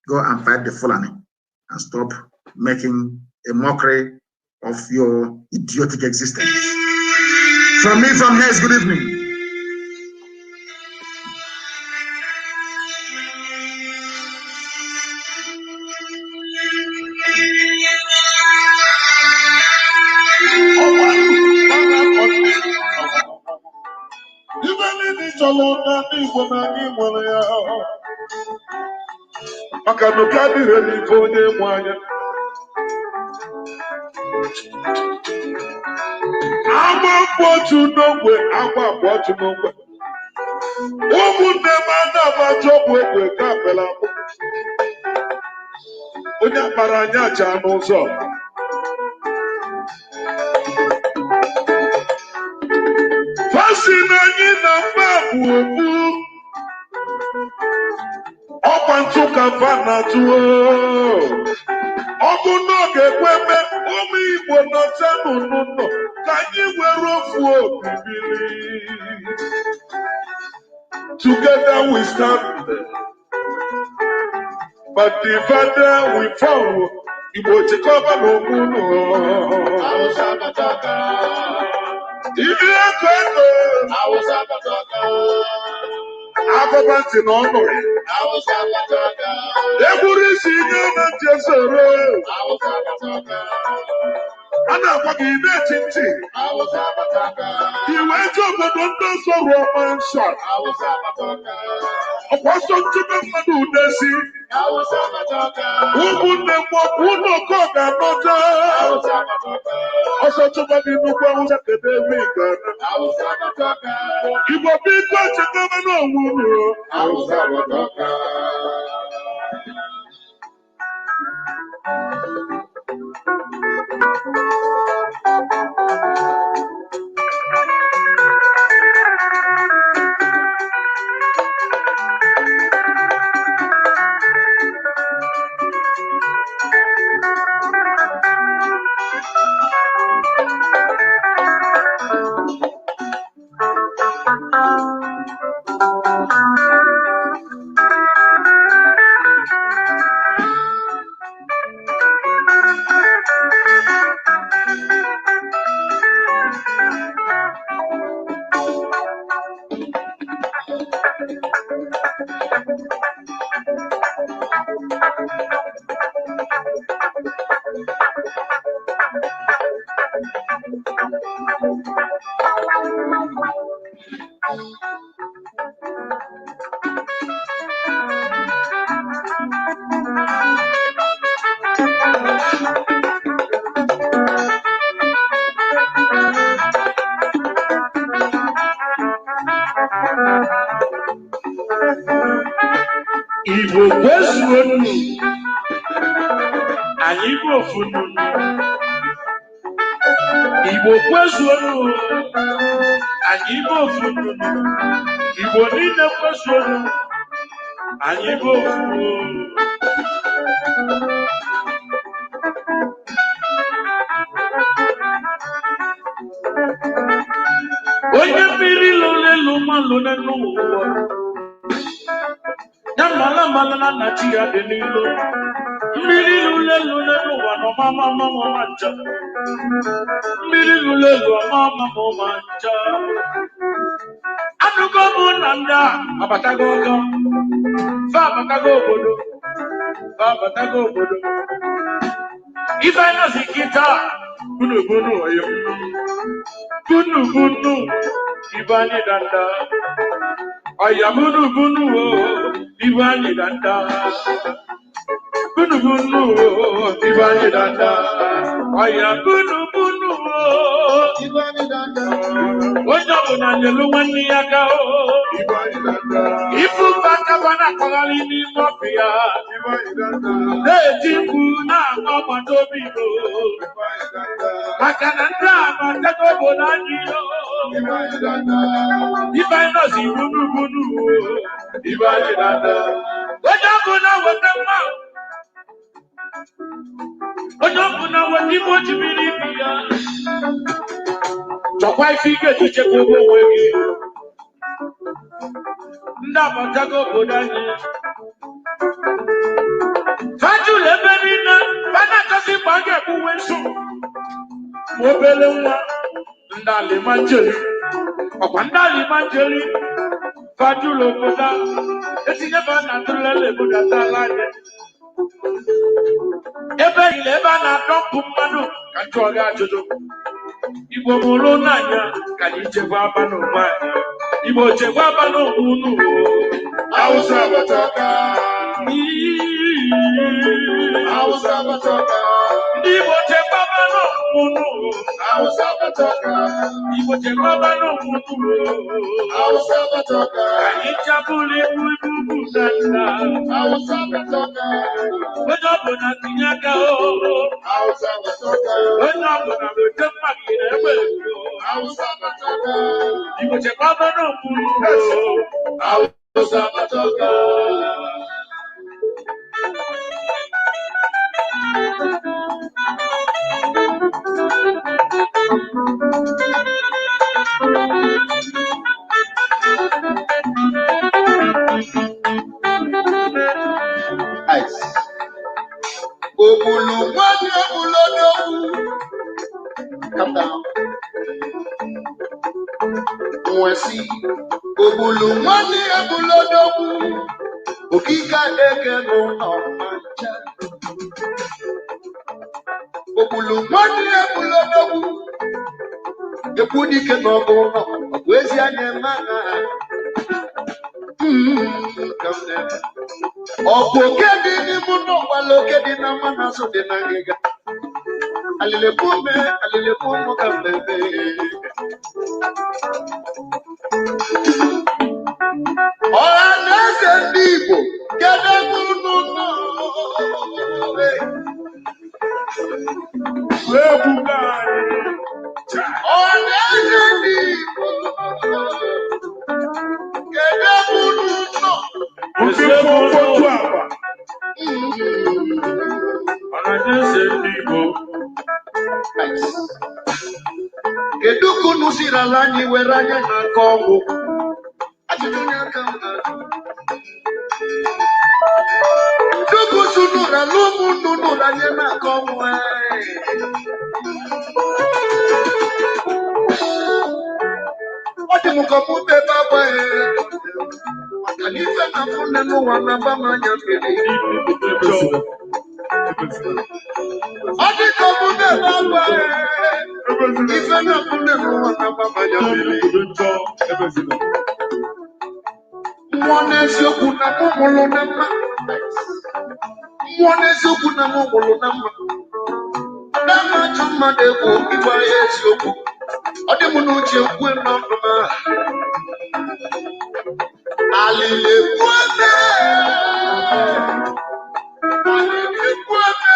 Go and fight the Fulani and stop making a mockery of your idiotic existence. From me, from here, good evening. Together we stand, but divided we fall. Ibo ti cover no muno. Ibi akoto. Ababanti no no. Eburi sinyo na jesoro. Ana kwagi na tinti. Iwe jobo dondo so Roman shot. Apostle to the Madudesi. Who would them walk? Who no cock and not also to the Nuka at the week. You will be got to come and malana na chia de nilo. Miri lule lule luwa no mama mama mancha. Miri lule luwa mama mama mancha. Anugo munanda abatago go. Fa abatago bodo. Fa abatago bodo. If I know the guitar, bunu bunu ayo. Bunu bunu ibani danda. Aya bunu bunu ibani danda. Bunu bunu ibani danda. Aya bunu bunu ibani danda. Oja bona nyelu wani yaka ibani danda. Ifu baka bana kogali ni mafia ibani danda. Dejiku na mama dobiro ibani danda. Makananda matako bona niyo ibani danda. Ibani no si bunu bunu ibani danda. Oja bona wetema. Oja bona wetimo jibiriya. Chokwa ifike tucheko wewe. Ndaba tago bodani. Faju lebenina bana kasi bange kuwensu. Mobele nwa ndali manjeli. Okwa ndali manjeli. Faju loboda. Etinye bana tulele boda talanye. Ebe ile bana dompu mmanu kanchoga jojo. Igbo mụrụ n'anya ka anyị chekwa aba n'ụwa anyị. Igbo chekwa aba n'ụmụnụ. Hausa bataka. Hausa bataka. Igbo chekwa aba n'ụmụnụ. Hausa bataka. Igbo chekwa aba n'ụmụnụ. Hausa bataka. Anyị chabụlụ ibu danda. Hausa bataka. Onye ọbụla tinye aka o. Hausa bataka. Onye ọbụla wete mmadụ ebe Hausa bataka. Igbo chekwa aba n'ụmụnụ. Hausa bataka. Obulu mwani obulodo. Come down. Mwesi. Obulu mwani obulodo. Okika eke no mancha. Obulu mwani obulodo. Epudi ke no bono. Okwezi anyemana. Come down. Okokedi ni muno walokedi na mana so de nangega. Alile pume kambebe. Ora nese ndibo kede munu no. Webugai. Ora nese ndibo kede munu no. Keduku nusiralani weranya na kongo. Ajidunya kanga. Duku sunura lumu nunuranya na kongo. Odi mukapute baba. Kanife na fune nuwa na bama nyapiri. Odi kapute baba. Ife na fune nuwa na bama nyapiri. Mwanezi okuna mumulu nama. Mwanezi okuna mumulu nama. Nama chuma debu iwa yezi oku. Odi munuche ukwe nama. Alile kwame. Alile kwame.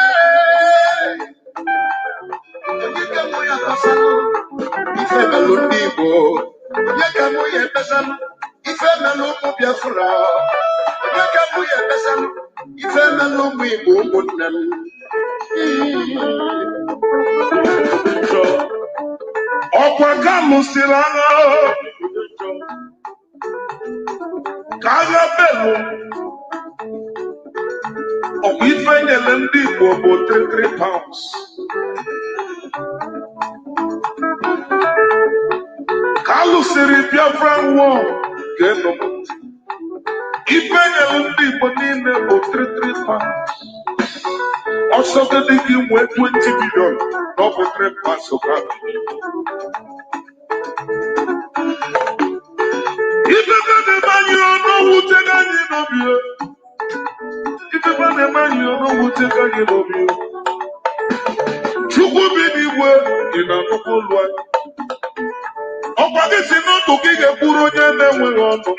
Onyeka moya pasano. Ife melodibo. Onyeka moya pasano. Ife melomu Biafra. Onyeka moya pasano. Ife melomu Igbo munnem. Okwa kamusirana. Kaga belu. Ife nyere ndị Igbo bụ 3 pounds. Ka alụsịrị Biafra war ga-enọ m. Ife nyere ndị Igbo niile bụ 3 pounds. Ọsọgide gị nwee 20 billion na ọ bụ 3 pounds ka Ifefe na-eme anyị ọnụwute anyị n'obi. Ifefe na-eme anyị ọnụwute anyị n'obi. Chukwu bi n'igwe ị na-anụkwu olu anyị. Ọkwa gị si n'ọdụ gị ga-ekwuru onye na-enweghị ọnụ.